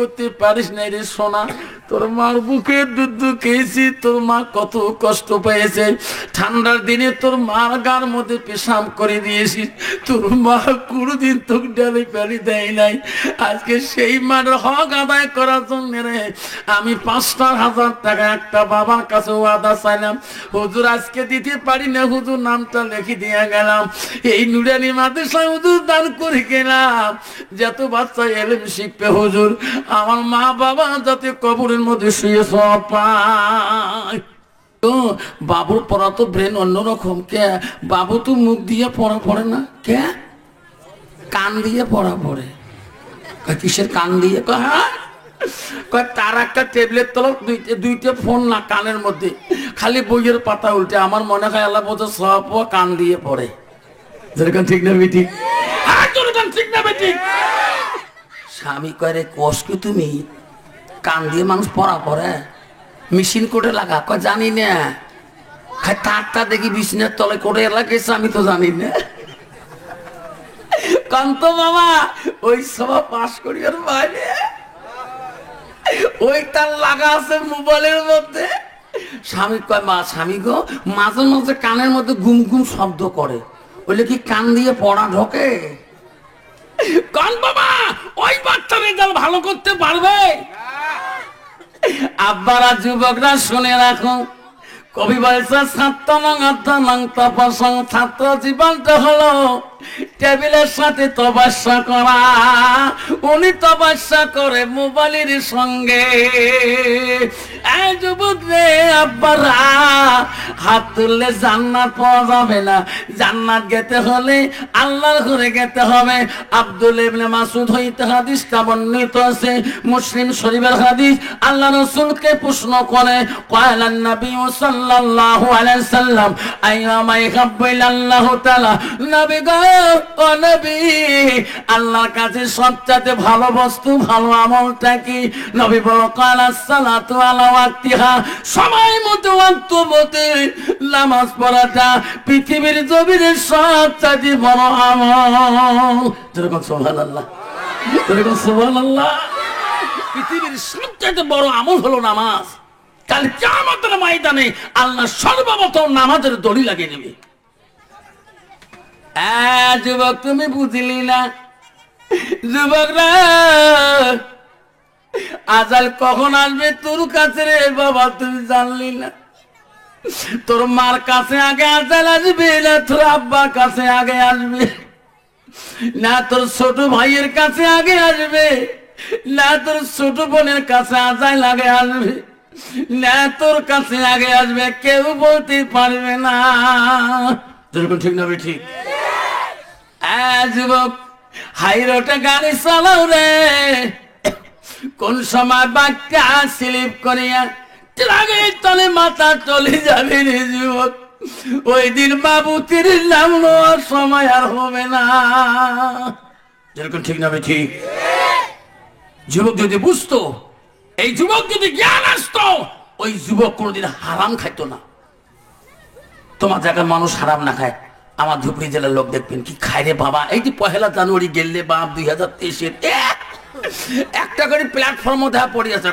করতে পারিস না রে সোনা, তোর মার বুকের দুধ খেয়েছি, তোর মা কত কষ্ট পেয়েছে, ঠান্ডার দিনে তোর মার গার মধ্যে পেশাব করে দিয়েছিস, তোর মা কোনোদিন তোকে ডালি পালি দেয় নাই। আজকে সেই মার হক আদায় করার জন্য রে আমি ৫,০০০ টাকা একটা বাবার কাছে ওয়াদা চাইলাম, হুজুর আজকে দিতে পারি না, হুজুর নামটা লিখে দিয়ে গেলাম, এই নুরানি মাদ্রাসায় হুজুর দান করে গেলাম, যত বাচ্চা এলেম শিখবে হুজুর, আমার মা বাবা যাতে কবরের মধ্যে শুয়ে সব পায়। বাবুর পড়া তো ব্রেন অন্যরকম। কে বাবু তো মুখ দিয়ে পড়া পড়ে না, কে কান দিয়ে পড়া পড়ে। কিসের কান দিয়ে? তার একটা টেবিলের তলব দুইটা ফোন না কানের মধ্যে, খালি বইয়ের পাতা উল্টে। আমার মনে হয় আল্লাহ বলছে সব কান দিয়ে পড়ে। যেরকম ঠিক না বেটি? ঠিক না বেটি? স্বামী করে কষ্ট, তুমি কান দিয়ে মানুষ পড়া পড়ে, মেশিন কোটে লাগা? জানি না, তারটা দেখি বিছনার তলে কোটে লাগাইছে, আমি তো জানি না। কান্ত বাবা ওই সভা পাশ করি আর বাইরে ওই তার লাগা আছে মোবাইলের মধ্যে। স্বামী কয় মা, স্বামী গো মাঝে মাঝে কানের মধ্যে গুম গুম শব্দ করে, বলে কি কান দিয়ে পড়া ঢোকে? কান বাবা ওই বাচ্চা রেজাল্ট ভালো করতে পারবে? আব্বারা যুবকরা শুনে রাখো, কবি বলছে ছাত্র জীবনটা হলো টেবিলের সাথে তপস্যা করা। উনি তপস্যা করে মোবাইলের সঙ্গে। এই যুবক রে আব্বারা, হাত তুললে জান্নাত পাওয়া যাবে না, জান্নাত যেতে হলে আল্লাহর ঘরে যেতে হবে। আব্দুল ইবনে মাসউদ হইতে হাদিসটা বর্ণিত আছে, মুসলিম শরীফের হাদিস। আল্লাহ রাসূলকে প্রশ্ন করে, ক্বালান নবী সাল্লাল্লাহু আলাইহি সাল্লাম আইয়ামা ইহাব্বু ইলাল্লাহু তাআলা, নবী গো ও নবী, আল্লাহর কাছে সবচেয়ে ভালো বস্তু, ভালো আমলটা কি? নবী বলেন ক্বালাস সালাতু আলা ওয়াক্তিহা, সময় মতো ওয়াক্ত মতে নামাজ পড়াটা পৃথিবীর জমিনে সবচেয়ে বড় আমল। যেরকম সুবহানাল্লাহ, যেরকম সুবহানাল্লাহ। পৃথিবীর সবচেয়ে বড় আমল হলো নামাজ। কাল কিয়ামতের ময়দানে আল্লাহ সর্বপ্রথম নামাজের দড়ি লাগিয়ে নেবে। যুবক তুমি বুঝলি না? যুবকরা, আজাল কখন আসবে তোর কাছে রে বাবা তুমি জানলি না? তোর মার কাছে আগে আজাল আসবে না তোর আব্বার কাছে আগে আসবে, না তোর ছোট ভাইয়ের কাছে আগে আসবে, না তোর ছোট বোনের কাছে আজাল আগে আসবে, না তোর কাছে আগে আসবে, কেউ বলতে পারবে না। যেরকম ঠিক না? ঠিক। যুবক হাই রোডে গাড়ি চালাও রে, কোন সময় বাচ্চা স্লিপ করিয়া ট্রাকের তলে মাথা চলে যাবে রে যুবক, ওই দিন বাবু তিরির নাম নেওয়ার সময় আর হবে না। যেরকম ঠিক না? ঠিক। যুবক যদি বুঝতো, এই যুবক যদি জ্ঞান আসতো, ওই যুবক কোনোদিন হারাম খাইতো না। তোমার জায়গায় মানুষ হারাম না খায়, আমার ধুবড়ি জেলার লোক দেখবেন কি খায় রে বাবা। এই যে ১লা জানুয়ারি গেলে বাপ ২০২৩ একটা করে প্ল্যাটফর্ম দেখা পড়ে আছে,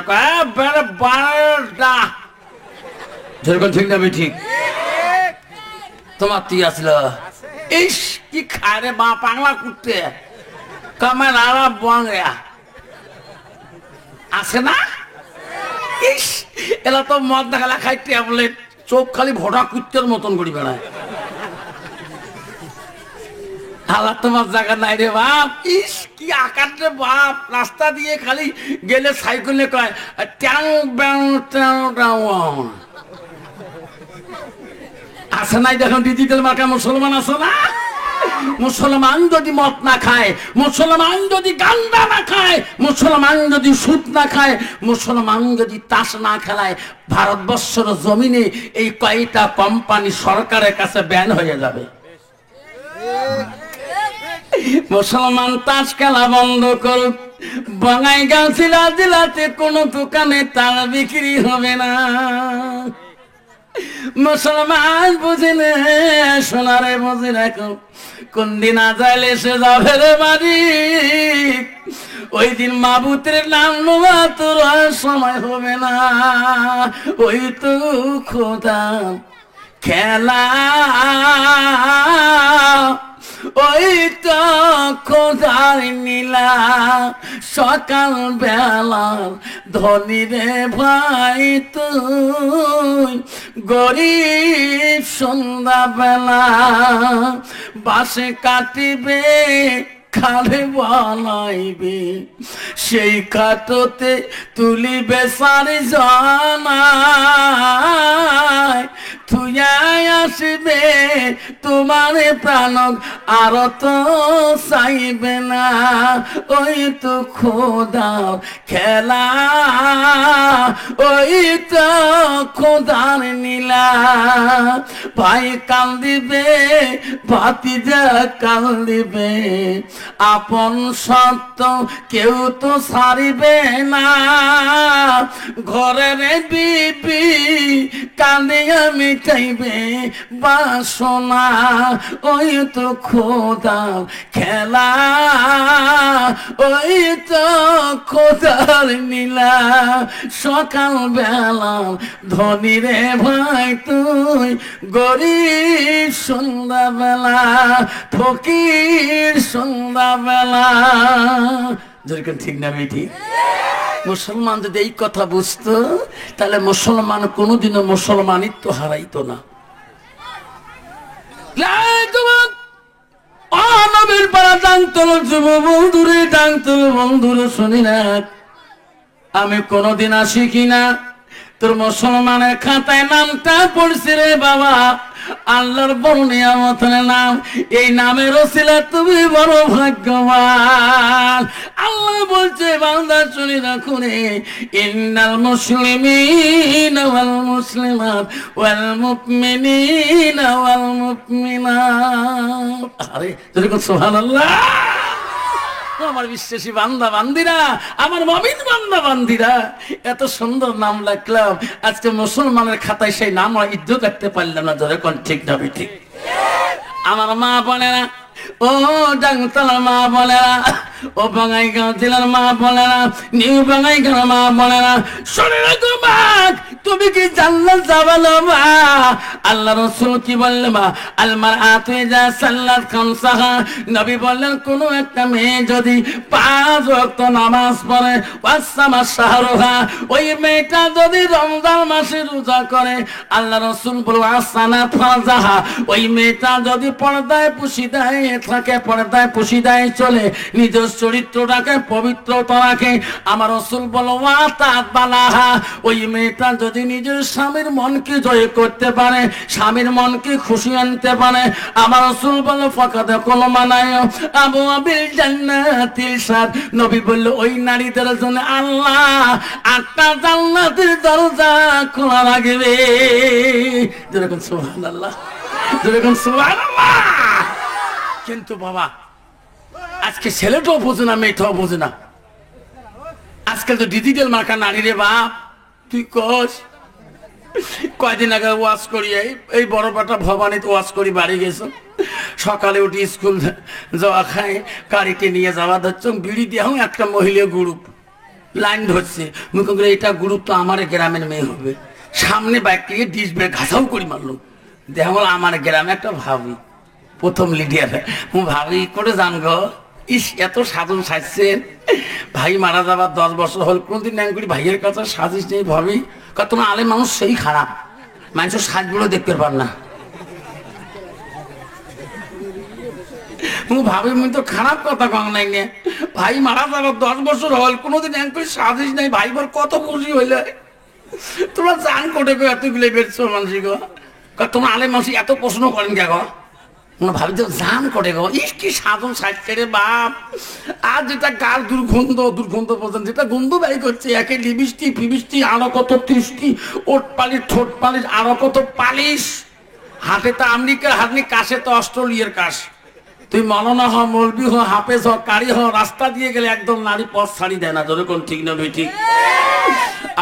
যেরকম ঠিক না? ঠিক। তোমার তুই আসলো ইস কি খায় রে বাপ, পাগলা কুটতে কামের আরা বাংলা আছে না? ইস এলা তো মদ দেখালা খাই ট্যাবলেট, চোখ খালি ভোটা কুত্তের মতন করি বেড়ায়। আল্লাহ তোমার জায়গা নাই রে বাপ। ইস কি আকার রে বাপ, রাস্তা দিয়ে খালি গেলে সাইকেলে কয় ট্যাং ব্যাং ট্যাং ট্যাং। আছে নাই দেখুন ডিজিটাল মার্কা মুসলমান আছে না? মুসলমান যদি মদ না খায়, মুসলমান যদি গান্দা না খায়, মুসলমান যদি সুদ না খায়, মুসলমান যদি তাস না খেলায়, ভারতবর্ষের জমিনে এই কয়টা কোম্পানি সরকারের কাছে ব্যান হয়ে যাবে। মুসলমান তাস খেলা বন্ধ করুক, বঙ্গাইগাঁও জেলাতে কোনো দোকানে তাস বিক্রি হবে না। মুসলমান বুঝি না, সোনারে বুঝি রাখো, কোন দিন আজাইল এসে যাবে রে মালিক, ওই দিন মাবুতের নাম নেওয়া তোর সময় হবে না। ওই তো খোদা খেলা, ওই তো খোদার নীলা, সকাল বেলার ধনী রে ভাই তুই, গরিব সন্ধ্যা বেলা বাসে কাটিবে খালে বানাইবে, সেই খাটোতে তুলিবে সারি জানায়, তুই আসবে তোমার প্রাণ আর তো চাইবে না। ওই তো খোদার খেলা, ওই তো খোদার নীলা, ভাই কান্দিবে ভাতিজা কান্দিবে, আপন সত্য কেউ তো ছাড়িবে না, ঘরের বিবি কান্দিয়া মিটাইবে বাসনা। ওই তো খোদার খেলা, ওই তো খোদার নীলা, সকাল বেলা ধনী রে ভাই তুই, গরিব সন্ধ্যা বেলা ফকির সন্ধ্যা বেলা। যেরকম ঠিক না বেটি? মুসলমান যদি এই কথা বুঝতো তাহলে মুসলমান কোনোদিনও মুসলমানিত্ব হারাইতো না। নবীর পাড়া ডাংতল যুব বন্ধুরে, ডাংতল বন্ধুরে শুনি না, আমি কোনোদিন আসি কিনা তোর মুসলমানের খাতায় নামটা পড়ছি রে বাবা, আল্লাহর বড় নিয়ামতের নাম, এই নামের ওসিলা তুমি বড় ভাগ্যবান। আল্লাহ বলছে বান্দা শুনি রাখো রে, ইন্নাল মুসলিমিনা ওয়াল মুসলিমাত ওয়াল মুমিনিনা ওয়াল মুমিনাত। আরে যেরকম সুবহানাল্লাহ, আমার বিশ্বাসী বান্দা বান্দিরা, আমার মুমিন বান্দা বান্দিরা, এত সুন্দর নাম লিখলাম, আজকে মুসলমানের খাতায় সেই নাম আমরা ইজ্জত রাখতে পারলাম না। ধরে কোন ঠিক না ঠিক? আমার মা বোনেরা, ও ডাংতলার মা বোনেরা, ও বাঙাইগাঁও জেলার মা বোনেরা, নিউ বাঙাইগাঁও মা বোনেরা, শুনে রাখো মা, তুমি কি জান্নাত যাবে না মা? আল্লাহ রাসূল কি বললেন মা? আল মারআতু ইযা সাল্লাত খামসাহা, নবী বললেন কোন একটা মেয়ে যদি 5 ওয়াক্ত নামাজ পড়ে, ওয়াসামা শাহরুহা, ওই মেয়েটা যদি রমজান মাসে রোজা করে, আল্লাহ রাসূল বলেন আসানা ফারজাহা, ওই মেয়েটা যদি পর্দায় পুশিদায় থাকে, পর্দায় পুশিদায় চলে, নিজের চরিত্রটাকে পবিত্রতা রাখে, আমার রাসূল বলেন ওয়াতাত বালাহা, ওই মেয়েটা যদি নিজের স্বামীর মনকে জয় করতে পারে, স্বামীর মনকে খুশি আনতে পারে, আমার রাসূল বলে ফাকাদ কোন মানায় আবু আবিল জান্নাতিল সাদ, নবী বলল ওই নারীদের জন্য আল্লাহ 8টা জান্নাতের দরজা খোলা রাখবে। যেরকম সুবহানাল্লাহ, যেরকম সুবহানাল্লাহ। কিন্তু বাবা আজকে ছেলেটাও বোঝে না, মেয়েটাও বোঝে না, আজকাল তো ডিজিটাল মার্কা নারী রে বাপ। তুই কস কয়দিন আগে ওয়াজ করি, এই বড় পাটা ভবানীতে ওয়াজ করি বাড়ি গেছো, সকালে উঠে স্কুল যাওয়া খাই, গাড়িতে নিয়ে যাওয়া ধরছ, বিড়ি দিয়ে একটা মহিলা গ্রুপ লাইন ধরছে, মুখে করে এটা গ্রুপ তো আমার গ্রামের মেয়ে হবে, সামনে বাইক থেকে ডিস ব্রেক ঘাসাও করি মারলো, দেখা বল আমার গ্রামে একটা ভাবি, প্রথম লিডিয়ার ভাবি করে জান গো, ইস এত সাধন সাজছেন, ভাই মারা যাবার 10 বছর হল, কোনদিন ন্যাং করি ভাইয়ের কাছে সাজিস নেই, ভাবি তোমার আলে মানুষ সেই খারাপ, মানুষের সাজগুলো দেখতে পার না, ভাবি মুই তো খারাপ কথা কম নাই, ভাই মারা যাবার 10 বছর হল, কোনোদিন ন্যাং করি সাজিস নাই, ভাই বল কত খুশি হইলে, তোমরা জান কোটে গো এতগুলো বেরছো মানুষ গো, তোমার আলে মানুষ এত প্রশ্ন করেন কে গো, ভাবি তো জান করে গো, ইস কি সাধন সাজছে রে বাপ। আর যেটা গার দুর্গন্ধ, দুর্গন্ধ পর্যন্ত যেটা গন্ধ ব্যয় করছে, একে লিপস্টিক ফিবিস্টিক, আরো কত 30টি ওট পালিশ, ঠোঁট পালিশ, আরো কত পালিশ, হাতে তো আমেরিকার হাতনি, কাশে তো অস্ট্রেলিয়ার কাশ, তুই মৌলানা হ, মৌলবি হ, হাফেজ হ, কারি হ, রাস্তা দিয়ে গেলে একদম নারী পথ ছাড়ি দেয় না, ধরে কোন ঠিক না ঠিক।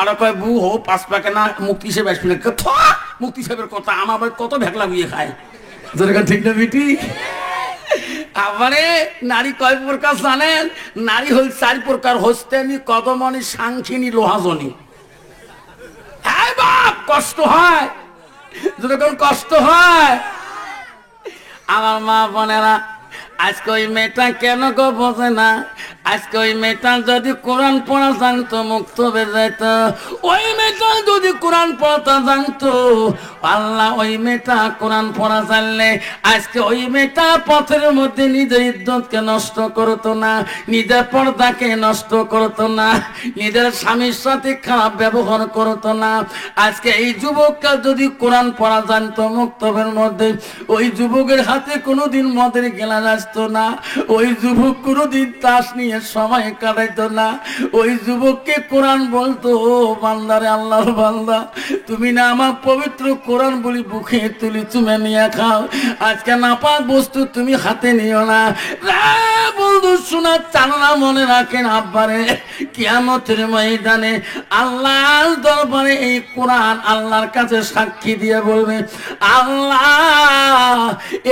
আরো কয় বু হো 5 পাকে না মুক্তি সে বেসবি না, মুক্তি সাহেবের কথা, আমার আবার কত ভেকলা বিয়ে খায়, যেরকম ঠিক না বিটি? আবারে নারী কয় প্রকার জানেন? নারী হল 4 প্রকার, হস্তেনি, কদমনি, সাংখিনী, লোহাজনী। হ্যাঁ বাপ, কষ্ট হয়, যেরকম কষ্ট হয়। আমার মা বোনেরা, আজকে ওই মেয়েটা কেন গো বোঝে না? আজকে ওই মেয়েটা যদি কোরআন পড়া জানতো মুক্ত হয়ে যেত। ওই মেয়েটা যদি কোরআন পড়া জানতো, আল্লাহ ওই মেয়েটা কোরআন পড়া জানলে আজকে ওই মেয়েটা পথের মধ্যে নিজের ইজ্জতকে নষ্ট করতো না, নিজের পর্দাকে নষ্ট করতো না, নিজের স্বামীর সাথে খারাপ ব্যবহার করতো না। আজকে এই যুবকটা যদি কোরআন পড়া জানতো মুক্তবের মধ্যে, ওই যুবকের হাতে কোনোদিন মদের গেলা আসতো না, ওই যুবক কোনোদিন তাস নিয়ে সময় কাটাইতো না। ওই যুবককে কোরআন বলতো, ও বান্দারে, আল্লাহর বান্দা, তুমি না আমার পবিত্র কোরআন বলি বুকে তুলি চুমে নিয়ে খাও, আজকে নাপাক বস্তু তুমি হাতে নিও না। বন্ধু শোনা চালনা মনে রাখেন আব্বারে, কিয়ামতের ময়দানে আল্লাহর দরবারে এই কোরআন আল্লাহর কাছে সাক্ষী দিয়ে বলবে, আল্লাহ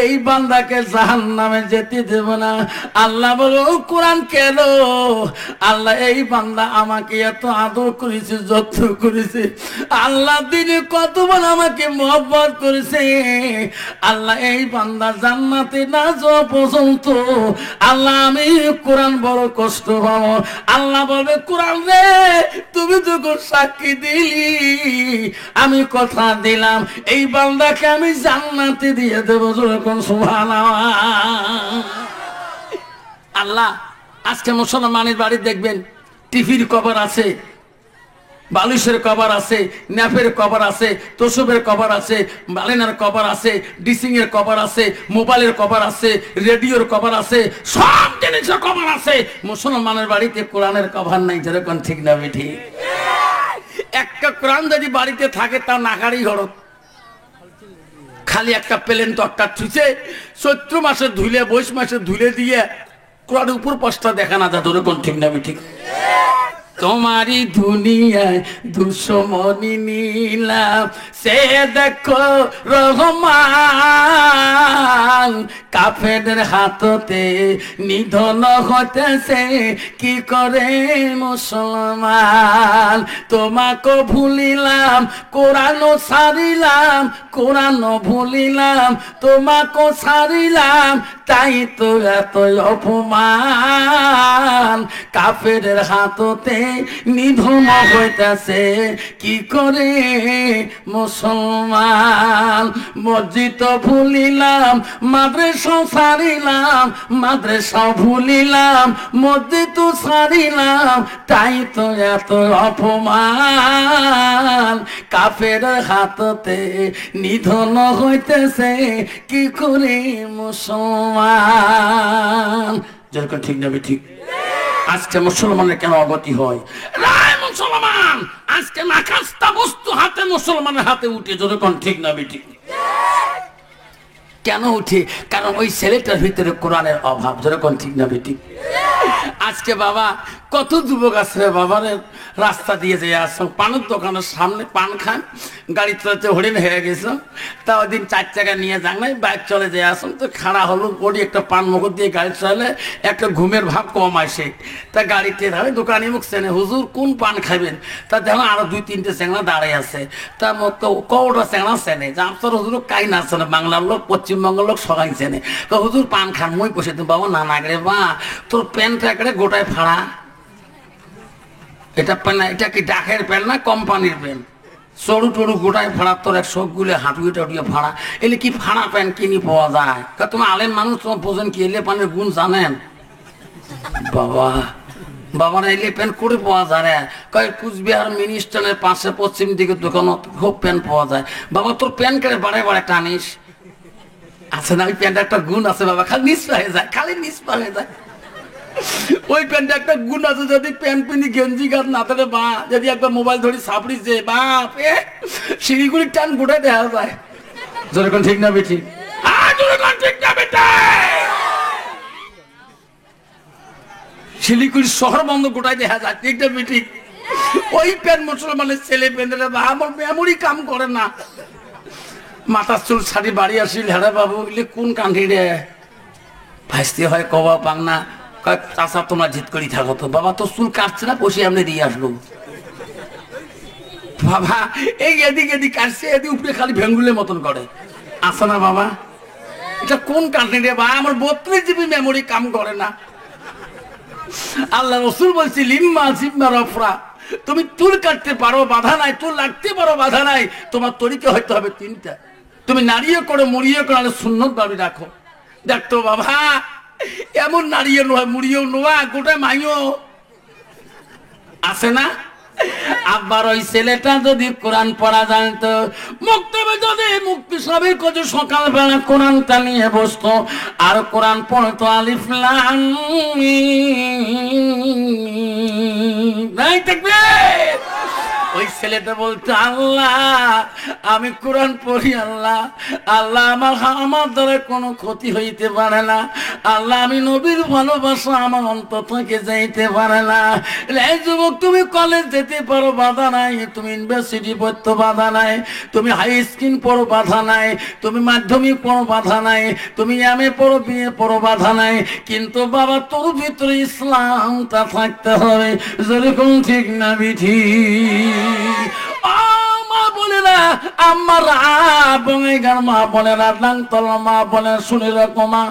এই বান্দাকে জাহান্নামে যেতে দেব না। আল্লাহ বলো, কোরআন কেন? আল্লাহ এই বান্দা আমাকে এত আদর করেছে, যত্ন করেছে, আল্লাহ দিনে কতবার আমাকে মহব্বত করেছে। আল্লাহ এই বান্দা জান্নাতে না যাওয়া পর্যন্ত আল্লাহ আমি কোরআন বড় কষ্ট পাবো। আল্লাহ বলবে, কোরআন রে, তুমি যখন সাক্ষী দিলি, আমি কথা দিলাম এই বান্দাকে আমি জান্নাতে দিয়ে দেবো। যখন সুবহানাল্লাহ। আল্লাহ আজকে মুসলমানের বাড়ি দেখবেন টিভির কভার আছে, বালিশের কভার আছে, ন্যাপের কভার আছে, তোষবের কভার আছে, বালিনার কভার আছে, ডিসিং এর কভার আছে, মোবাইলের কভার আছে, রেডিওর কভার আছে, সব জিনিসের কভার আছে। মুসলমানের বাড়িতে কোরআনের কভার নাই, যেরকম ঠিক না বেঠি? একটা কোরআন যদি বাড়িতে থাকে তাও নাকারি হরত, খালি একটা প্লেন তো একটা ছুঁচে চৈত্র মাসে ধুলে, বৈশ মাসে ধুলে দিয়ে কোরআনের উপর পাশটা দেখা না যায়, যেরকম ঠিক না বেঠি? তোমারি দুনিয়ায় দুশ্মনী নিলাম, সে দেখো রহমান, কাফেরের হাততে নিধন হতেছে কি করে মুসলমান। তোমাকে ভুলিলাম, কোরআন ছাড়িলাম, কোরআন ভুলিলাম, তোমাকে ছাড়িলাম, তাই তো এত অপমান। কাফেরের হাততে নিধন হইতেছে কি করে মুসলমান। মসজিদ ভুলিলাম, মাদ্রাসা ছাড়িলাম, মাদ্রাসা ভুলিলাম, মসজিদ ছাড়িলাম, তাই তো এত অপমান। কাফের হাততে নিধন হইতেছে কি করে মুসলমান। যেরকম ঠিক না ঠিক? আজকে মুসলমানের কেন অগতি হয়? রায় মুসলমান আজকে নাখাস্তা বস্তু হাতে মুসলমানের হাতে উঠে, যেরকম ঠিক না ঠিক? কেন উঠে? কারণ ওই ছেলেটার ভিতরে কোরআনের অভাব, যেরকম ঠিক না ঠিক? আজকে বাবা কত যুবক আছে বাবারে, রাস্তা দিয়ে যে আসছেন, পানের দোকানের সামনে পান খান, গাড়ি চলতে হরিণ হয়ে গেছে, তা ওই দিন 4 চাকা নিয়ে যান নাই, বাইক চলে যায় আসুন, তো খাড়া হলো পড়ি একটা পান মুখ দিয়ে গাড়ি চলে, একটা ঘুমের ভাব কম আসে, তা গাড়িতে ধরে দোকানি মুখ চেনে, হুজুর কোন পান খাবেন? তা দেখো আরো 2-3টে চ্যাংড়া দাঁড়িয়ে আছে, তা কৌটা চ্যাংড়া চেনে যে আপনার হুজুর কাই না চেনে, বাংলার লোক পশ্চিমবঙ্গের লোক সবাই চেনে। হুজুর পান খান, মই বসে তুমি বাবা না না রে বা তোর প্যান্টটা একেবারে গোটায় ফাড়া, এটা প্যান, এটা কি ডাকের প্যান না কোম্পানির প্যান? সরু টরু গোটায় ফাড়া, তোর এক সবগুলো হাঁটুয়ে টাটুয়ে ফাড়া, এলে কি ফাড়া প্যান্ট কিনি পাওয়া যায়? তোমার আলেম মানুষ, তোমার বোঝেন কি এলে প্যানের গুণ জানেন? বাবা বাবারা এলে প্যান্ট করে পাওয়া যায় না, কয় কুচবিহার মিনি স্ট্যান্ডের পাশে পশ্চিম দিকে দোকান খুব প্যান্ট পাওয়া যায়। বাবা তোর প্যান্ট কেটে বাড়ে বাড়ে টানিস আছে না? ওই প্যান্ট একটা গুণ আছে বাবা, খালি নিষ্পা হয়ে যায়, খালি নিষ্পা হয়ে যায়। ওই প্যান্টে একটা গুণ আছে, যদি প্যান্ট পিনি গেঞ্জি গাছ না থাকে বা যদি একবার মোবাইল ধরি সাপড়িছে বাপ সিঁড়িগুলির টান গোটায় দেখা যায়। যেরকম ঠিক না বেঠি? ঠিক না বেটা, শিলিগুড়ি শহর বন্ধ গোটায় দেখা যায়, ঠিক না বেঠি? ওই প্যান্ট মুসলমানের ছেলে প্যান্টের আমার মেমোরি কাম করে না, মাথার চুল ছাড়ি বাড়ি আসিল, হ্যাঁ বাবু এগুলি কোন কান্ডি রে? ভাইস্তি হয় কবা পাং না, কয় চাচা তোমরা জিত করি থাকো তো। বাবা তো চুল কাটছে না, বসে আমরা দিয়ে আসবো। বাবা এই এদিক এদিক কাটছে, এদিক উপরে খালি ভেঙ্গুলের মতন করে। আসে না বাবা, এটা কোন কান্ডি রে? বা আমার 32 জিবি মেমোরি কাম করে না। আল্লাহ রসুল বলছি লিম্মা জিম্মা রফরা, তুমি চুল কাটতে পারো বাধা নাই, চুল লাগতে পারো বাধা নাই, তোমার তরিকা হইতে হবে 3টা। তুমি নাড়িয়ে করে মুড়িয়ে করে সুন্নত ভাবে রাখো। দেখতো বাবা এমন নাড়িয়ে নয় মুড়িয়েও নোয়া গোটা মাইও আছে না। আবার ওই ছেলেটা যদি কোরআন পড়া জানতো, মুক্তবে যদি মুক্তি সবের কাছে সকালবেলা কোরআনটা নিয়ে বসতো আর কোরআন পড়তো আলিফ লাম মিম, নাই থাকবে। ওই ছেলেটা বলতো আল্লাহ আমি কোরআন পড়ি, আল্লাহ আল্লাহ আমার দ্বারা কোনো ক্ষতি হইতে পারে না, আল্লাহ আমি নবীর ভালোবাসা আমার অন্তর থেকে যাইতে পারে না। এই যুবক তুমি কলেজ যেতে পারো বাধা নাই, তুমি ইউনিভার্সিটি পড়তে বাধা নাই, তুমি হাই স্কুল পড়ো বাধা নাই, তুমি মাধ্যমিক পড়ো বাধা নাই, তুমি এমএ পড়ো বিএ পড়ো বাধা নাই, কিন্তু বাবা তোর ভিতরে ইসলামটা থাকতে হবে। যেরকম ঠিক না বিধি মা বলে না আমার বঙ্গাইগার মা বলে না লাংতল মা বলে শুনে রাখো মা,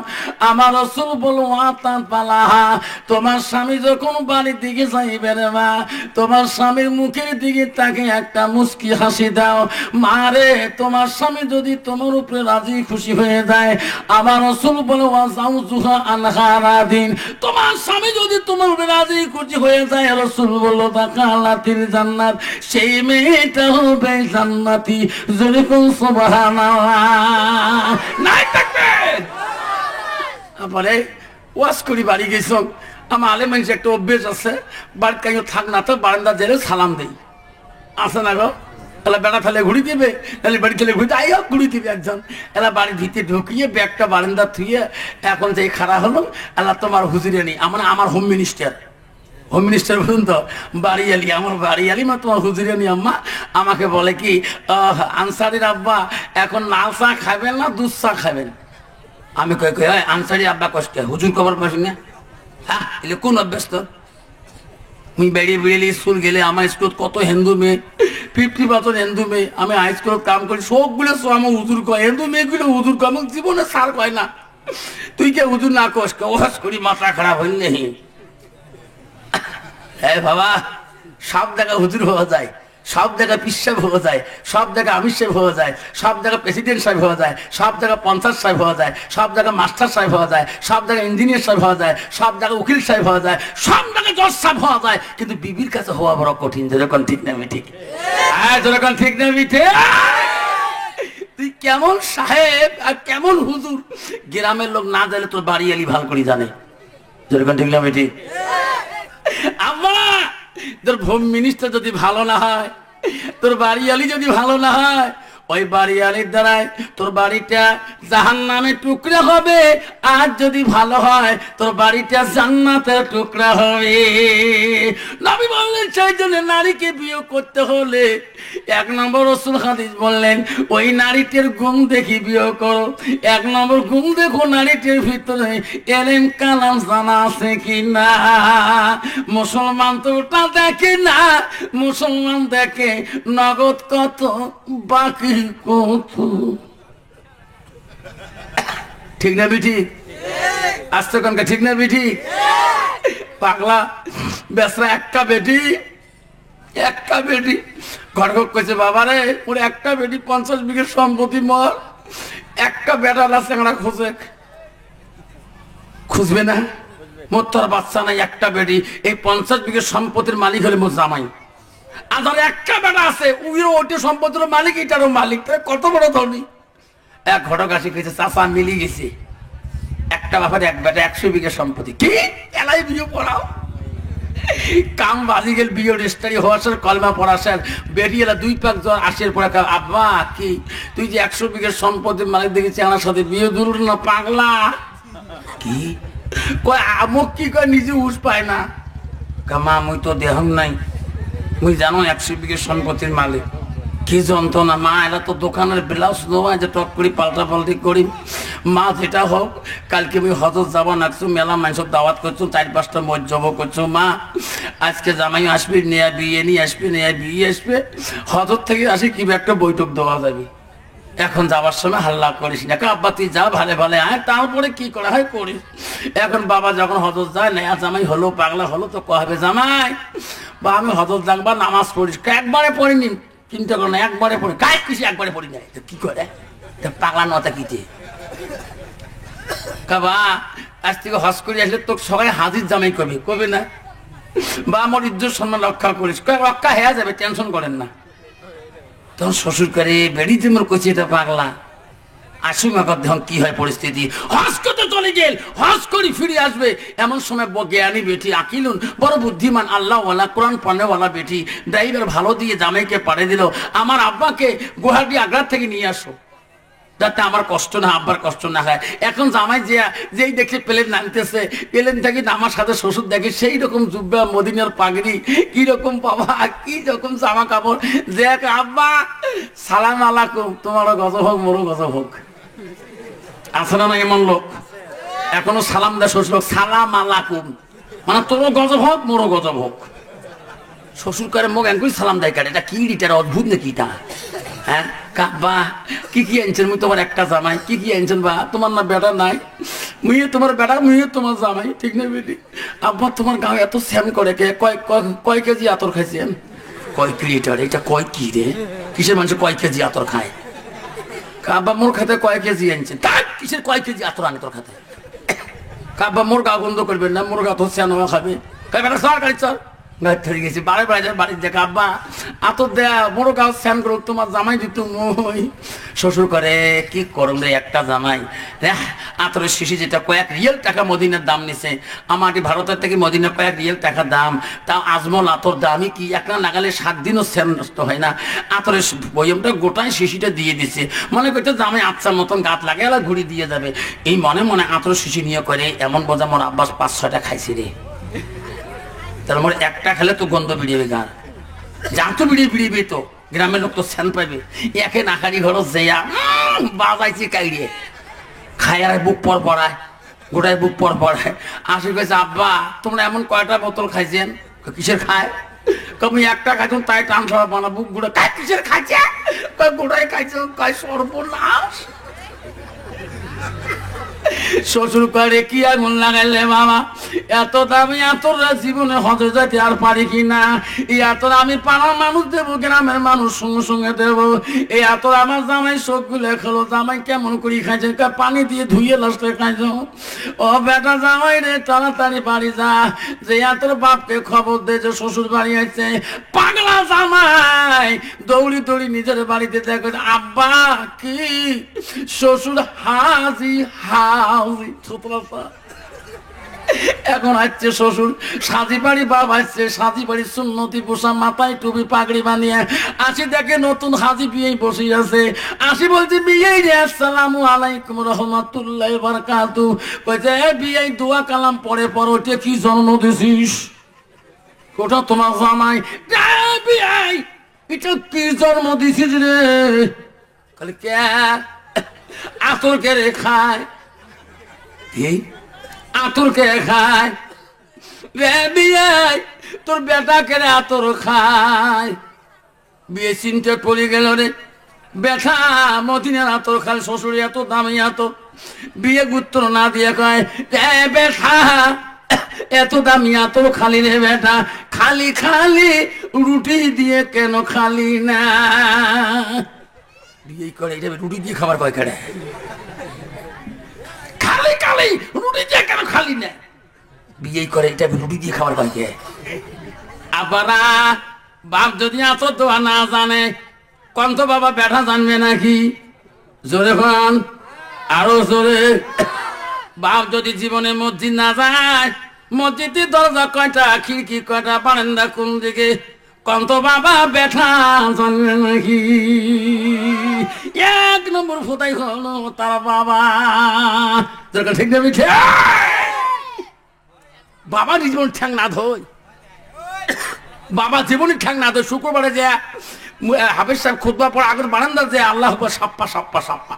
আমার রাসূল বলো আতান পালাহা, তোমার স্বামী যখন বাড়ির দিকে যাইবে রে মা, তোমার স্বামীর মুখের দিকে তাকে একটা মুস্কি হাসি দাও। মারে তোমার স্বামী যদি তোমার উপরে রাজি খুশি হয়ে যায়, আমার রাসূল বলো ওয়াজাউজুহা আনহারাদিন, তোমার স্বামী যদি তোমার উপরে রাজি খুশি হয়ে যায়, রাসূল বলো দাখালাতিল জান্নাত, সেই মেয়েটা হবে জান্নাতি। যেরকম সুবহানাল্লাহ নাই থাকবে। তারপরে ওয়াজ করি বাড়ি গেছ, আমার আলে মানুষ একটা অভ্যেস আছে, বাড়ির কাউ থাক না তো বারান্দা জেলে সালাম দেই, আছে না গো? এলা বেড়া ফেলে ঘুরি দিবে, তাহলে বাড়ি ফেলে ঘুরি আই হোক ঘুরি দিবে একজন। এলা বাড়ির ভিতরে ঢুকিয়ে ব্যাগটা বারান্দা থুয়ে এখন যে খাড়া হলো, এলা তোমার হুজুরে নেই, আমার হোম মিনিস্টার বলুন তো বাড়িয়ালি, আমার বাড়িয়ালি মা তোমার হুজুরানি আম্মা আমাকে বলে কি আনসারির আব্বা এখন লাল চা খাবেন না দুধ চা খাবেন? আমি কই আনসারি আব্বা কষ্ট হুজুর খবর পাসি না, হ্যাঁ এলে কোন অভ্যাস তো? মুই বেরিয়ে বেরিয়ে স্কুল গেলে আমার স্কুল কত হিন্দু মেয়ে, 50% হিন্দু মেয়ে, আমি হাই স্কুলত কাম করি, সবগুলো আমার হুজুর কয়, হিন্দু মেয়েগুলো হুজুর কয়, আমার জীবনে সার কয় না। তুই কে হুজুর না কস ওয়াজ করি মাথা খারাপ হইল নেই। হ্যাঁ বাবা সব জায়গায় হুজুর হওয়া যায়, সব জায়গায় পিসাব হওয়া যায়, সব জায়গায় আমির সাহেব হওয়া যায়, সব জায়গায় প্রেসিডেন্ট সাহেব হওয়া যায়, সব জায়গায় পঞ্চায়েত সাহেব হওয়া যায়, সব জায়গায় মাস্টার সাহেব হওয়া যায়, সব জায়গায় ইঞ্জিনিয়ার সাহেব হওয়া যায়, সব জায়গায় উকিল সাহেব হওয়া যায়, সব জায়গায় জজ সাহেব হওয়া যায়, কিন্তু বিবির কাছে হওয়া বড় কঠিন। যেরকম ঠিক না ঠিক, হ্যাঁ যেরকম ঠিক না মিঠে। তুই কেমন সাহেব আর কেমন হুজুর গ্রামের লোক না জানলে তোর বাড়ি আলি ভালো করে জানে। যেরকম ঠিক না মিঠি। আম্মা তোর হোম মিনিস্টার যদি ভালো না হয়, তোর বাড়িয়ালি যদি ভালো না হয়, ওই বাড়িয়ালির দ্বারাই তোর বাড়িটা জাহান্নামে টুকরা হবে, আর যদি ভালো হয় তোর বাড়িটা জান্নাতের টুকরা হবে। নবী বললেন সেই জন্য নারীকে বিয়ে করতে হলে 1 নম্বর রাসূল হাদিস বললেন ওই নারীটির গুণ দেখি বিয়ে করো। 1 নম্বর গুণ দেখো নারীটির ভিতরে এলেম কালাম জানা আছে কিনা। মুসলমান তো ওটা দেখে না, মুসলমান দেখে নগদ কত বাকি কত। ঠিক না বিঠি? আসতে কনকা ঠিক না বিঠি? পাগলা বেসরা একটা বেটি ঘর ঘর করছে, বাবারে ওর একটা বেটি 50 বিঘে সম্পত্তি মর, একটা বেটার আছে আমরা খুঁজবে না? মোর তোর বাচ্চা নাই, একটা বেটি, এই 50 বিঘে সম্পত্তির মালিক হলে মোর জামাই। আর ধর একটা বেটা আছে ওইটা সম্পত্তির মালিক, এটারও মালিক, কত বড় ধনী। এক ঘটক আসি কেছে চাষা মিলি গেছে, একটা বাপার এক বেটা 100 বিঘে সম্পত্তি। কি এলাই বিয়ে পড়াও? কাম বাজি গেল, বিয়ে রেজিস্ট্রি হওয়ার সাথে কলমা পড়া স্যার বেরিয়ে 2 পাক জ্বর আসের পরে আব্বা কি তুই যে 100 বিঘে সম্পত্তির মালিক দেখেছি আমার সাথে বিয়ে দূর না পাগলা? কি কয় আমক কি কয় নিজে হুশ পায় না? কামা মুই তো দেহম নাই, মুই জানো 100 বিঘে সম্পত্তির মালিক। কি যন্ত্রণা মা, এরা তো দোকানের ব্লাউজ নয় যে টক করি পাল্টা পাল্টি করি। মা যেটা হোক, কালকে আমি হজর যাবো নাকছু, মেলা মানুষের দাওয়াত করছো, 4-5টা মজ্জব করছো। মা আজকে জামাই আসবি, নেয়া বিয়ে নিয়ে আসবে, নেয়া বিয়ে আসবে, হজর থেকে আসি কি একটা বৈঠক দেওয়া যাবে। এখন যাবার সময় হাল্লা করিস না, আব্বা তুই যা ভালে ভালে আয়, তারপরে কি করা হয় করিস। এখন বাবা যখন হজর যায়, নেয়া জামাই হলো, পাগলা হলো, তো কবে জামাই বা আমি হজর যাকবা নামাজ পড়িস, একবারে পড়িনি, চিন্তা করো না, একবারে পড়ি কাজ কিছু একবারে পড়ি নাই, কি করে পাগলা নতা কিতে কাবা। আজ থেকে হজ করে আসলে তো সবাই হাজির জামাই কবি কবি না, বা আমার ইজ্জত সম্মান রক্ষা করিস, রক্ষা হয়ে যাবে, টেনশন করেন না। তখন শ্বশুর করে বেড়িতে মোর কচি এটা পাগলা আসুক, এখন কি হয় পরিস্থিতি। হজ করতে চলে গেল, হজ করি ফিরে আসবে, এমন সময় জ্ঞানী বেটি আকিলুন, বড় বুদ্ধিমান আল্লাহওয়ালা কোরআন পানেওয়ালা বেটি ড্রাইভার ভালো দিয়ে জামাইকে পাঠিয়ে দিল, আমার আব্বাকে গুয়াহাটি আগ্রা থেকে নিয়ে আসো, যাতে আমার কষ্ট না, আব্বার কষ্ট না হয়। এখন জামাই যেই দেখে প্লেন নামতেছে, প্লেন থেকে নামার সাথে শ্বশুর দেখে সেই রকম জুব্বা, মদিনার পাগড়ি, কি রকম বাবা, কি রকম জামা কাপড়, যে আব্বা সালাম আলাইকুম, তোমারও গজব হোক, মোরও গজব হোক। আছে না এমন লোক এখনো সালাম দেয় শ্বশুর, সালাম আলাইকুম মানে তোরও গজব হোক, মোরও গজব হোক। শ্বশুর করে মুখ একই সালাম দেয় কাটে, এটা কি রিটার অদ্ভুত নাকি এটা? হ্যাঁ কাব্বা কি কি আনছেন? মুই তোমার একটা জামাই, কি কি আনছেন বা? তোমার না বেটা নাই, মুইয়ে তোমার বেটা, মুইয়ে তোমার জামাই, ঠিক না বেটি? আব্বা তোমার গাঁও এত স্যাম করে কে? কয় কেজি আতর খাইছেন? কয় লিটার? এটা কয় কি রে? কিসের মানুষ কয় কেজি আতর খায়? কাব্বা মোর খাতে কয় কেজি আনছেন? তার কিসের কয় কেজি আতর আনে তোর খাতে? কাব্বা মোর গা বন্ধ করবেন না, মোর গা তো স্যান খাবে, বেটা সর গাড়ি চল, ধরে গেছি বারে বারে বাড়ির দেখা, আব্বা আতর দেয়া বড় গাছ স্যান করুক, তোমার জামাই দিত মই। শ্বশুর করে কি করুন রে, একটা জামাই আতরের শিশি যেটা কয়েক রিয়েল টাকা মদিনার দাম নিছে, আমার ভারতের থেকে মদিনার কয়েক রিয়েল টাকা দাম, তা আজমল আতর দামি কি একটা নাগালে 7 দিনও স্যান নষ্ট হয় না। আতরের বয়মটা গোটায় শিশিটা দিয়ে দিছে, মনে করতে জামাই আচ্ছার মতন গাত লাগে এলা ঘুরি দিয়ে যাবে, এই মনে মনে আতরের শিশি নিয়ে করে এমন বোঝা মোর আব্বাস 5-6টা খাইছে রে। তার মানে একটা খেলে তো গন্ধ বেরিয়ে গান, যা তো বেরিয়ে তো গ্রামের লোক তো স্যান পাইবে, একে নাকারি ঘর যেয়া বাজাইছে কাইড়িয়ে খায়, আর বুক পর পড়ায়, গোটায় বুক পর পড়ায়। আসি কইছে আব্বা তোমরা এমন কয়টা বোতল খাইছেন? কিসের খায়? কমি একটা খাইছো, তাই টান সরা বানা বুক গুড়া, কাই কিসের খাইছে? গোটায় খাইছো, কয় সর্বনাশ। শ্বশুর করে কি আর মন লাগাইলে বাবা, এত দামি এতটা জীবনে হজে যাইতে আর পারি কিনা, এই এত আমি পাড়ার মানুষ দেবো, গ্রামের মানুষ সঙ্গে সঙ্গে দেবো, এই এত আমার জামাই চোখ গুলে খেলো, জামাই কেমন করি খাইছে? পানি দিয়ে ধুয়ে লাস্টে খাইছো। ও বেটা জামাই রে তাড়াতাড়ি বাড়ি যা, যে এতর বাপকে খবর দে যে শ্বশুর বাড়ি আছে। পাগলা জামাই দৌড়ি দৌড়ি নিজের বাড়িতে দেখো, আব্বা কি শ্বশুর হাজি হাজি। এখন আসছে শ্বশুর সাজি বাড়ি, বাপ আসছে সাজি বাড়ি, সুন্নতি পোষা, মাথায় টুপি পাগড়ি বানিয়ে আসি, দেখে নতুন হাজি বিয়ে বসে আছে। আসি বলছি বিয়ে রে, আসসালামু আলাইকুম রহমাতুল্লাহ বারাকাতু। কইছে বিয়ে দোয়া কালাম পরে পর, ওটা কি জন্ম দিছিস? ওটা তোমার জামাই। বিয়ে এটা কি জন্ম দিছিস রে? খালি কে আতর কে রে খায়? এই আতর কে খায় রে? বিয়ে তোর বেটা কে রে আতর খায়? বিয়ে চিনতে পড়ে গেল রে, বেটা মদিনার আতর খায়, শ্বশুর এত দামি আতর। বিয়ে গুত্র না দিয়ে কয় বেটা এত দামি আতর খালি রে বেটা, খালি খালি রুটি দিয়ে কেন খালি না? বিয়ে করে এটা রুটি দিয়ে খাবার কয় কেড়ে? খালি খালি রুটি দিয়ে কেন খালি না? বিয়ে করে এটা রুটি দিয়ে খাবার কয় কে? আবারা বাপ যদি আতর দোয়া না জানে, কন্ত বাবা বেটা জানবে নাকি? জোরে খান, আরো জোরে। বাপ যদি জীবনে মসজিদ না যায়, মসজিদের দরজা কয়টা, খিড়কি কয়টা, বারান্দা কোন দিকে, কন্ত বাবা বেটা জানবে নাকি? 1 নম্বর ফোটাই হলো তার বাবা। ঠিক না মিঠে? বাবা জীবন ঠ্যাং না ধোয়, বাবা জীবনই ঠ্যাং না তো শুক্রবারে যে হাফেজ সাহেব খুতবা পড়ে আগের বারান্দা যে আল্লাহ সাপ্পা সাপ্পা সাপ্পা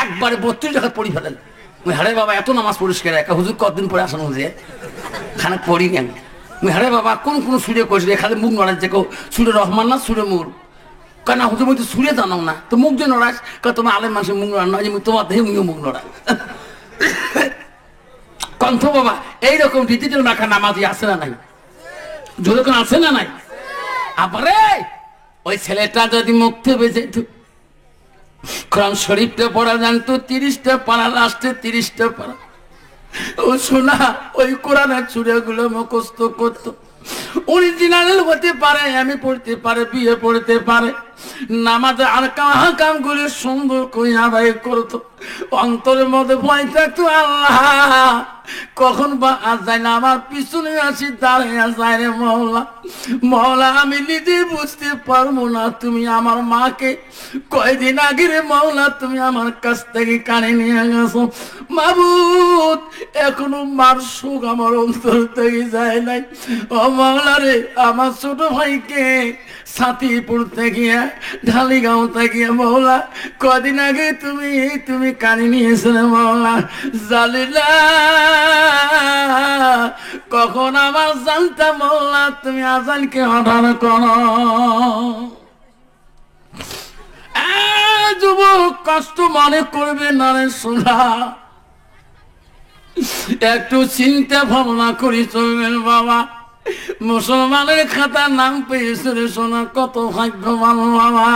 একবারে 32 টাকা পড়ি ফেলেন। হারে বাবা এত নামাজ পরিষ্কার একা হুজুর কতদিন পরে আসেন যে খানা পড়ি নেন। হারে বাবা কোন সুরে কইছে খালি মুখ নড়াই যে কেউ সুরে রহমান না সুরে মুর কেন হুজুর মধ্যে সুরে জানো না তো মুখ দিয়ে নড়াস তোমার আলেম মানুষের মুখ নড়া নয় তোমার দেহে মুখ নড়া কণ্ঠ বাবা এইরকম ডিজিটাল রাখা নামাজি আছে না নাই? যখন আছে না নাই? আবারে ওই ছেলেটা যদি মুক্তি বেঁচে কোরআন শরীফটা পড়া জানতো 30টা পারা লাস্টে 30টা পারা ও শোনা ওই কোরআনের সূরাগুলো মুখস্থ করতো। অরিজিনাল হতে পারে আমি পড়তে পারে বিয়ে পড়তে পারে নামাজে আর কাম গুলি সুন্দর করে আদায় করতো। অন্তরের মধ্যে ভয় থাকতো আল্লাহ কখন বা আজ যায় না আমার পিছনে আসি দাঁড়িয়ে যায় রে মওলা। মওলা আমি নিজে বুঝতে পারবো না তুমি আমার মাকে কয়দিন আগে রে মওলা তুমি আমার কাছ থেকে কানে নিয়ে গেছো মাবুদ এখনো মার সুখ আমার অন্তর থেকে যায় নাই। ও মওলা রে আমার ছোট ভাইকে সাথী পড়তে গিয়া ঢালিগাঁও থেকে মওলা কদিন আগে তুমি কানে নিয়েছো রে মওলা। জালিলা কখন আমার জানতা মওলা তুমি আজানকে অর্ডার করো। যুবক কষ্ট মনে করবে না রে সোনা একটু চিন্তা ভাবনা করি চলবেন বাবা। মুসলমানের খাতার নাম পেয়েছে রে সোনা কত ভাগ্যবান বাবা।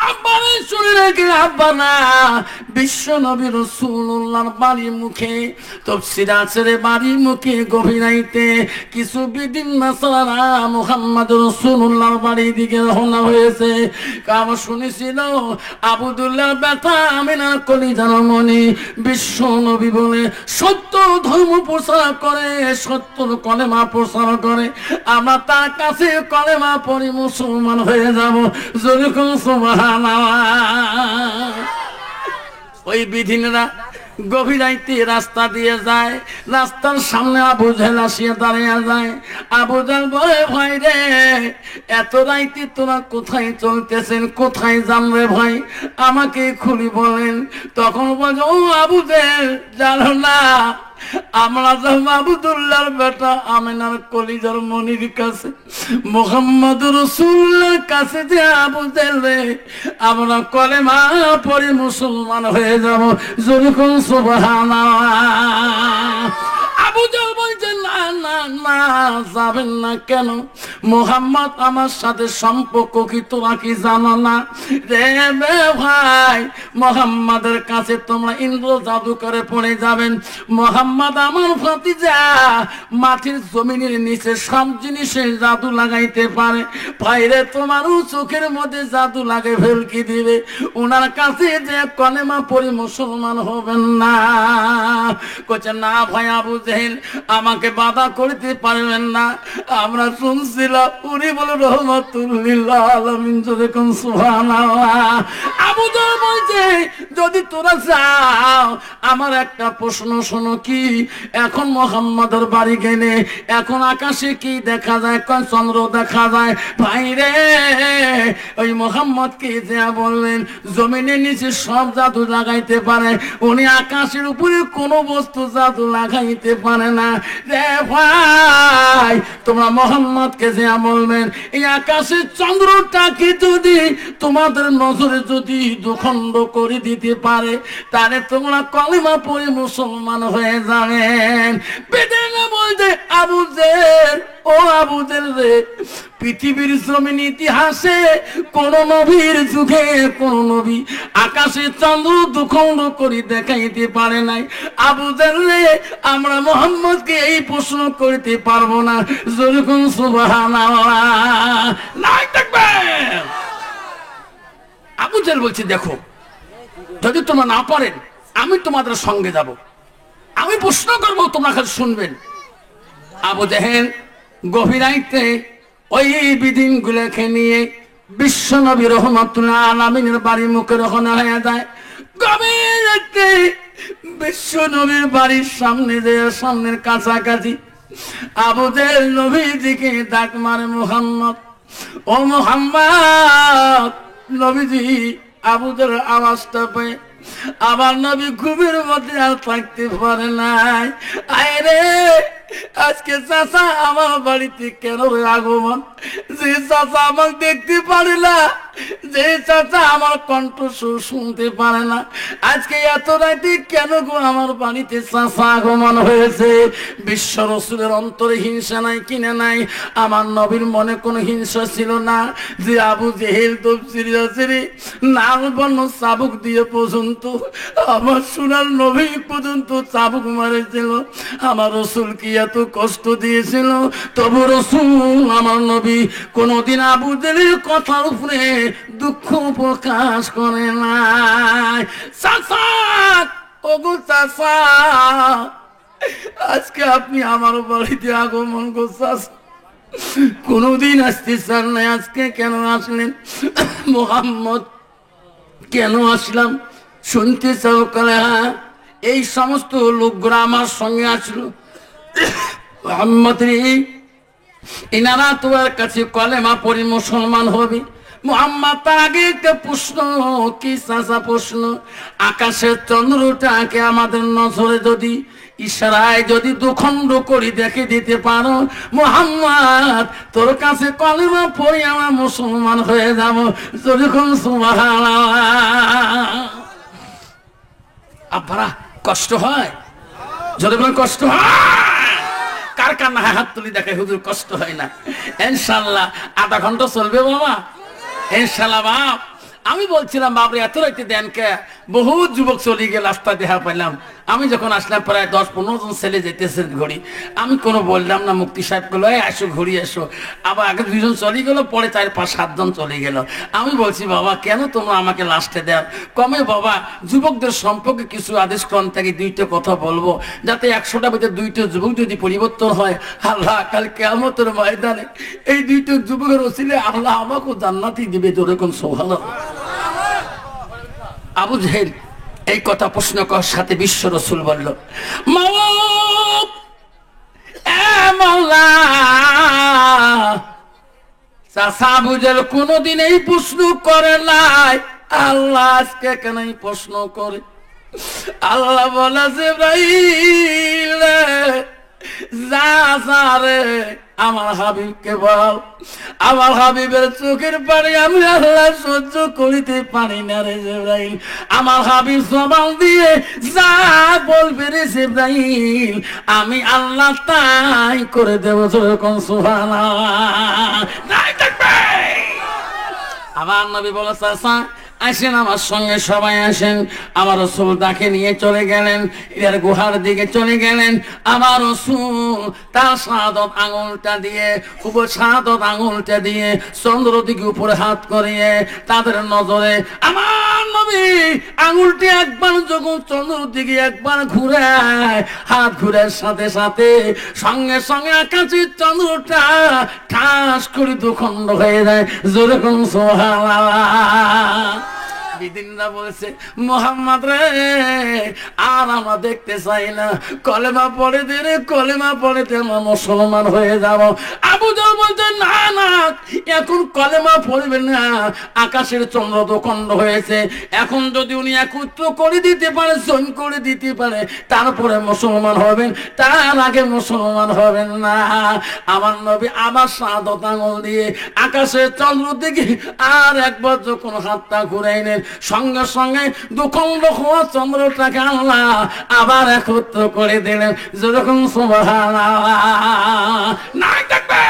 আব্বারে শুনে রেখে আব্বা না বিশ্ব নবী রাসূলুল্লাহর বাড়ির মুখে তাফসীর আছে রে বাড়ির মুখে গভীরাইতে কিছু বিদিন মাসালা মুহাম্মদ রাসূলুল্লাহর বাড়ির দিকে রওনা হয়েছে। কাম শুনেছিল আবদুল্লাহর ব্যথা আমিনার কলিজার মনি বিশ্ব নবী বলে সত্য ধর্ম প্রচার করে সত্যর কলেমা প্রচার করে আমরা তার কাছে কলেমা পড়ি মুসলমান হয়ে যাব। যেরকম সুবহানাল্লাহ ওই বিধিনরা গভীর রাইতে রাস্তা দিয়ে যায় রাস্তার সামনে আবু জাহেল আসিয়া দাঁড়িয়ে যায়। আবু জাহেল বলে ভাই রে এত রাইতে তোরা কোথায় চলতেছেন কোথায় যান রে ভাই আমাকে খুলি বলেন। তখন বলছে ও আবু জাহেল জানো না আমরা যাব আবদুল্লাহর বেটা আমিনার কলিজার মনির কাছে মুহাম্মদ রাসূলুল্লাহর কাছে যে আবু জাহেল রে আমরা কলেমা পড়ে মুসলমান হয়ে যাব। যেরকম সুবহানাল্লাহ। আবু জাহেল বলছে না না না যাবেন না কেন মুহাম্মদ আমার সাথে সম্পর্ক কি তোরা কি জানো না রে ভাই মুহাম্মাদের কাছে তোমরা ইন্দ্র জাদু করে পড়ে যাবেন। মুহাম্মদ আমার ভাতিজা মাটির জমিনের নিচে সব জিনিসে জাদু লাগাইতে পারে ভাইরে তোমারও চোখের মধ্যে জাদু লাগে ফেলকি দিবে ওনার কাছে যে কলেমা পড়ে মুসলমান হবেন না। কইছে না ভাই আবু জাহেল আমাকে বাধা করতে পারবেন না আমরা শুনছিলাম উনি বলে রহমাতুল লিল আলামিন। যেরকম সুবহানাল্লাহ। আবু জাহেল বলছে যদি তোরা যাও আমার একটা প্রশ্ন শোনো কি এখন মুহাম্মদের বাড়ি গেলে এখন আকাশে কি দেখা যায় কোন চন্দ্র দেখা যায় ভাই রে ওই মুহাম্মদকে যে বললেন জমিনের নিচে সব জাদু লাগাইতে পারে উনি আকাশের উপরে কোনো বস্তু জাদু লাগাইতে পারে না রে ভাই তোমরা মুহাম্মদকে যে বলবেন এই আকাশের চন্দ্রটাকে যদি তোমাদের নজরে যদি দুখণ্ড করে দিতে পারে তাহলে তোমরা কলেমা পড়ে মুসলমান হয়ে যাবেন। বেদেনা বলতে আবু জাহেল ও আবু জাহেল রে পৃথিবীর জমিন ইতিহাসে কোন নবীর যুগে কোন নবী আকাশে চন্দ্র দুখণ্ড করে দেখাইতে পারে নাই। আবু জাহেল রে আমরা মুহাম্মদকে এই প্রশ্ন করতে পারবো না। যেরকম সুবহানাল্লাহ নাই থাকবে। আবু জাহেল বলছে দেখো যদি তোমরা না পারেন আমি তোমাদের সঙ্গে যাব আমি প্রশ্ন করবো তোমরা খালি শুনবেন। আবু জাহেল গভীরাইতে ওই বিদিন গুলোকে নিয়ে বিশ্ব নবী রহমাতুল্লাহ আলামিনের বাড়ির মুখে রওনা হয়ে যায়। গভীরাইতে বিশ্ব নবীর বাড়ির সামনে যে সামনের কাছাকাছি আবু জেহেল নবীজিকে ডাক মারে, মুহাম্মদ, ও মুহাম্মদ। নবীজি আবু জেহেল আওয়াজটা পেয়ে আমার নবী ঘুমের মধ্যে আর থাকতে পারে নাই। আয় রে, আজকে চাচা আমার বাড়িতে কেন আগমন? যে চাচা আমাকে দেখতে পারে না, যে চাচা আমার কণ্ঠ শুনতে পারে না, আজকে এত রাতে কেন গো আমার বাড়িতে চাচা আগমন হয়েছে? বিশ্ব রসুলের অন্তরে হিংসা নাই কিনে নাই? আমার নবীর মনে কোনো হিংসা ছিল না যে আবু জেহেল তফসিরে নাল বর্ণ চাবুক দিয়ে পর্যন্ত আমার সোনার নবী পর্যন্ত চাবুক মারেছিল? আমার রসুল কি এত কষ্ট দিয়েছিল? তবু রসুল আমার নবী কোনদিন আবু জেহেলের কথার উপরে দুঃখ প্রকাশ করে নাই। চাচা, ওগো চাচা, আজকে আপনি আমার বাড়িতে আগমন করছেন, কোনদিন আসতে চান নাই, আজকে কেন আসলেন? মুহাম্মদ, কেন আসলাম শুনতে চাও? কালে হ্যাঁ, এই সমস্ত লোকগুলো আমার সঙ্গে আসলো। মুহাম্মদ রে, এনারা তোমার কাছে কলেমা পড়ে মুসলমান হবে। মুহাম্মদ তার আগে একটা প্রশ্ন, কি চাচা প্রশ্ন? আকাশের চন্দ্রটাকে আমাদের নজরে যদি ইশারায় যদি দুখণ্ড করে দেখে দিতে পারো, মুহাম্মদ তোর কাছে কলেমা পড়ে আমরা মুসলমান হয়ে যাব। যখন সুবহানাল্লাহ। আপনারা কষ্ট হয়? যদি বলেন কষ্ট হয়, কার কার না হাত তুলি দেখে? হুজুর কষ্ট হয় না। ইনশাআল্লাহ আধা ঘন্টা চলবে বাবা, ইনশাআল্লাহ। বাপ, আমি বলছিলাম বাবরে এত রাইতে দেন কে? বহু যুবক চলে গেল, রাস্তা দেখা পাইলাম। আমি যখন আসলাম প্রায় 10-15 জন ছেলে যেতেছে ঘড়ি। আমি কোনো বললাম না, মুক্তি সাহেব গুলো আসো ঘড়ি এসো। আবার আগে 2 জন চলে গেল, পরে 4-5-7 জন চলে গেল। আমি বলছি বাবা কেন তোমরা আমাকে লাস্টে দেন? কমে বাবা, যুবকদের সম্পর্কে কিছু আদেশ ক্রম থেকে 2টা কথা বলবো, যাতে 100টা ভিতরে 2টা যুবক যদি পরিবর্তন হয়, আল্লাহ কাল কিয়ামতের ময়দানে এই 2টা যুবকের ওসিলে আল্লাহ আমাকে জান্নাতি দিবে। যেরকম সুবহানাল্লাহ। আবু জেহেল এই কথা প্রশ্ন করার সাথে বিশ্ব রসুল বলল, চাচা আবু জেহেল কোনদিন এই প্রশ্ন করে নাই, আল্লাহ আজকে কেন এই প্রশ্ন করে? আল্লাহ বলে, জিবরাইল যা রে আমার হাবিবকে বল, আমার হাবিবের চোখের পানি আমি আল্লাহ সহ্য করিতে পারি না রে জিবরাইল। আমার হাবিব জবান দিয়ে যা বলবে রে জিবরাইল, আমি আল্লাহ তাই করে দেব। যখন সুবহানাল্লাহ নাই থাকবে। আমার নবী বলে, চাচা আসেন আমার সঙ্গে, সবাই আসেন। আমার রাসূল তাকে নিয়ে চলে গেলেন, এর গুহার দিকে চলে গেলেন। আমার রাসূল তার শাহাদাত আঙুলটা দিয়ে, শাহাদাত আঙুলটা দিয়ে চন্দ্র দিকে উপরে হাত করিয়ে তাদের নজরে আমার নবী আঙুলটি একবার যখন চন্দ্র দিকে একবার ঘুরায়, হাত ঘুরার সাথে সাথে সঙ্গে সঙ্গে আকাশের চন্দ্রটা ঠাস করে দুখণ্ড হয়ে যায়। যেরকম সুবহানাল্লাহ। বিদিনরা বলছে, মুহাম্মদ রে আর আমরা দেখতে চাই না, কলেমা পড়ে দে রে, কলেমা পড়ে দে, আমরা মুসলমান হয়ে যাব। আবু জেহেল বলছে, না না, এখন কলেমা পড়বে না, আকাশের চন্দ্র দুখণ্ড হয়েছে, এখন যদি উনি একত্র করে দিতে পারে, সৈন করে দিতে পারে, তারপরে মুসলমান হবেন, তার আগে মুসলমান হবেন না। আমার নবী আবার শাহাদাত আঙুল দিয়ে আকাশের চন্দ্র দিকে আর একবার যখন হাতটা ঘুরাইলেন, সঙ্গে সঙ্গে দুখণ্ড হওয়া চন্দ্রটাকে আল্লাহ আবার একত্র করে দিলেন। যেরকম সুবহানাল্লাহ নাই থাকবে।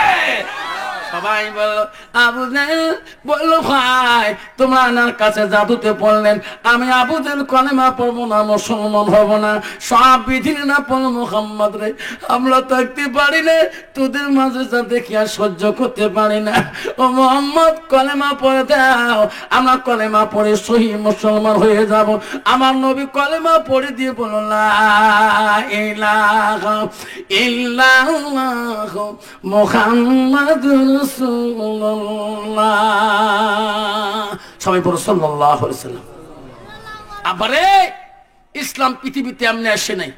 সবাই বলল, আবু জেহেল বলল, ভাই তোমরা আমার কাছে জাদুতে পড়লেন, আমি আবু জেহেল কলেমা পড়বো না, মুসলমান হব না, সব বিধি না পড়ল। মুহাম্মদ রে আমরা থাকতে পারি না, তোদের মাঝে যা দেখি আর সহ্য করতে পারি না। ও মুহাম্মদ কলেমা পড়ে দাও, আমরা কলেমা পড়ে সহি মুসলমান হয়ে যাব। আমার নবী কলেমা পড়ে দিয়ে বলল, লা ইলাহা ইল্লাল্লাহ মুহাম্মাদুর রাসূলুল্লাহ। সবাই বলো সাল্লাল্লাহু আলাইহি ওয়াসাল্লাম। আবারে ইসলাম পৃথিবীতে এমনি আসে নাই,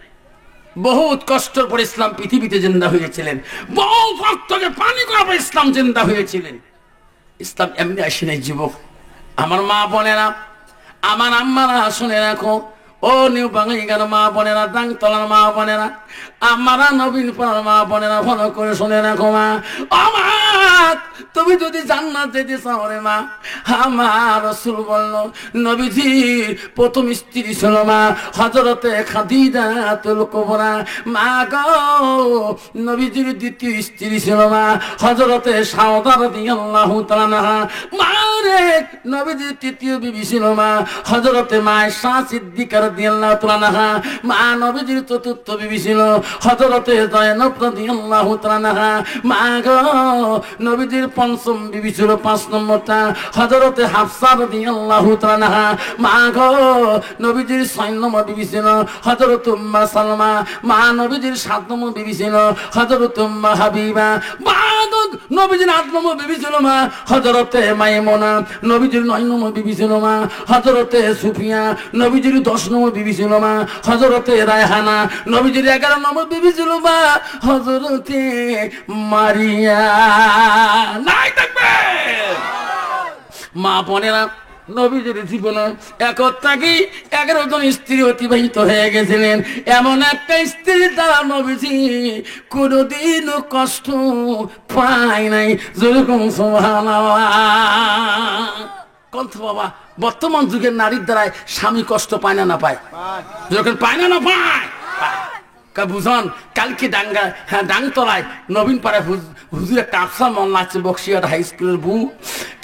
বহুত কষ্টের পর ইসলাম পৃথিবীতে জিন্দা হয়েছিলেন, বহু ভক্তকে পানি করার পর ইসলাম জিন্দা হয়েছিলেন। ইসলাম এমনি আসে নাই যুবক। আমার মা বোনেরা, আমার আম্মারা শুনে রাখো, ও নিউ বাঙালিগার মা বোনেরা, ডাংতলার মা বোনেরা, আমারা নবীন পাড়ার মা বোনেরা, ভালো করে শুনে রাখো মা। আমার তুমি যদি জান্নাত যেতে চাও রে মা, আমার রাসূল বলল নবীজির প্রথম স্ত্রী ছিল মা হযরতে খাদিজাতুল কুবরা। মা গো, নবীজির দ্বিতীয় স্ত্রী ছিল মা হযরতে সাউদা রাদিয়াল্লাহু তাআলা আনহা। মা রে, নবীজির তৃতীয় বিবি ছিল মা হযরতে মায়েশা সিদ্দিকা রাদিয়াল্লাহু তাআলা আনহা। মা নবীজির চতুর্থ বিবি ছিল হযরতে যায়েনব রাদিয়াল্লাহু তাআলা আনহা। মা গো, নবীজির পঞ্চম বিবি ছিল 5 নম্বরটা হযরতে হাফসা রাদিয়াল্লাহু তাআলা আনহা। মা গো, নবীজির 6 নম্বর বিবি ছিল হযরত উম্মে সালমা। মা নবীজির 7 নম্বর বিবি ছিল হযরত উম্মে হাবিবা। মা গো, নবীজির 8 নম্বর বিবি ছিল মা হযরতে মাইমুনা। নবীজির 9 নম্বর বিবি ছিল মা হযরতে সুফিয়া। নবীজির 10 নম্বর বিবি ছিল মা হযরতে রায়হানা। নবীজির 11 নম্বর বিবি ছিল মা হযরতে মারিয়া। নাই থাকবে মা বোনেরা, নবীজির জীবনে একত্রাকি 11 জন স্ত্রী অতিবাহিত হয়ে গেছিলেন। এমন একটা স্ত্রী দ্বারা নবীজি কোনদিনও কষ্ট পায় নাই। যেরকম সুবহানাল্লাহ। কন্ত বাবা, বর্তমান যুগের নারীর দ্বারাই স্বামী কষ্ট পায় না, না পায়? যখন পায় না, না পায়? বুঝন, কালকে ডাঙ্গা, হ্যাঁ ডাংতলায় নবীন পাড়ায় হুজুর একটা আফসা মন লাগছে, বক্সিয়াট হাই স্কুলের বউ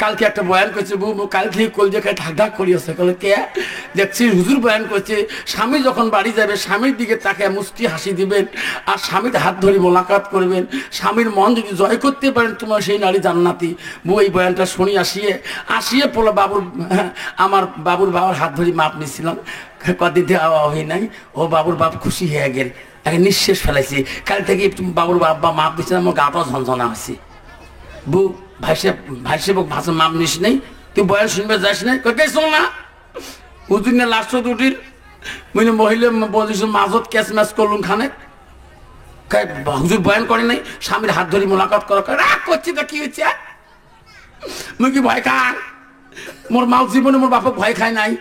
কালকে একটা বয়ান করছে। বউ কালকে কলজাকে ঢাক ঢাক করিয়েছে। বলে কে? দেখছি হুজুর বয়ান করছে, স্বামী যখন বাড়ি যাবে স্বামীর দিকে তাকে মুস্কি হাসি দিবেন আর স্বামীর হাত ধরে মোলাকাত করবেন। স্বামীর মন যদি জয় করতে পারেন তোমার সেই নারী জান্নাতি। বউ এই বয়ানটা শুনি আসিয়ে পড়লো বাবুর, আমার বাবুর বাবার হাত ধরে মাপ নিছিলাম, কদিন থেকে হয় নাই। ও বাবুর বাপ খুশি হয়ে গেল, আগে নিঃশ্বাস ফেলাইছি। কাল থেকে বাবুর বাবা মাপ দিচ্ছে, আমার গাটাও ঝনঝনা আছে। বউ ভাইসে ভাষা মাপ নিস নেই, তুই বয়ান শুনবে যাস নাই, কে শোন না হুজুর না লাস্ট দুটির মহিলা বলছিস মাজত ক্যাচ ম্যাচ করলুম খানে। হুজুর বয়ান করে নাই, স্বামীর হাত ধরে মোলাকাত করা রাগ করছি, তা কি হয়েছে? মুই কি ভয় খান? মোর মাও জীবনে মোর বাপক ভয় খায় নাই।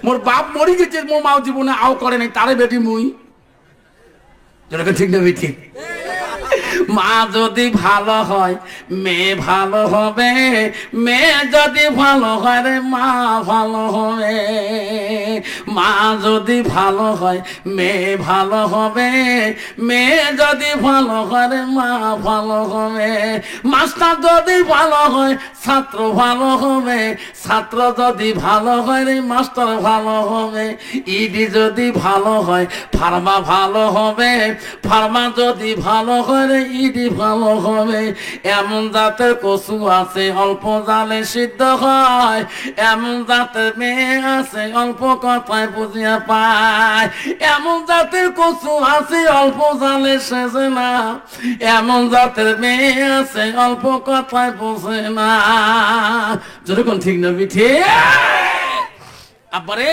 মোর বাপ মরি গেছে, মোর মাও জীবনে আও করে নাই, তারে বেটি মুই। যেটা ঠিক না বেটি? মা যদি ভালো হয় মেয়ে ভালো হবে, মেয়ে যদি ভালো হয় রে মা ভালো হবে। মা যদি ভালো হয় মেয়ে ভালো হবে, মেয়ে যদি ভালো হয় রে মা ভালো হবে। মাস্টার যদি ভালো হয় ছাত্র ভালো হবে, ছাত্র যদি ভালো হয় রে মাস্টার ভালো হবে। ইডি যদি ভালো হয় ফার্মা ভালো হবে, ফার্মা যদি ভালো হয় রে ইডি ভালো হবে। এমন জাতের কচু আছে অল্প জালে সিদ্ধ হয়, এমন জাতের মেয়ে আছে অল্প কথায় বুঝিয়া পায়। এমন জাতের কচু আছে অল্প জালে সেজে না, এমন জাতের মেয়ে আছে অল্প কথায় বোঝে না। যেরকম ঠিক না বিঠে? আবারে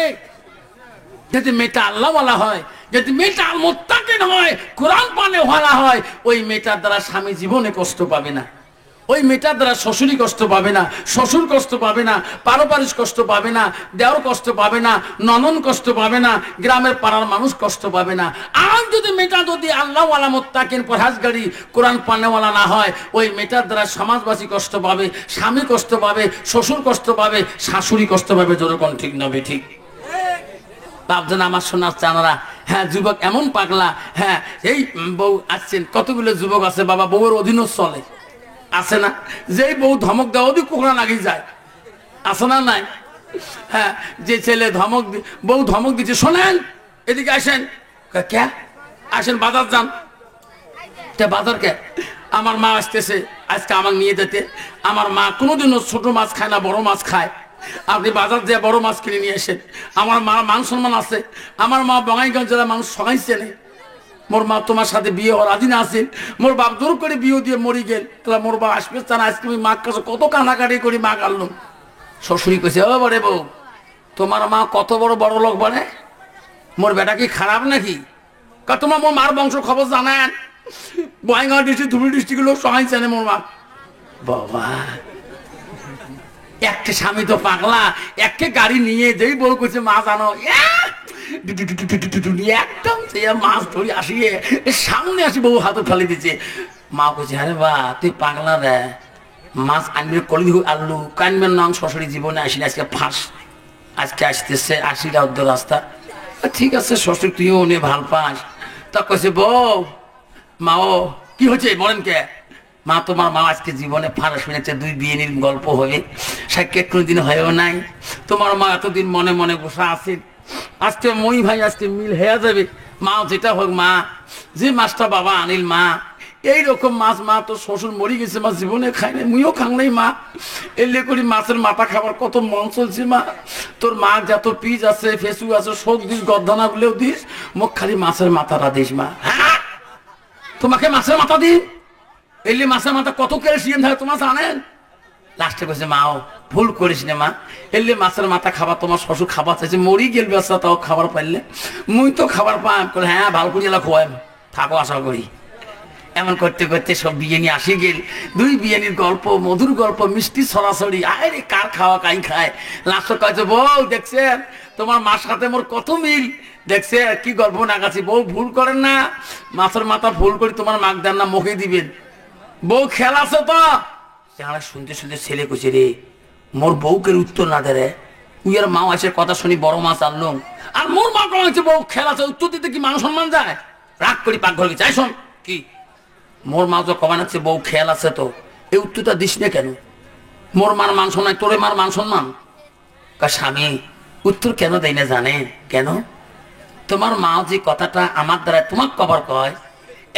যদি মেয়েটা আল্লাহওয়ালা হয়, যদি মেয়েটা মুত্তাকিন হয়, কোরআন পানে ভালা হয়, ওই মেয়েটার দ্বারা স্বামী জীবনে কষ্ট পাবে না। ওই মেয়েটার দ্বারা শ্বশুরই কষ্ট পাবে না, শ্বশুর কষ্ট পাবে না, পারপারিক কষ্ট পাবে না, দেওর কষ্ট পাবে না, ননন কষ্ট পাবে না, গ্রামের পাড়ার মানুষ কষ্ট পাবে না। আর যদি মেয়েটা যদি আল্লাহওয়ালা মুত্তাকিন পরহেজগারি কোরআন পানেওয়ালা না হয়, ওই মেয়েটার দ্বারা সমাজবাসী কষ্ট পাবে, স্বামী কষ্ট পাবে, শ্বশুর কষ্ট পাবে, শাশুড়ি কষ্ট পাবে। যেরকম ঠিক নবে ঠিক? ভাবছেন আমার সোনার চানারা, হ্যাঁ যুবক এমন পাগলা, হ্যাঁ এই বউ আসছেন, কতগুলো যুবক আছে বাবা বউয়ের অধীনও চলে, আছে না? যেই বউ ধমক দেওয়া ওদিক কোকড়া লাগি যায়, আছে না নাই? হ্যাঁ, যে ছেলে ধমক বউ ধমক দিচ্ছে, শোনেন এদিকে আসেন, কে আসেন বাজার যান। বাজার কে? আমার মা আসতেছে আজকে আমাকে নিয়ে যেতে। আমার মা কোনোদিনও ছোট মাছ খায় না, বড় মাছ খায়। আপনি বাজার দিয়ে বড় মাছ কিনে নিয়ে আসেন। আমার মা মান সম্মান আছে, আমার মা বঙ্গাইগঞ্জ জেলার মানুষ সবাই চেনে। মোর মা তোমার সাথে বিয়ে হওয়ার আদিন আসেন, মোর বাপ দূর করে বিয়ে দিয়ে মরি গেল, তাহলে মোর বাপ আসবে না। আজকে আমি মার কাছে কত কানাকাটি করি, মা কাটলাম। শ্বশুরি কইছে, ও বড়ে বউ তোমার মা কত বড় বড় লোক বলে, মোর বেটা কি খারাপ নাকি? তোমার মোর মার বংশ খবর জানেন? বয়াঙ্গাঁও ডিস্ট্রিক্ট, ধুবড়ী ডিস্ট্রিক্টের লোক সবাই জানে মোর মা। বাবা, একটা স্বামী তো পাগলা, একটা গাড়ি নিয়ে যেই বউ করছে মা জানো, একদম মাছ ধরি আসিয়ে সামনে আসি বউ হাতে ফেলে দিচ্ছে। মা বলছে, আরে বা তুই পাগলা রে, মাছ আনবে কলি আলু কানবেন না, শ্বশুরি জীবনে আসিনি, আজকে ফাঁস, আজকে আসতেছে 80টা অর্ধ রাস্তা। ঠিক আছে শ্বশুর, তুইও উনি ভাল পাস। তা কইছে বউ, মা ও কি হচ্ছে বলেন কে? মা তোমার মা আজকে জীবনে ফাঁস শুনেছে, 2 বিয়ের গল্প হবে, সাক্ষাৎ কোনোদিন হয়েও নাই। তোমার মা এতদিন মনে মনে বসা আছে, আজকে মই ভাই আজকে মিল হয়ে যাবে। মা যেটা হোক মা, যে মাছটা বাবা আনিল মা, এইরকম মাছ মা তোর শ্বশুর মরি গেছে মা, জীবনে খাই নাই, মুইও খাং নাই মা। এলে করি মাছের মাথা খাবার কত মন চলছে মা। তোর মা যত পিস আছে ফেসু আছে সব দিস, গদ্দানা গুলেও দিস, মোক খালি মাছের মাথাটা দিস মা। হ্যাঁ তোমাকে মাছের মাথা দিন? এলে মাছের মাথা কত ক্যালসিয়াম থাকে তোমার জানেন? লাস্টে কইছে মাও ভুল করিস না মা, এলে মাছের মাথা খাবার তোমার শ্বশুর খাবার চাইছে, মরি গেল বেসা, তাও খাবার পাইলে মুই তো খাবার পাই। হ্যাঁ ভালো করে এলা খোয়াম, থাকো আশা করি। এমন করতে করতে সব বিরিয়ানি আসি গেল, 2 বিরিয়ানির গল্প, মধুর গল্প, মিষ্টি ছড়াছড়ি, আরে কার খাওয়া কাই খায়। লাস্ট কাছে বউ দেখছেন তোমার মার সাথে মোর কত মিল, দেখছে কি গল্প না গাছি। বউ ভুল করেন না, মাছের মাথা ভুল করে তোমার মাক দেন না, মুখে দিবেন। বউ খেয়াল আছে তো? শুনতে শুনতে ছেলে কইছে, রে মোর বউকে উত্তর না দে রে, উই আর মা আছে কথা শুনি বড় মাছ আনলো, আর মোর মা কমাচ্ছে বউ খেয়াল আছে, উত্তর দিতে কি মান সম্মান যায়? রাগ করি পাকঘর গেছে, শোন কি মোর মা তো কমানাচ্ছে বউ খেয়াল আছে তো, এই উত্তরটা দিস না কেন? মোর মার মান সম্মান, তোরে মার মান সম্মান। স্বামী উত্তর কেন দেয় না জানে কেন? তোমার মা যে কথাটা আমার দ্বারা তোমার কবর কয়,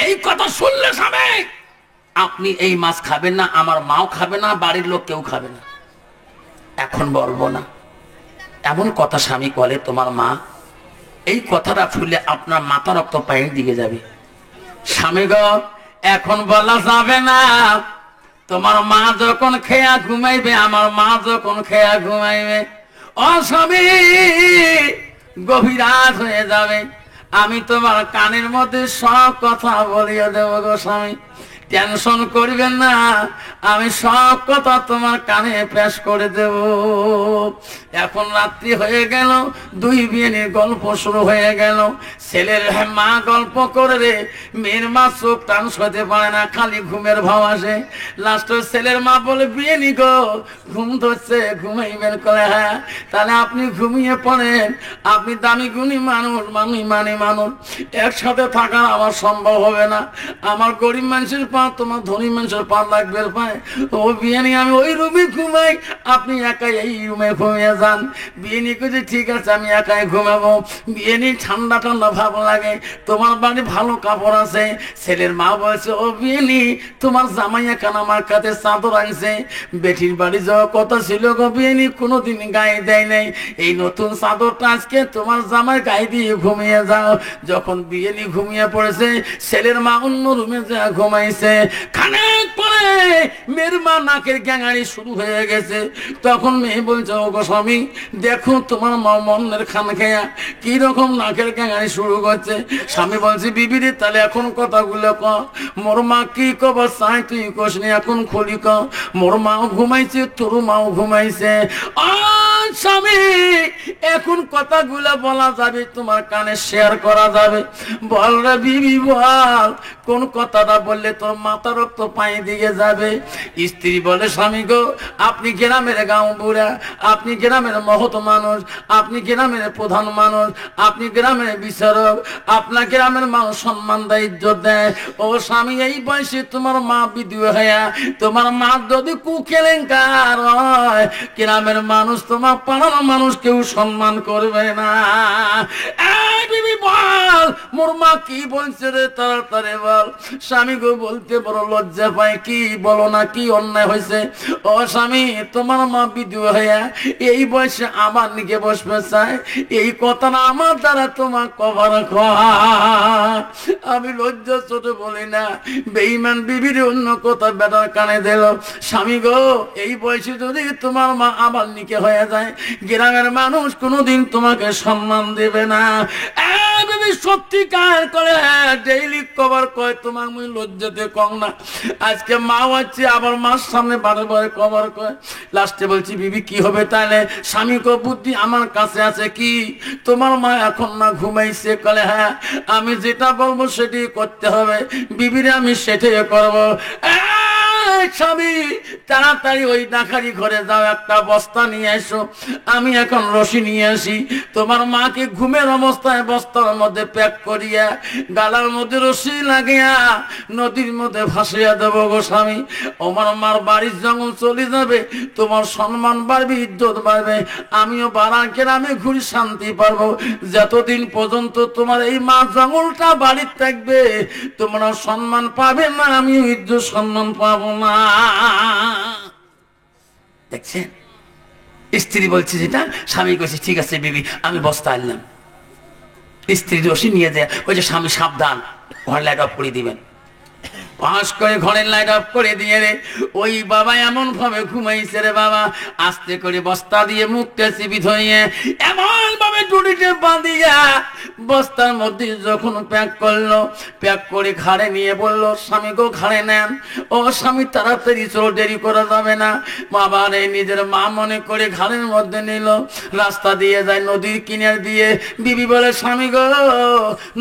এই কথা শুনলে স্বামী আপনি এই মাছ খাবেন না, আমার মাও খাবে না, বাড়ির লোক কেউ খাবে না। এখন বলবো না, এমন কথা স্বামী বলে তোমার মা, এই কথাটা শুনলে আপনার মাথা রক্ত পায়ের দিকে যাবে। স্বামী গো এখন বলা যাবে না, তোমার মা যখন খেয়া ঘুমাইবে, আমার মা যখন খেয়া ঘুমাইবে, ও স্বামী গভীর রাত হয়ে যাবে, আমি তোমার কানের মধ্যে সব কথা বলিয়ে দেব গো স্বামী, টেনশন করবেন না, আমি সব কথা তোমার কানে পেশ করে দেব। এখন রাত্রি হয়ে গেল, 2 বিয়ের গল্প শুরু হয়ে গেল। ছেলের মা গল্প করে রে, মেয়ের মা চোখ টান সইতে পারে না, খালি ঘুমের ভাব আসে। লাস্টের ছেলের মা বলে, বিয়েনি গো ঘুম ধরছে, ঘুমাইবেন? করে হ্যাঁ, তাহলে আপনি ঘুমিয়ে পড়েন, আপনি দামি গুণী মানুষ, মানি মানুষ, একসাথে থাকা আমার সম্ভব হবে না, আমার গরিব মানুষের পা তোমার ধনী মানুষের পা লাগবে পায়। ও বিয়ানি আমি ওই রুমে ঘুমাই, আপনি একাই এই রুমে ঘুমিয়ে যান। বিয়ানি কইছে ঠিক আছে আমি একাই ঘুমাবো। বিয়ানি ঠান্ডা ঠান্ডা ভাব লাগে, তোমার বাড়ি ভালো কাপড় আছে। ছেলের মা বলছে, ও বিয়ানি তোমার জামাই এখন আমার কাছে চাদর আনছে, বেটির বাড়ি যাওয়ার কথা ছিল গো বিয়ানি, কোনোদিন গায়ে দেয় নাই, এই নতুন চাদরটা আজকে তোমার জামাই গায়ে দিয়ে ঘুমিয়ে যাও। যখন বিয়ানি ঘুমিয়ে পড়েছে, ছেলের মা অন্য রুমে যা ঘুমাইছে। খানিক পরে মেয়ের মা নাকের গ্যাঙাড়ি শুরু হয়ে গেছে। তখন মেয়ে বলছে, ও গো স্বামী দেখো তোমার মা মনের খান খেয়া কি রকম নাকের গ্যাঙাড়ি শুরু করছে। স্বামী বলছে, বিবিরে তাহলে এখন কথাগুলো ক, মোর মা কি কবার চাই তুই কসনি, এখন খুলি ক। মোর মাও ঘুমাইছে, তোর মাও ঘুমাইছে। স্বামী এখন কথাগুলো বলা যাবে, তোমার কানে শেয়ার করা যাবে, বল রে বিবি বল, কোন কথাটা বললে তোর মাথা রক্ত পায়ে দিকে যাবে। স্ত্রী বলে, স্বামী গো আপনি গ্রামের গাঁও বুড়া, আপনি গ্রামের মহৎ মানুষ, আপনি গ্রামের প্রধান মানুষ, আপনি গ্রামের বিচারক, আপনার গ্রামের মানুষ সম্মান দেয়, ইজ্জত দেয়। ও স্বামী এই বয়সে তোমার মা বিধবা হইয়া, তোমার মা যদি কুকেলেঙ্কার হয়, গ্রামের মানুষ তোমার পাড়ার মানুষ কেউ সম্মান করবে না। বিবি বল মোর মা কি বলছে রে, তাড়াতাড়ি বল। স্বামী গো বলতে বড় লজ্জা পায়, কি বলো না, কি অন্যায় হয়েছে? ও স্বামী তোমার মা বিধবা হইয়া এই বয়সে আমার নিকে বসবে চায়, এই কথা না আমার দ্বারা তোমার কভার আমি লজ্জা ছোট বলি না। বেঈমান বিবির অন্য কথা বেটার কানে দিল। স্বামী গো এই বয়সে যদি তোমার মা আমার নিকে হয়ে যায়, গ্রামের মানুষ কোনোদিন তোমাকে সম্মান দেবে না। সত্যিকার করে ডেইলি কভার কয়, তোমার মুই লজ্জাতে কম না। আজকে মা হচ্ছে, আবার মার সামনে বারে বারে কভার কয়। লাস্টে বলছি, বিবি কি হবে তাহলে? স্বামী কো বুদ্ধি আমার কাছে আছে, কি তোমার মা এখন না ঘুমাইছে? কলে হ্যাঁ, আমি যেটা বলবো সেটাই করতে হবে, বিবিরে আমি সেটাই করবো। স্বামী তাড়াতাড়ি ওই ডাকারি ঘরে যাও, একটা বস্তা নিয়ে এসো, আমি এখন রশি নিয়ে আসি। তোমার মাকে ঘুমের অবস্থায় বস্তার মধ্যে প্যাক করিয়া গালার মধ্যে রশি লাগিয়া নদীর মধ্যে ভাসিয়া দেবো গো স্বামী। আমার মার বাড়ির জঙ্গল চলে যাবে, তোমার সম্মান বাড়বে, ইজ্জত বাড়বে, আমিও বাড়ার গ্রামে ঘুরি, শান্তি পারবো। যতদিন পর্যন্ত তোমার এই মা জঙ্গলটা বাড়ির থাকবে, তোমরা সম্মান পাবে না, আমিও ইজ্জত সম্মান পাবো না। দেখছেন, স্ত্রী বলছে যেটা, স্বামী কইছে ঠিক আছে বিবি, আমি বস্তা আনলাম। স্ত্রী রশি নিয়ে যায়, ওই যে স্বামী সাবধান, ঘর লাইট অফ করে দিবেন। পাশ করে ঘরের লাইট অফ করে দিয়ে রে ওই বাবা এমন ভাবে ঘুমাইছে রে বাবা, আস্তে করে বস্তা দিয়ে মুখটা চিপি ধরিয়ে এমন ভাবে টুটিতে বাঁধিয়া বস্তার মধ্যে যখন প্যাক করলো, প্যাক করে ঘাড়ে নিয়ে বললো, স্বামী গো ঘাড়ে নেন। ও স্বামী তাড়াতাড়ি চলো, দেরি করা যাবে না। বাবা রে নিজের মা মনে করে ঘাড়ের মধ্যে নিল, রাস্তা দিয়ে যায় নদীর কিনার দিয়ে। বিবি বলে, স্বামী গো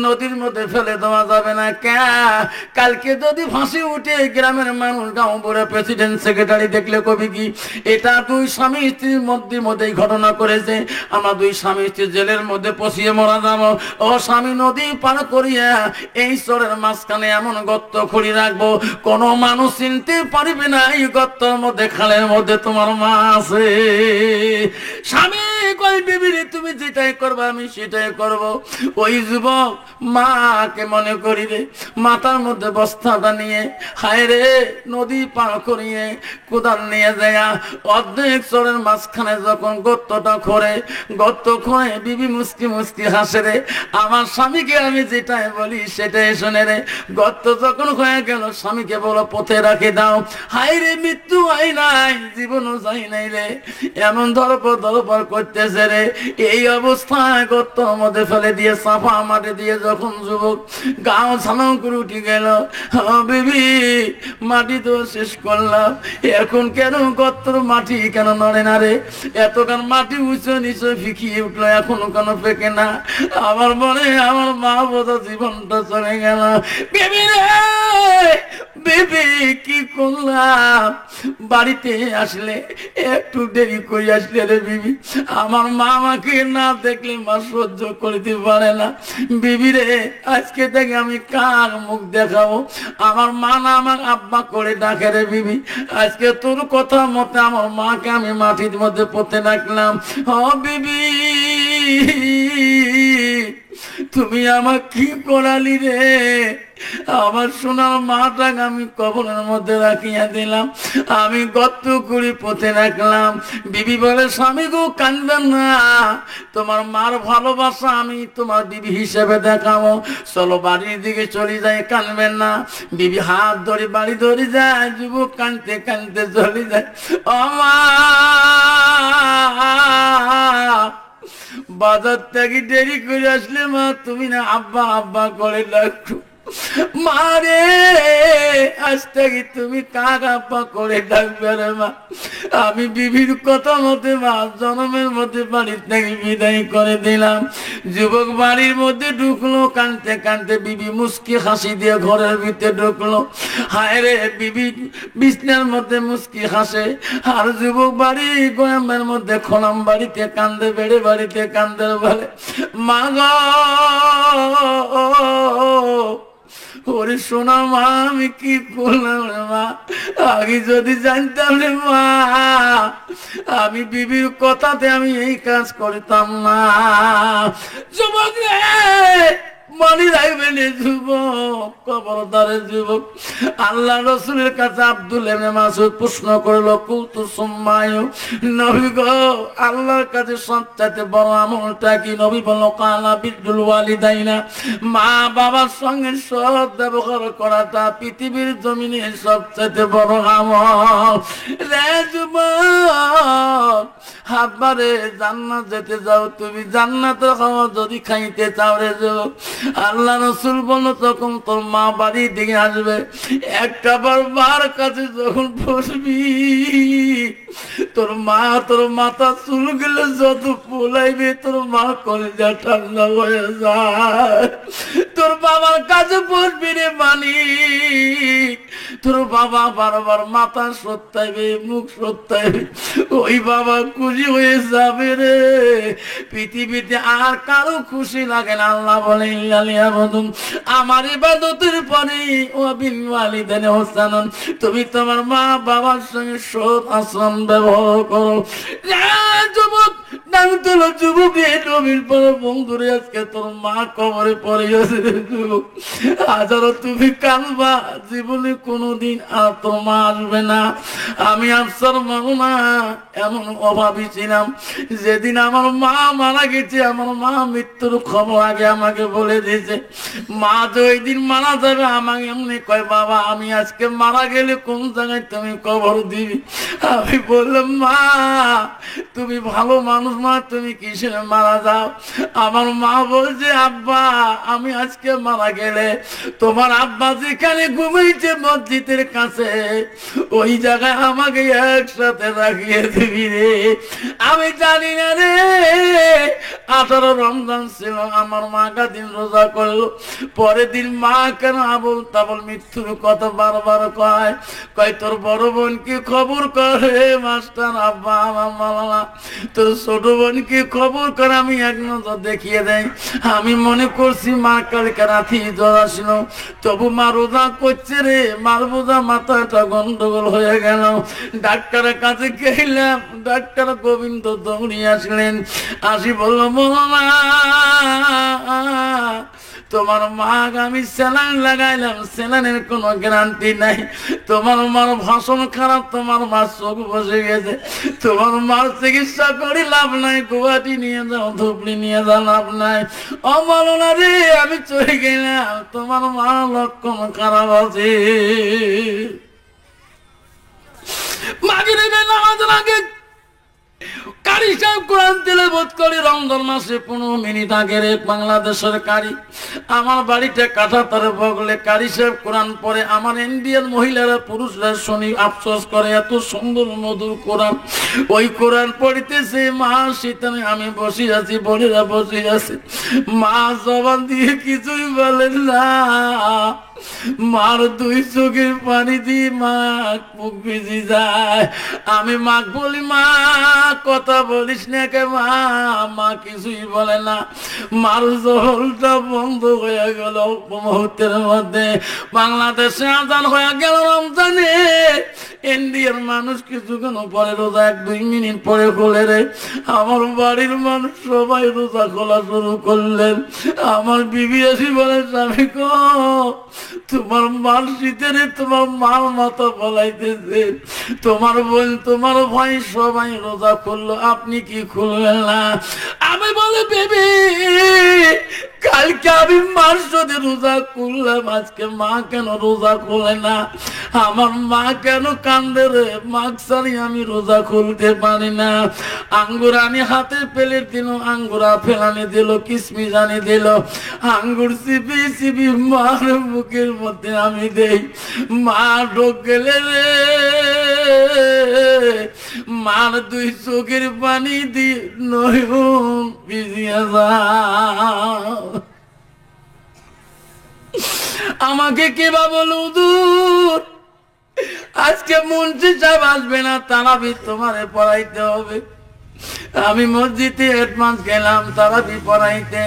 নদীর মধ্যে ফেলে দেওয়া যাবে না, কে কালকে যদি ফাঁসি উঠে গ্রামের মানুষ গাঁও বলে প্রেসিডেন্ট সেক্রেটারি দেখলে কবি কি এটা দুই স্বামী স্ত্রীর মধ্যেই ঘটনা করেছে, আমরা দুই স্বামী স্ত্রী জেলের মধ্যে পচিয়ে মরা যাব। ও স্বামী নদী পার করিয়া এই চরের মাঝখানে এমন গর্ত খুঁড়ি রাখবো, কোন মানুষ চিনতে পারবে না এই গর্তের মধ্যে, খালের মধ্যে তোমার মা আছে। স্বামী কই, বিবিরে তুমি যেটাই করবে আমি সেটাই করব। ওই যুবক মাকে মনে করি রে, মাথার মধ্যে বস্তাটা নিয়ে হায় রে নদী পার করিয়ে কোদাল নিয়ে যায় অর্ধেক চরের মাঝখানে যখন গর্তটা খোঁড়ে, গর্ত খোঁড়ে বিবি মুস্কি মুস্কি হাসে রে, আমার স্বামীকে আমি যেটাই বলি সেটাই শোনে রে। গর্ত যখন হয়ে গেল, স্বামীকে বলো পথে রাখে দাও। হায় রে মৃত্যু হয় নাই, জীবনও যাই নাই রে, এমন ধরপর করতেছে রে। এই অবস্থায় গর্তর মধ্যে ফেলে দিয়ে সাফা মাটি দিয়ে যখন যুবক গাও ছানাও করে উঠে গেল, বিবি মাটি তো শেষ করলাম, এখন কেন গর্তর মাটি কেন নড়ে না রে? এতক্ষণ মাটি উঁচু নিচে ফিকিয়ে উঠলো, এখনো কেন ফেকে না? আমার মনে আমার মা বোধা জীবনটা চলে গেল। বিবি রে, বিবি কি করলাম? বাড়িতে আসলে একটু দেরি করে আসলে রে বিবি, আমার মা আমাকে না দেখলে মা সহ্য করতে পারে না। বিবি রে, আজকে থেকে আমি কার মুখ দেখাবো? আমার মা না আমার আব্বা করে ডাকে রে বিবি। আজকে তোর কথা মতে আমার মাকে আমি মাটির মধ্যে পুঁতে রাখলাম। ও বিবি, তুমি আমার কি করালি রে? আমার সোনার মাটাকে আমি কবরের মধ্যে রাখিয়া দিলাম, আমি গর্ত করে পুঁতে রাখলাম। বিবি বলে, স্বামী গো কাঁদবেন না, তোমার মার ভালোবাসা আমি তোমার বিবি হিসেবে দেখাবো, চলো বাড়ির দিকে চলে যাই, কাঁদবেন না। বিবি হাত ধরে বাড়ি ধরে যায়, যুবক কাঁদতে কাঁদতে চলে যায়। ও মা, বাজার থেকে দেরি করে আসলে মা তুমি না আব্বা আব্বা করে ডাকো। মারে, আজ থেকে তুমি কাক আব্বা করে ডাকবে রে মা। আমি বিবির কথা মতে মা জন্মের মধ্যে বাড়ির থেকে বিদায় করে দিলাম। যুবক বাড়ির মধ্যে ঢুকলো, কানতে কানতে বিবি মুস্কি হাসি দিয়ে ঘরের ভিতরে ঢুকলো। হায় রে, বিবি বিছনার মধ্যে মুস্কি হাসে, আর যুবক বাড়ি গোয়ামের মধ্যে খোলাম বাড়িতে কান্দে, বেড়ে বাড়িতে কান্দে বলে, মা গো ওরে সোনা মা, আমি কি করলাম রে মা? আগে যদি জানতাম রে মা, আমি বিবির কথাতে আমি এই কাজ করতাম না। যুবক রে, মনে রাখবেন যুবক, খবরদারে যুবক। আল্লাহ রসুলের কাছে আব্দুল ইবনে মাসউদ প্রশ্ন করলো, কুলতু সুম্মায়ু, নবী গো আল্লাহর কাছে সবচাইতে বড় আমলটা কি? নবী বলল, কালা বিরুল ওয়ালিদাইনা, মা বাবার সঙ্গে সৎ ব্যবহার করাটা পৃথিবীর জমিনে সবচাইতে বড় আমল রে যুবক। আব্বারে জান্নাত যেতে যাও, তুমি জান্নাতের খাওয়া যদি খাইতে চাও রে যাও। আল্লাহ রাসূল বলল তখন তোর মা বাড়ির দিকে আসবে, একটা বার মার কাছে যখন বসবি তোর মা তোর মাথা চুল গেলে যত পোলাইবে তোর মা কলিজা ঠান্ডা হয়ে যায়। তোর বাবার কাছে বসবি রে মানিক, তোর বাবা বারবার মাথা সত্যাইবে, মুখ সত্যাইবে, ওই বাবা খুশি হয়ে যাবে রে। পৃথিবীতে আর কারো খুশি লাগে না। আল্লাহ বলে আমার ইবাদতের পরে ও বিল ওয়ালিদাইনি ইহসানান, তুমি তোমার মা বাবার সঙ্গে সৎ আচরণ ব্যবহার করো। যুবক নাম তোলো, যুবক নবীর পর বন্ধুরে আজকে তোর মা কবরে পড়ে গেছে রে যুবক। হাজারো তুমি কাঁদবা, জীবনে কোনোদিন আর তোর মা আসবে না। আমি আফসার মাওনা এমন অভাবী ছিলাম, যেদিন আমার মা মারা গেছে, আমার মা মৃত্যুর খবর আগে আমাকে বলে দিয়েছে। মা যে ওই দিন মারা যাবে আমাকে এমনি কয়, বাবা আমি আজকে মারা গেলে কোন জায়গায় তুমি কবর দিবি? আমি বললাম মা তুমি ভালো মানুষ মা, তুমি কিসের মারা যাও? আমার মা বলছে আব্বা আমি আজকে মারা গেলে তোমার আব্বা যেখানে ঘুমাইছে মসজিদের কাছে ওই জায়গায় আমাকে একসাথে রাখিয়ে দিবি রে। আমি জানি না রে 18 রমজান ছিল, আমার মা দিন রোজা করলো, পরের দিন মা কেন আবল তাবল মৃত্যুর কথা বারবার কয় তোর বড় বোনকে খবর করে মাস্টার আব্বা আমার মামা, তোর ছোট বোনকে খবর করে। আমি এক নজর দেখিয়ে দেয়, আমি মনে করছি মা কালকে রাতে জ্বর আসছিল, তবু মা রোজা করছে রে, মার বোঝা মাথাটা গন্ডগোল হয়ে গেল। ডাক্তারের কাছে গেলাম, ডাক্তার গোবিন্দ দৌড়িয়ে আসলেন, আসি বলল মা তোমার মা আমি স্যালাইন লাগাইলাম, স্যালাইনের কোনো গ্যারান্টি নাই, তোমার মার ভাষণ খারাপ, তোমার মার চোখ বসে গেছে, তোমার মার চিকিৎসা করে লাভ নাই, গুয়াহাটি নিয়ে যাও, ধুবড়ি নিয়ে যাও, লাভ নাই। অমালনা রে আমি চলে গেলাম, তোমার মা লক্ষণ খারাপ আছে। মাগরিবের নামাজের আগে কারি সাহেব কোরআন তেলাওয়াত করে, রমজান মাসে 15 মিনিট আগে রে বাংলাদেশের কারি আমার বাড়িতে কাঁটাতারে বগলে কারি সাহেব কোরআন পড়ে। আমার ইন্ডিয়ান মহিলারা পুরুষরা শুনি আফসোস করে, এত সুন্দর মধুর কোরআন, ওই কোরআন পড়িতেছে মা শীতানে আমি বসে আছি, বোনেরা বসে আছে, মা জবান দিয়ে কিছুই বলেন না, মার 2 চোখের পানি দিয়ে মা মুখ ভিজে যায়। আমি মা বলি মা কথা বলিস না কে মা? মা কিছুই বলে না, মার জলটা বন্ধ হয়ে গেল মুহূর্তের মধ্যে। বাংলাদেশে আজান হয়ে গেল রমজানে, ইন্ডিয়ার মানুষ কিছুক্ষণ পরে রোজা 1-2 মিনিট পরে খোলে রে। আমার বাড়ির মানুষ সবাই রোজা খোলা শুরু করলেন। আমার বিবি আসি বলে স্বামী গো তোমার মার শীতের তোমার মার মাথা বলাইতেছে, তোমার বোন তোমার ভাই সবাই রোজা খুললো, আপনি কি খুলবেন না? আমি বলে বেবি কালকে আমি মার সাথে রোজা খুললাম, আজকে মা কেন রোজা খুলে না? আমার মা কেন কান্দে রে? মা ছাড়ি আমি রোজা খুলতে পারি না। আঙ্গুর আনি হাতে প্লেট দিল, আঙ্গুরা ফেলানি দিল, কিসমিস আনি দিল, আঙ্গুর চিপি চিপি মার বুকের মধ্যে আমি দেই, মা ঢোক গেলে রে মার 2 চোখের পানি দিয়ে নয়ন ভিজিয়া যায়। আমাকে কেবা বলো দূর আজকে মুন্সি সাহেব আসবে না, তারাবি তোমারে পড়াইতে হবে। আমি মসজিদে অ্যাডভান্স গেলাম তারাবি পড়াইতে,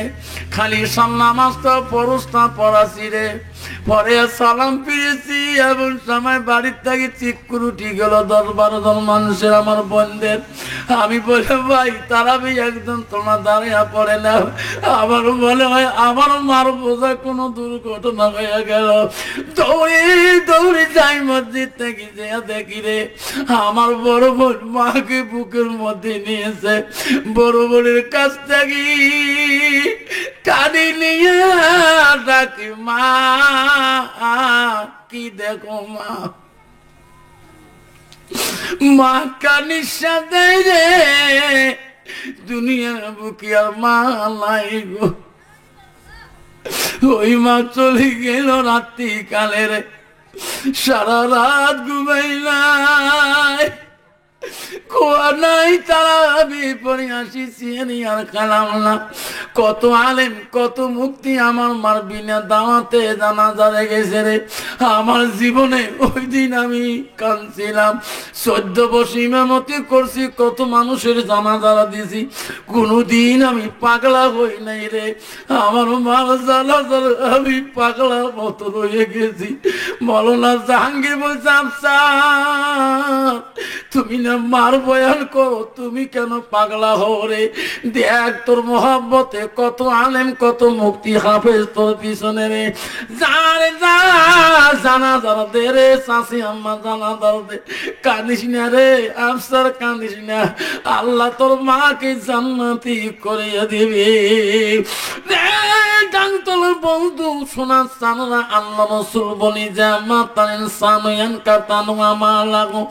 খালি নামাজ তো পড়ুসটা পড়াছি রে, পরে সালাম ফিরেছি। এমন সময় বাড়ির থেকে চিকুরুটি গেল 10-12 জন মানুষের, আমার বোনদের। আমি বলে ভাই তারাবি একজন তোমার দাঁড়িয়ে পড়ে না। আমার বলে হয় আমার মার বোঝা কোনো দুর্ঘটনা হয়ে গেল, দৌড়ে দৌড়ে যাই মসজিদ থেকে, যে দেখি রে আমার বড় বোন মাকে বুকের মধ্যে নিয়েছে। বড় বোনের কাছ থেকে কাঁদি নিয়ে ডাকি মা কি দেখো মা, মা কানিসা দেয় রে, দুনিয়ার বুকে আর মা নাই গো। ওই মা চলে গেল রাত্রি কালে রে, সারা রাত ঘুমাই নাই, খোয়া নাই, তারা আমি পড়ে আসি সিয়ানি আর খেলাম না। কত আলেম কত মুক্তি আমার মার বিনা দাওয়াতে জানাজারে গেছে রে। আমার জীবনে ওই দিন আমি কাঁদছিলাম। 14 বছর ইমামতি করছি, কত মানুষের জানাজারা দিছি, কোনদিন আমি পাগলা হই নাই রে। আমার মার জানাজার আমি পাগলার মতো রয়ে গেছি। মৌলানা জাহাঙ্গীর বলছে, আফসার তুমি না মার বয়ান করো, তুমি কেন পাগলা হও রে? দেখ তোর মোহাব্বতে কত আলেম কত মুক্তি হাফেজ তোর পিছনে রে। যারে যা জানা যারা দে রে, চাষি আম্মা জানা দাও দে। কাঁদিস না রে আফসার, কাঁদিস না, আল্লাহ তোর মাকে জান্নাতি করে দিবে। বন্ধু শোনা চানরা, আল্লাহ রসুল বলি যে মাতান সানুয়ান কাতানু আমার লাগো।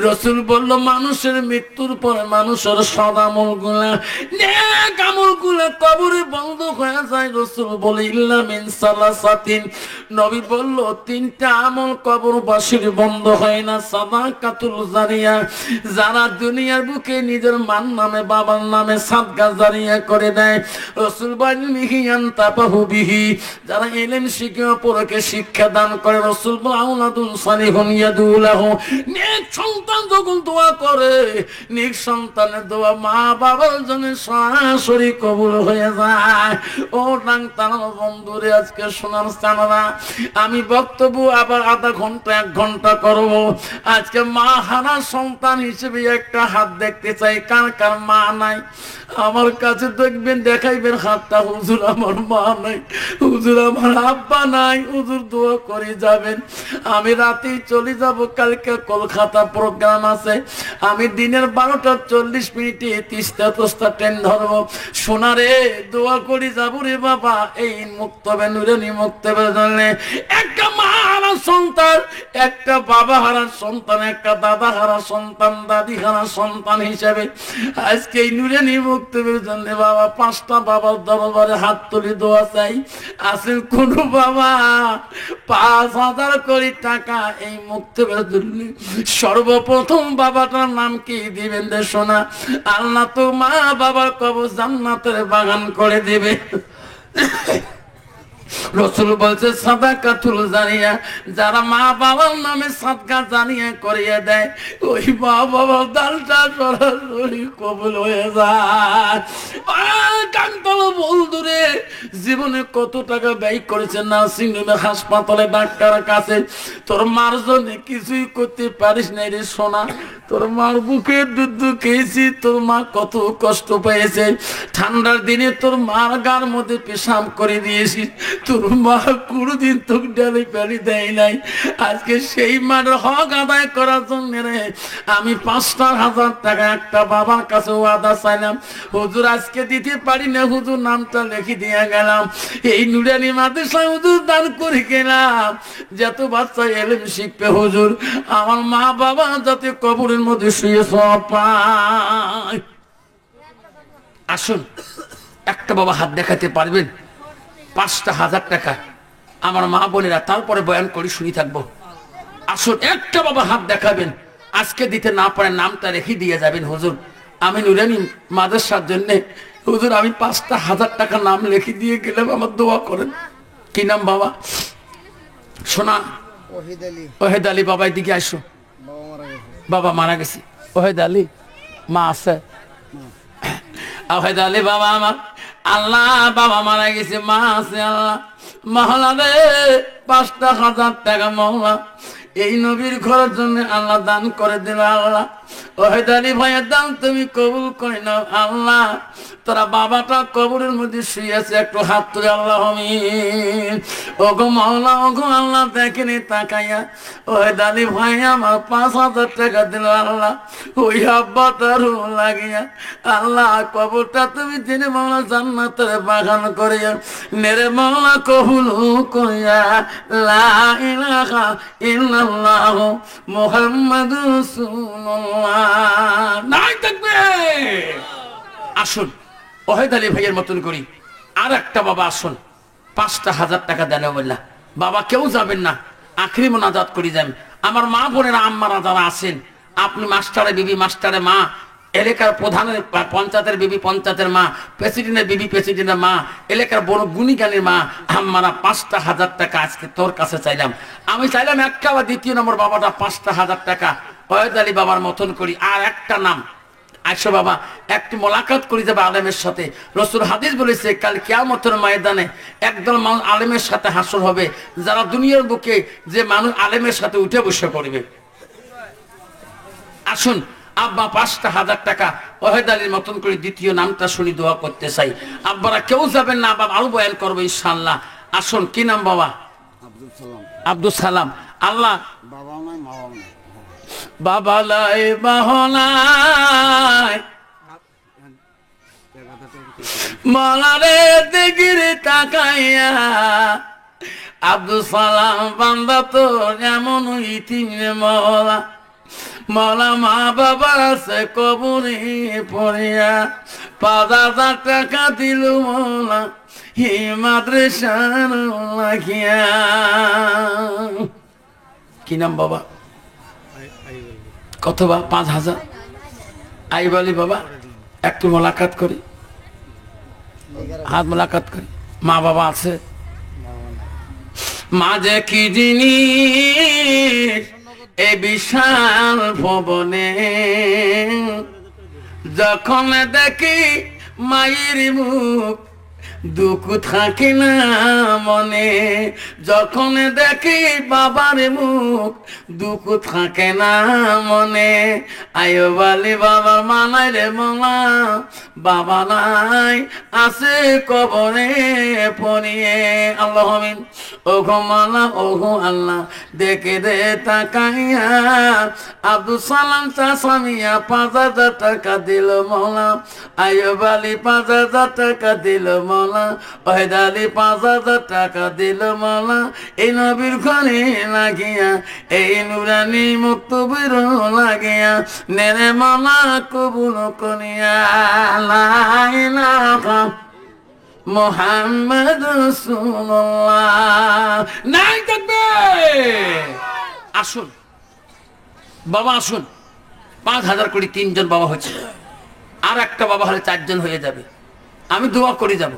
রসুল বলল মানুষের মৃত্যুর পরে মানুষের সদামল গুলা নেক আমল গুলা কবরে বন্ধ হয়ে যায়। রসুল বলে ইল্লা মিন সালাসাতিন, নবী বলল 3টা আমল কবরবাসীর বন্ধ হয় না। সাদাকাতুল জারিয়া, যারা দুনিয়ার বুকে নিজের মান নামে বাবার নামে সাদকা জারিয়া করে দেয়। রসুল বলেন মিহিয়ান তাপাহু বিহি, যারা ইলম শিখে অপরকে শিক্ষা দান করে। রসুল বলেন আউলাদুন সালিহুন ইয়াদুলাহু, নেক সন্তান যখন দোয়া করে, নেক সন্তানের দোয়া মা বাবার জন্য সরাসরি কবুল হয়ে যায়। ও নাং তারা বন্ধুরে, আজকে শোনার চানারা, আমি বক্তব্য আবার আধা ঘন্টা 1 ঘন্টা করব। আজকে মা হারা সন্তান হিসেবে একটা হাত দেখতে চাই, কার কার মা নাই আমার কাছে দেখবেন, দেখাইবেন হাতটা। হুজুর আমার মা নাই, হুজুর আমার আব্বা নাই, হুজুর দোয়া করে যাবেন। আমি রাতেই চলে যাব, কালকে কলকাতা প্রোগ্রাম আছে। আমি দিনের 12টা 40 মিনিটে তিস্তা ট্রেন ধরবো। সোনারে দোয়া করে যাবো রে বাবা। এই মুক্তবে নুরানি মুক্তবে জানলে একটা মা হারা সন্তান, একটা বাবা হারা সন্তান, একটা দাদা হারা সন্তান, দাদি হারা সন্তান হিসেবে আজকে এই নুরানি মুক্তবের জন্য বাবা 5টা বাবার দরবারে হাত তুলে দোয়া চাই। আছেন কোন বাবা 5,000 কোটি টাকা এই মুক্তবের জন্য? সর্বপ্রথম বাবাটার নাম কি দিবেন রে সোনা? আল্লাহ তো মা বাবার কবর জান্নাতের বাগান করে দিবে। রসুল বলছে সাদাকাতুল জারিয়া, যারা মা বাবার নামে সাদকা জারিয়া করিয়ে দেয়, ওই মা বাবার দানটা সরাসরি কবুল হয়ে যায়। বন্ধুরে, জীবনে কত টাকা ব্যয় করেছে নার্সিং হোমে, হাসপাতালে, ডাক্তারের কাছে, তোর মার জন্য কিছুই করতে পারিস নাই রে সোনা। তোর মার বুকের দুধ খেয়েছি, তোর মা কত কষ্ট পেয়েছে। ঠান্ডার দিনে তোর মার গার মধ্যে পেশাব করে দিয়েছিস, তোর মা কোনদিন তোকে ডালি পালি দেয় নাই। আজকে সেই মার হক আদায় করার জন্য রে আমি 5,000 টাকা একটা বাবার কাছে ওয়াদা চাইলাম। হুজুর আজকে দিতে পারি না, হুজুর নামটা লিখে দিয়ে গেলাম। এই নুরানি মাদ্রাসায় হুজুর দান করে গেলাম, যত বাচ্চা এলেম শিখবে হুজুর, আমার মা বাবা যাতে কবরের মধ্যে শুয়ে সওয়াব পায়। আসুন একটা বাবা হাত দেখাতে পারবেন? 5,000 টাকা আমার মা বোনেরা, তারপরে বয়ান করে শুনি থাকবো। আসুন একটা বাবা হাত দেখাবেন, আজকে দিতে না পারে নামটা রেখে দিয়ে যাবেন। হুজুর আমি নুরানি মাদ্রাসার জন্য হুজুর আমি 5,000 টাকা নাম লিখে দিয়ে গেলাম, আমার দোয়া করেন। কি নাম বাবা? শোনা ওহেদ আলী। বাবা এদিকে আসো। বাবা মারা গেছে। ওহেদ আলী মা আছে? ওহেদ আলী বাবা আমার, আল্লাহ বাবা মারা গেছে, মা আছে। আল্লাহ মহলা রে 5,000 টাকা মহলা এই নবীর ঘরের জন্য আল্লাহ দান করে দিল। আল্লাহ ওহেদালি ভাইয়ের দাম তুমি কবুল করে নাও আল্লাহ। তোরা বাবাটা কবরের মধ্যে শুয়ে আছে, একটু হাত তুলে আল্লাহ আমিন। ওগো মাওলা, ওগো আল্লাহ, দেখেনি তাকাইয়া ওহেদালি ভাই আমার 5,000 টাকা দিল আল্লাহ, ওই আব্বাটার লাগিয়া আল্লাহ কবরটা তুমি দিনে মাওলা জান্নাতের বাগান করিয়া নেরে মাওলা কবুল করিয়া। লা ইলাহা ইল্লাল্লাহ মুহাম্মাদুর রাসূলুল্লাহ। নাই থাকবে। আসুন ওহেদ আলী ভাইয়ের মতন করি আর একটা বাবা আসুন 5,000 টাকা দেন বললা বাবা, কেউ যাবেন না, আখরি মোনাজাত করি যান। আমার মা বোনেরা আম্মারা যারা আছেন, আপনি মাস্টারে বিবি মাস্টারে মা, এলাকার প্রধানের পঞ্চায়েতের বিবি পঞ্চায়েতের মা, প্রেসিডেন্টের বিবি প্রেসিডেন্টের মা, এলাকার বড় গুণীগানের মা, আম্মারা 5,000 টাকা আজকে তোর কাছে চাইলাম। আমি চাইলাম একটা বা দ্বিতীয় নম্বর বাবাটা 5,000 টাকা ওহেদ আলী বাবার মতন করি। আর একটা নাম আইসো বাবা, একটু মোলাকাত করে যাবে আলেমের সাথে। রাসূল হাদিস বলেছে কাল কিয়ামতের ময়দানে একদল মানুষ আলেমের সাথে হাসর হবে, যারা দুনিয়ার বুকে যে মানুষ আলেমের সাথে উঠে বসে পড়বে। আসুন আব্বা 5,000 টাকা ওহেদ আলীর মতন করে দ্বিতীয় নামটা শুনি দোয়া করতে চাই। আব্বারা কেউ যাবেন না, বাবা আরো বয়ান করবো ইনশাআল্লাহ। আসুন কি নাম বাবা? আব্দুল সালাম। আল্লাহ বাবা নাই মাও নাই, বাবা লাই বাহনাই মালারে দিগিরি তাকাইয়া আব্দুল সালাম বান্দা তো এমন ইতিম মওলা, মওলা মা বাবা আছে কবরে পড়িয়া 5,000 টাকা দিল মওলা হি মাদ্রাসার লাগিয়া। কি নাম বাবা? কত বা? 5,000 আই বলি বাবা, একটু মোলাকাত করি, হাত মোলাকাত করি। মা বাবা আছে? মা যে কি জিনিস এই বিশাল ভবনে, যখন দেখি মায়ের মুখ দুঃখ থাকে না মনে, যখন দেখি বাবার মুখ দুঃখ থাকে না মনে। আয়ো বালি বাবা মানাই রে মামা, বাবা নাই আছে কবরে পড়িয়ে। আল্লাহ আমিন। ওগো মালা ওগো আল্লাহ, দেখে দে তাকাইয়া আব্দুল সালাম চাষামিয়া 5,000 টাকা দিল মৌলা। আয়ো বালি 5,000 টাকা দিল মৌলা। ওহেদ আলী 5,000 টাকা দিল মৌলা। এই নবীর ঘরে লাগিয়া, এই নুরানি মুক্তবির লাগিয়া নেরে মামা কবুল করিয়া। লা ইলাহা মুহাম্মাদ রাসূলুল্লাহ। নাই থাকবে। আসুন বাবা আসুন, 5,000 করে 3 জন বাবা হচ্ছে, আর একটা বাবা হলে 4 জন হয়ে যাবে। আমি দোয়া করে যাব।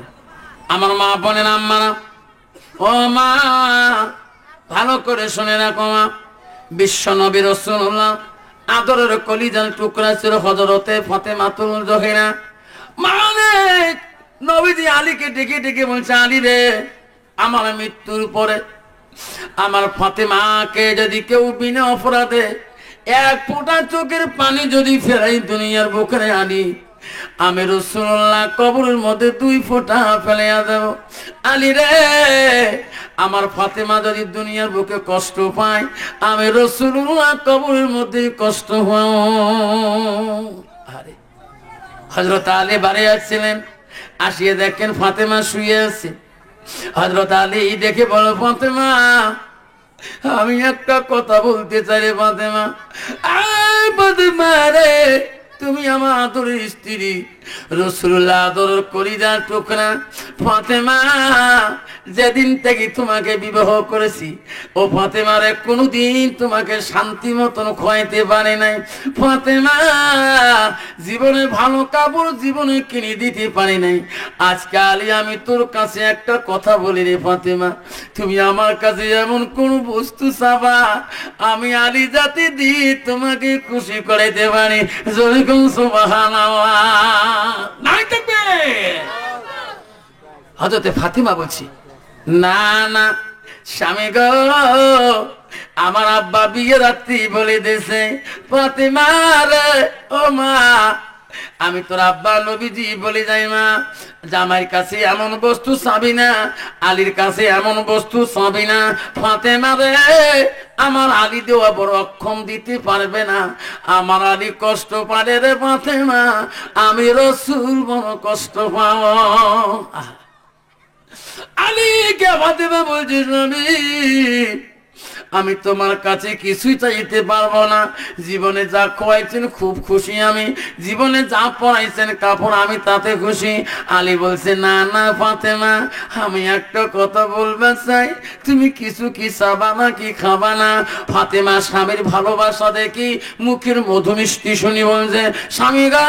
আমার মা বোনের আম্মারা, ও মা ভালো করে শুনে রাখো মা, বিশ্ব নবী রাসূলুল্লাহ আদরের কলিজার টুকরা ছিল হযরতে ফাতেমাতুল জোহরা। মানে নবীজি আলীকে ডেকে ডেকে বলছে, আলী রে, আমার মৃত্যুর পরে আমার ফাতেমাকে যদি কেউ বিনা অপরাধে 1 ফোঁটা চোখের পানি যদি ফেরাই দুনিয়ার বুকে আনি, আমি রাসূলুল্লাহ কবরের মধ্যে 2 ফোঁটা ফেলাইয়া দেব। আলী রে, আমার ফাতেমা যদি দুনিয়ার বুকে কষ্ট পায়, আমি রাসূলুল্লাহ কবরের মধ্যে কষ্ট হও। আরে হযরত আলী বাড়ি আসছিলেন, আসিয়ে দেখেন ফাতেমা শুয়ে আছে। হযরত আলী দেখে বলো, ফাতেমা আমি একটা কথা বলতে চাই রে ফাতেমা। আয় ফাতেমা রে, তুমি আমার আদরের স্ত্রী, রাসূলুল্লাহ আদরের কলিজার টুকরা ফাতেমা। যেদিন থেকে তোমাকে বিবাহ করেছি, ও ফাতেমা রে, কোনোদিন তোমাকে শান্তি মতন খাওয়াইতে পারে নাই ফাতেমা। জীবনে ভালো কাপড় জীবনে কিনে দিতে পারি নাই। আজকাল আমি তোর কাছে একটা কথা বলি রে ফাতেমা, তুমি আমার কাছে এমন কোন বস্তু চাবা, আমি আলী জাতি দিয়ে তোমাকে খুশি করাইতে পারি। যেরকম সুবহানাল্লাহ। নাই থাকবে। হযরতে ফাতেমা বলছি, না না স্বামী গো, আমার আব্বা বিয়ে রাত্রি বলে দিয়েছে, ফাতেমা রে ও মা, আমি তোর আব্বা নবীজি বলে যাই মা, জামাইয়ের কাছে এমন বস্তু চাবি না, আলীর কাছে এমন বস্তু চাবি না। ফাতেমা রে, আমার আলী দেওয়া বড় অক্ষম দিতে পারবে না, আমার আলী কষ্ট পারে রে ফাতেমা, আমি রাসূল বড় কষ্ট পাও। আলীকে ফাতেমা বলছিস নবী, আমি তোমার কাছে কিছুই চাইতে পারবো না, জীবনে যা খোয়াইছেন খুব খুশি আমি, জীবনে যা পড়াইছেন কাপড় আমি তাতে খুশি। আলী বলছে না না ফাতেমা, আমি একটা কথা বলবে চাই, তুমি কিছু কি চাবা না কি খাবা না? ফাতেমা স্বামীর ভালোবাসা দেখি মুখের মধু মিষ্টি শুনি বলছে, স্বামী গো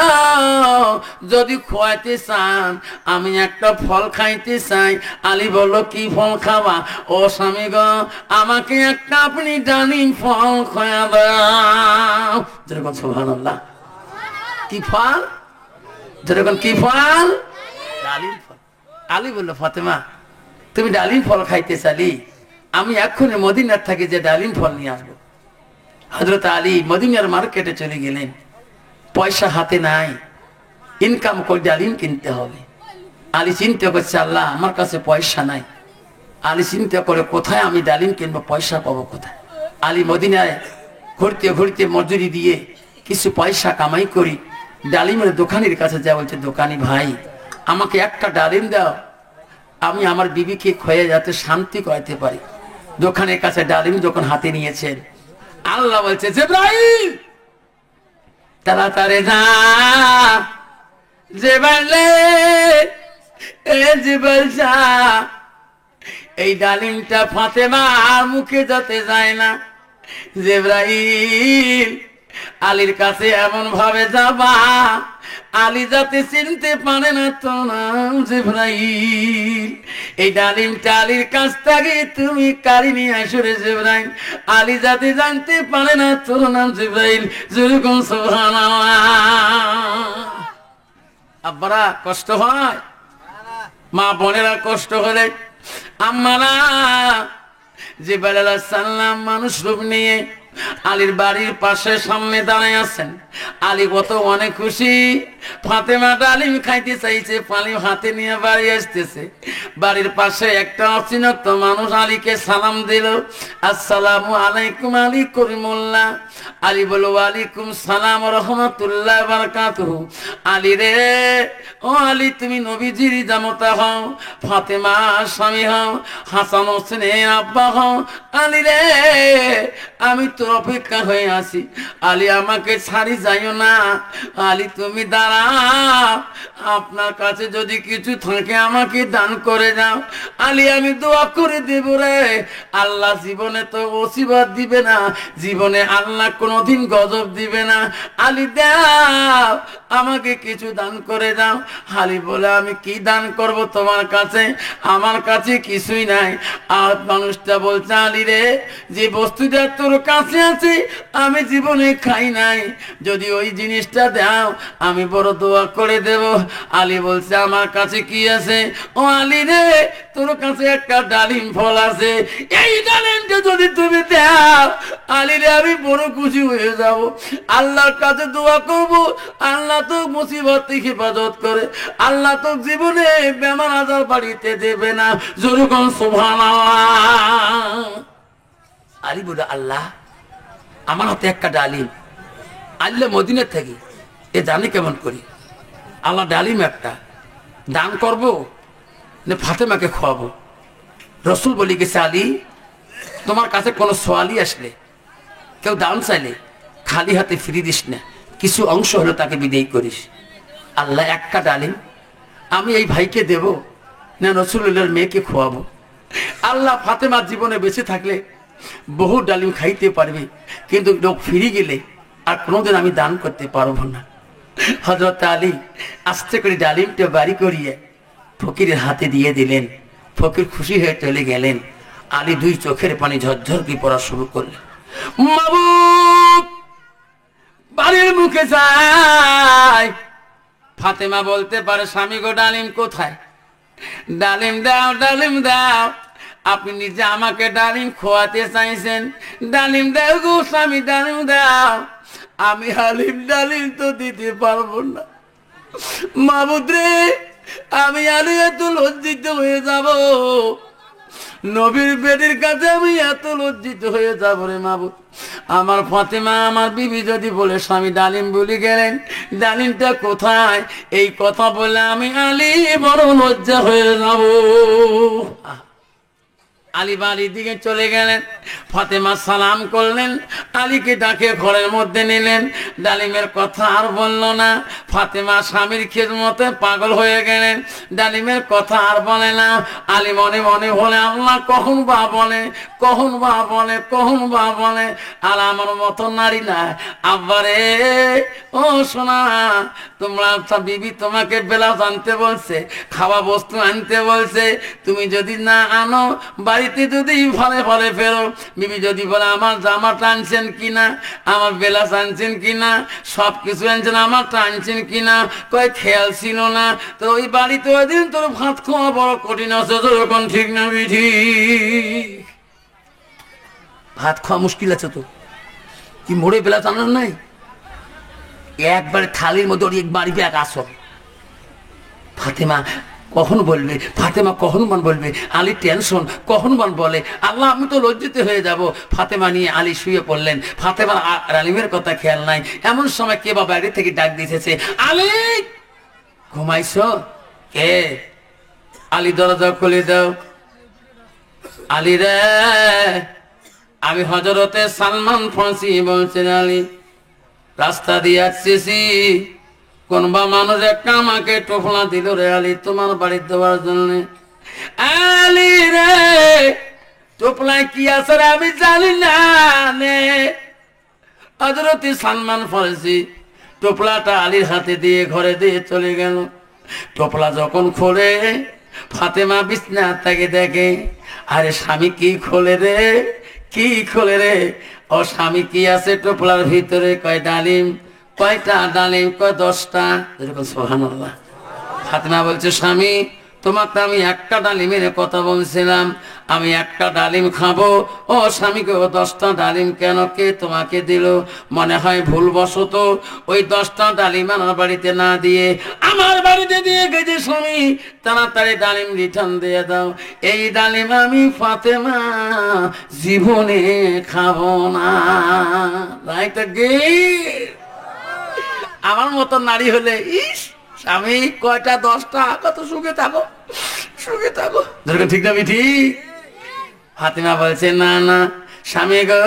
যদি খোয়াইতে চান আমি একটা ফল খাইতে চাই। আলী বলল কি ফল খাবা? ও স্বামী গো আমাকে একটা আপনি ডালিম ফল খোয়া দাও। যেরকম সুবহানাল্লাহ, কি ফল? যেরকম কি ফল? ডালিম ফল। আলী বলল ফাতেমা তুমি ডালিম ফল খাইতে চালি, আমি এক্ষুনি মদিনার থেকে যে ডালিম ফল নিয়ে আসবো। হযরত আলী মদিনার মার্কেটে চলে গেলেন, পয়সা হাতে নাই, ইনকাম করে ডালিম কিনতে হবে। আলী চিন্তা করছে আল্লাহ আমার কাছে পয়সা নাই। আলী চিন্তা করে কোথায় আমি ডালিম কিনবো, পয়সা পাবো কোথায়? আলী মদিনায় ঘুরতে ঘুরতে মজুরি দিয়ে কিছু পয়সা কামাই করি, ডালিমের দোকানের কাছে যা বলছে, দোকানি ভাই আমাকে একটা ডালিম দাও, আমি আমার বিবিকে খয়ে যাতে শান্তি করাতে পারি। দোকানের কাছে ডালিম যখন হাতে নিয়েছেন, আল্লাহ বলছে জিবরাইল তাড়াতাড়ি যা, জিবরাইল এ জিবরাইল যা, এই ডালিমটা ফাতেমার মুখে যেতে যায় না। জিবরাইল আলীর কাছে এমন ভাবে যাবা আলী যাতে চিনতে পারে না তো নাম জিবরাইল। এই ডালিমটা আলীর কাছ থেকে তুমি কারি নিয়ে আসো রে জিবরাইল, আলী যাতে জানতে পারে না তোর নাম জিবরাইল। যেরকম সুবহানাল্লাহ। আব্বারা কষ্ট হয়, মা বোনেরা কষ্ট হলে, আম্মারা জিবরাইল আলাইহিস সালাম মানুষ রূপ নিয়ে আলীর বাড়ির পাশে সামনে দাঁড়ায় আছেন। আলী কত অনেক খুশি, ফাতেমা ডালিম খাইতে চাইছে, পালিম হাতে নিয়ে বাড়ি আসতেছে। বাড়ির পাশে একটা অচিনত মানুষ আলীকে সালাম দিল, আসসালামু আলাইকুম আলী করিমুল্লাহ। আলী বলল ওয়ালাইকুম সালাম রাহমাতুল্লাহি ওয়া বারাকাতুহু। আলী রে ও আলী তুমি নবীজির জামাতা হও, ফাতেমা স্বামী হও, হাসান হোসেনের আব্বা হও। আলী রে আমি তোর অপেক্ষা হয়ে আছি, আলী আমাকে ছাড়ি যাইও না। আলী তুমি দাঁড়াও, আপনার কাছে যদি কিছু থাকে আমাকে দান করে যাও। আলী আমি দোয়া করে দেব রে, আল্লাহ জীবনে তো মুসিবত দিবে না, জীবনে আল্লাহ কোনোদিন গজব দিবে না। আলী দাও আমাকে কিছু দান করে দাও। আলী বলে আমি কি দান করব তোমার কাছে, আমার কাছে কিছুই নাই। আর মানুষটা বলছে আলী রে যে বস্তুটা তোর কাছে আছে আমি জীবনে খাই নাই, যদি ওই জিনিসটা দাও আমি বড় দোয়া করে দেব। আলী বলছে আমার কাছে কি আছে? ও আলী রে তোর কাছে একটা ডালিম ফল আছে, এই ডালিমটা যদি তুমি দাও আলী রে আমি বড় খুশি হয়ে যাব। আল্লাহর কাছে দোয়া করব, আল্লাহ তো মুসিবত থেকে হেফাজত করে, আল্লাহ তো জীবনে বেমার আজার বাড়িতে দেবে না। যেরকম সুবহানাল্লাহ। আলী বলে আল্লাহ আমার হাতে একটা ডালিম, আল্লাহ মদিনার থেকে এ জানি কেমন করি, আল্লাহ ডালিম একটা দান করব না ফাতেমাকে খাওয়াবো? রসুল বলি গেছে আলী তোমার কাছে কোনো সোয়ালি আসলে, কেউ দান চাইলে খালি হাতে ফিরিয়ে দিস না, কিছু অংশ হলো তাকে বিদায় করিস। আল্লাহ একটা ডালিম আমি এই ভাইকে দেব না রসুলের মেয়েকে খোয়াবো? আল্লাহ ফাতেমার জীবনে বেঁচে থাকলে বহু ডালিম খাইতে পারবে, কিন্তু লোক ফিরে গেলে আর কোনোদিন আমি দান করতে পারবো না। হযরত আলী আস্তে করে ডালিমটা বাড়ি করিয়ে ফকিরের হাতে দিয়ে দিলেন। ফকির খুশি হয়ে চলে গেলেন। আলী দুই চোখের পানি ঝরঝর দিয়ে পড়া শুরু করলেন, মাবুদ বাড়ির মুখে যায়। ফাতেমা বলতে পারে স্বামী গো ডালিম কোথায়? ডালিম দাও ডালিম দাও। আপনি নিজে আমাকে ডালিম খোয়াতে চাইছেন, ডালিম দাও গো স্বামী, ডালিম দাও। আমি হালিম ডালিম তো দিতে পারবো না মাবুদ রে, আমি আলী এত লজ্জিত হয়ে যাব, নবীর বেদির কাছে আমি এত লজ্জিত হয়ে যাব রে মাবুদ। আমার ফাতেমা আমার বিবি যদি বলে স্বামী ডালিম বলে গেলেন, ডালিমটা কোথায়, এই কথা বলে আমি আলী বড় লজ্জা হয়ে যাব। আলী বাড়ির দিকে চলে গেলেন, ফাতেমা সালাম করলেন, আলীকে ডাকে ঘরের মধ্যে নিলেন। ডালিমের কথা আর বলল না, ফাতেমা স্বামীর খেদমতে পাগল হয়ে গেলেন, ডালিমের কথা আর বলে না। আলী মনে মনে বলে আল্লাহ কখন বা বলে, কখন বা বলে, কখন বা বলে, আর আমার মতো নারী না। আব্বারে ও সোনা, তোমরা বিবি তোমাকে ব্লাউজ আনতে বলছে, খাওয়া বস্তু আনতে বলছে, তুমি যদি না আনো, বাড়িতে যদি ফলে ফলে ফেরো, বিবি যদি বলে আমার জামা টানছেন কিনা, আমার ব্লাউজ আনছেন কিনা, সব কিছু আনছেন, আমার টানছেন কিনা, কয় খেয়াল ছিল না, তো ওই বাড়িতে ওই দিন তোর ভাত খাওয়া বড় কঠিন আছে, তোর ঠিক না বিধি, ভাত খাওয়া মুশকিল আছে তো, কি মোড়ে ব্লাউজ আনার নাই, একবারে থালির মধ্যে বাড়ি ব্যাগ আসো। ফাতেমা কখন বলবে, ফাতেমা কখন মান বলবে, আলী টেনশন কখন মান বলে, আল্লাহ আমি তো লজ্জিত হয়ে যাব। ফাতেমা নিয়ে আলী শুয়ে পড়লেন, ফাতেমার আলিমের কথা খেয়াল নাই। এমন সময় কে বা বাইরে থেকে ডাক দিতেছে, আলী ঘুমাইছ? কে? আলী দরজা খুলে দাও। আলী রে, আমি হযরতে সালমান ফার্সি বলছেন। আলী রাস্তা দিয়ে আসছি, কোনবা মানুষ একটা আমাকে টোফলা দিল রে আলী তোমার বাড়ি দেওয়ার জন্য। আলী রে, টোপলায় কি আছে আমি জানি না নে। হযরতে সালমান ফার্সি টোপলাটা আলীর হাতে দিয়ে ঘরে দিয়ে চলে গেল। টোপলা যখন খোলে, ফাতেমা বিছনা তাকে দেখে, আরে স্বামী কি খোলে রে, কি খোলে রে, ও স্বামী কি আছে টোপলার ভিতরে? কয় ডালিম। কয়টা ডালিম? কয় 10টা। এরকম সুবহানাল্লাহ। ফাতেমা বলছে স্বামী তোমাকে আমি একটা ডালিমের কথা বলছিলাম, আমি একটা ডালিম খাবো, ও স্বামীকে 10টা ডালিম কেন, কে তোমাকে দিল? মনে হয় ভুলবশত ওই 10টা ডালিম আমার বাড়িতে না দিয়ে আমার বাড়িতে দিয়ে গেছে স্বামী, তাড়াতাড়ি ডালিম রিটার্ন দিয়ে দাও। এই ডালিম আমি ফাতেমা জীবনে খাবো না। আমার মতো নারী হলে ইস স্বামী কয়টা 10টা, কত সুখে থাকো, সুখে থাকো, ঠিক না ঠিক? ফাতেমা বলছে না না স্বামী গো,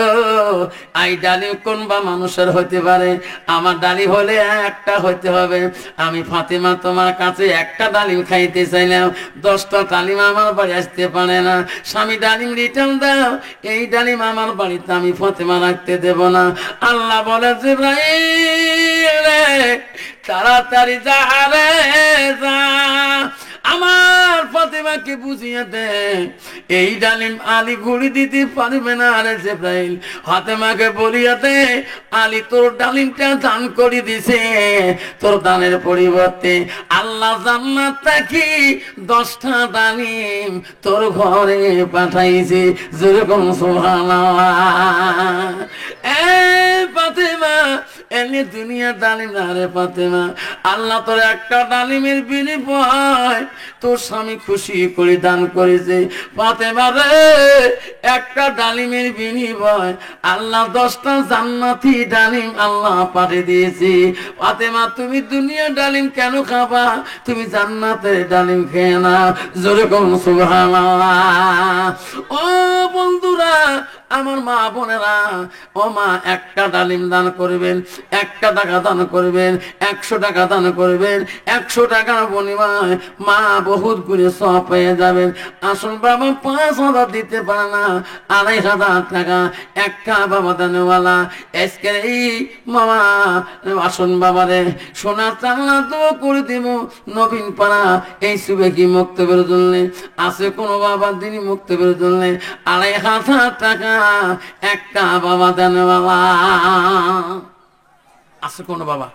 এই ডালিম কোন বা মানুষের হইতে পারে, আমার ডালিম হলে একটা হইতে হবে। আমি ফাতেমা তোমার কাছে একটা ডালিম খাইতে চাইলাম, 10টা ডালিম আমার বাড়ি আসতে পারে না। স্বামী ডালিম রিটার্ন দাও, এই ডালিম আমার বাড়িতে আমি ফাতেমা রাখতে দেব না। আল্লাহ বলে জিবরাইল তাড়াতাড়ি যা রে যা, আমার ফাতেমাকে বুঝিয়ে দে এই ডালিম আলী ঘুরি দিতে পারবে না। রে জিবরাইল ফাতেমাকে বলিয়া দে আলী তোর ডালিমটা দান করে দিছে, তোর দানের পরিবর্তে আল্লাহ জান্নাত থেকে 10টা ডালিম তোর ঘরে পাঠাইছে। যেরকম সুবহানাল্লাহ। ফাতেমা এনে দুনিয়া ডালিম না রে ফাতেমা, আল্লাহ তোর একটা ডালিমের বিনিময় তোর স্বামী খুশি করে দান করেছে। ফাতেমা রে, একটা ডালিমের বিনিময় আল্লাহ 10টা জান্নাতি ডালিম আল্লাহ পাঠিয়ে দিয়েছে। ফাতেমা তুমি দুনিয়া ডালিম কেন খাবা, তুমি জান্নাতের ডালিম খেয়ে না। জোরে কোন সুবহানাল্লাহ। ও বন্ধুরা, আমার মা বোনেরা, ও মা একটা ডালিম দান করবেন, 1 টাকা দান করবেন, 100 টাকা দান করবেন, 100 টাকার বিনিময়ে মা বহুত করে সওয়াব পেয়ে যাবেন। আসুন বাবা 5,000 দিতে পারে না, 2,500 টাকা একটা বাবা দানওয়ালা আজকের এই মামা। আসুন বাবা রে, সোনার চাল্লা তো করে দিব নবীন পাড়া এই সুবেকি মক্তবের জন্য। আছে কোনো বাবা দিনী মক্তবের জন্য 2,500 টাকা একটা বাবা দানওয়ালা আছে কোনো বাবা?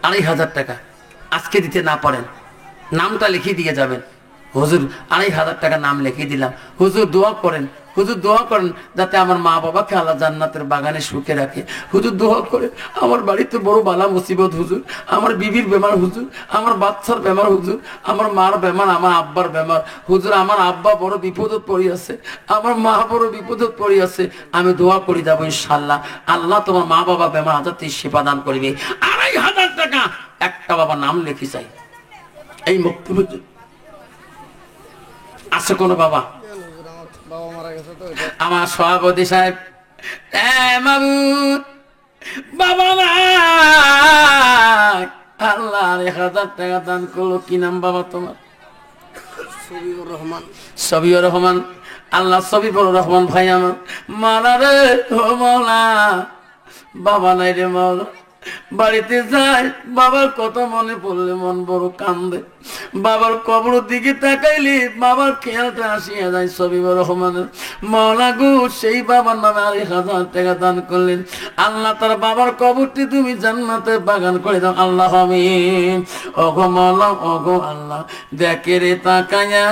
2,500 টাকা আজকে দিতে না পারেন, নামটা লিখিয়ে দিয়ে যাবেন। হুজুর 2500 টাকা নাম লিখে দিলাম, হুজুর দোয়া করেন, হুজুর দোয়া করেন যাতে আমার মা বাবাকে আল্লাহ জান্নাতের বাগানে সুখে রাখে, হুজুর দোয়া করে। আমার বাড়িতে বড় বালা মুসিবত হুজুর, আমার বিবির বেমার হুজুর, আমার বাচ্চার বেমার হুজুর, আমার মার বেমার, আমার আব্বার বেমার হুজুর, আমার আব্বা বড় বিপদত পড়ি আছে, আমার মা বড় বিপদত পড়ি আছে, আমি দোয়া করে যাবো ইনশাল্লাহ আল্লাহ তোমার মা বাবা বেমার হাজার সেবা দান করবে। 2500 টাকা একটা বাবা নাম লিখি চাই এই মুক্তি আছে কোন বাবা? আমার সভাপতি সাহেব বাবা আল্লাহ 1000 টাকা দান করলো, কি নাম বাবা তোমার? সবিউর রহমান। সবিউর রহমান, আল্লাহ সবিউর রহমান ভাই আমার মারা রে ও মাওলা, বাবা নাই রে মাওলা, বাড়িতে যায় বাবার কথা মনে পড়লে মন বড় কান্দে, বাবার কবর দিকে তাকাইলে বাবার খেয়ালটা আসিয়া যায় সবিউর রহমানের। মাওলা গো সেই বাবার নামে 2500 টাকা দান করলেন, আল্লাহ তার বাবার কবরটি তুমি জান্নাতের বাগান করে দাও আল্লাহ আমিন। ওগো মাওলা ওগো আল্লাহ দেখে রে তাকায়া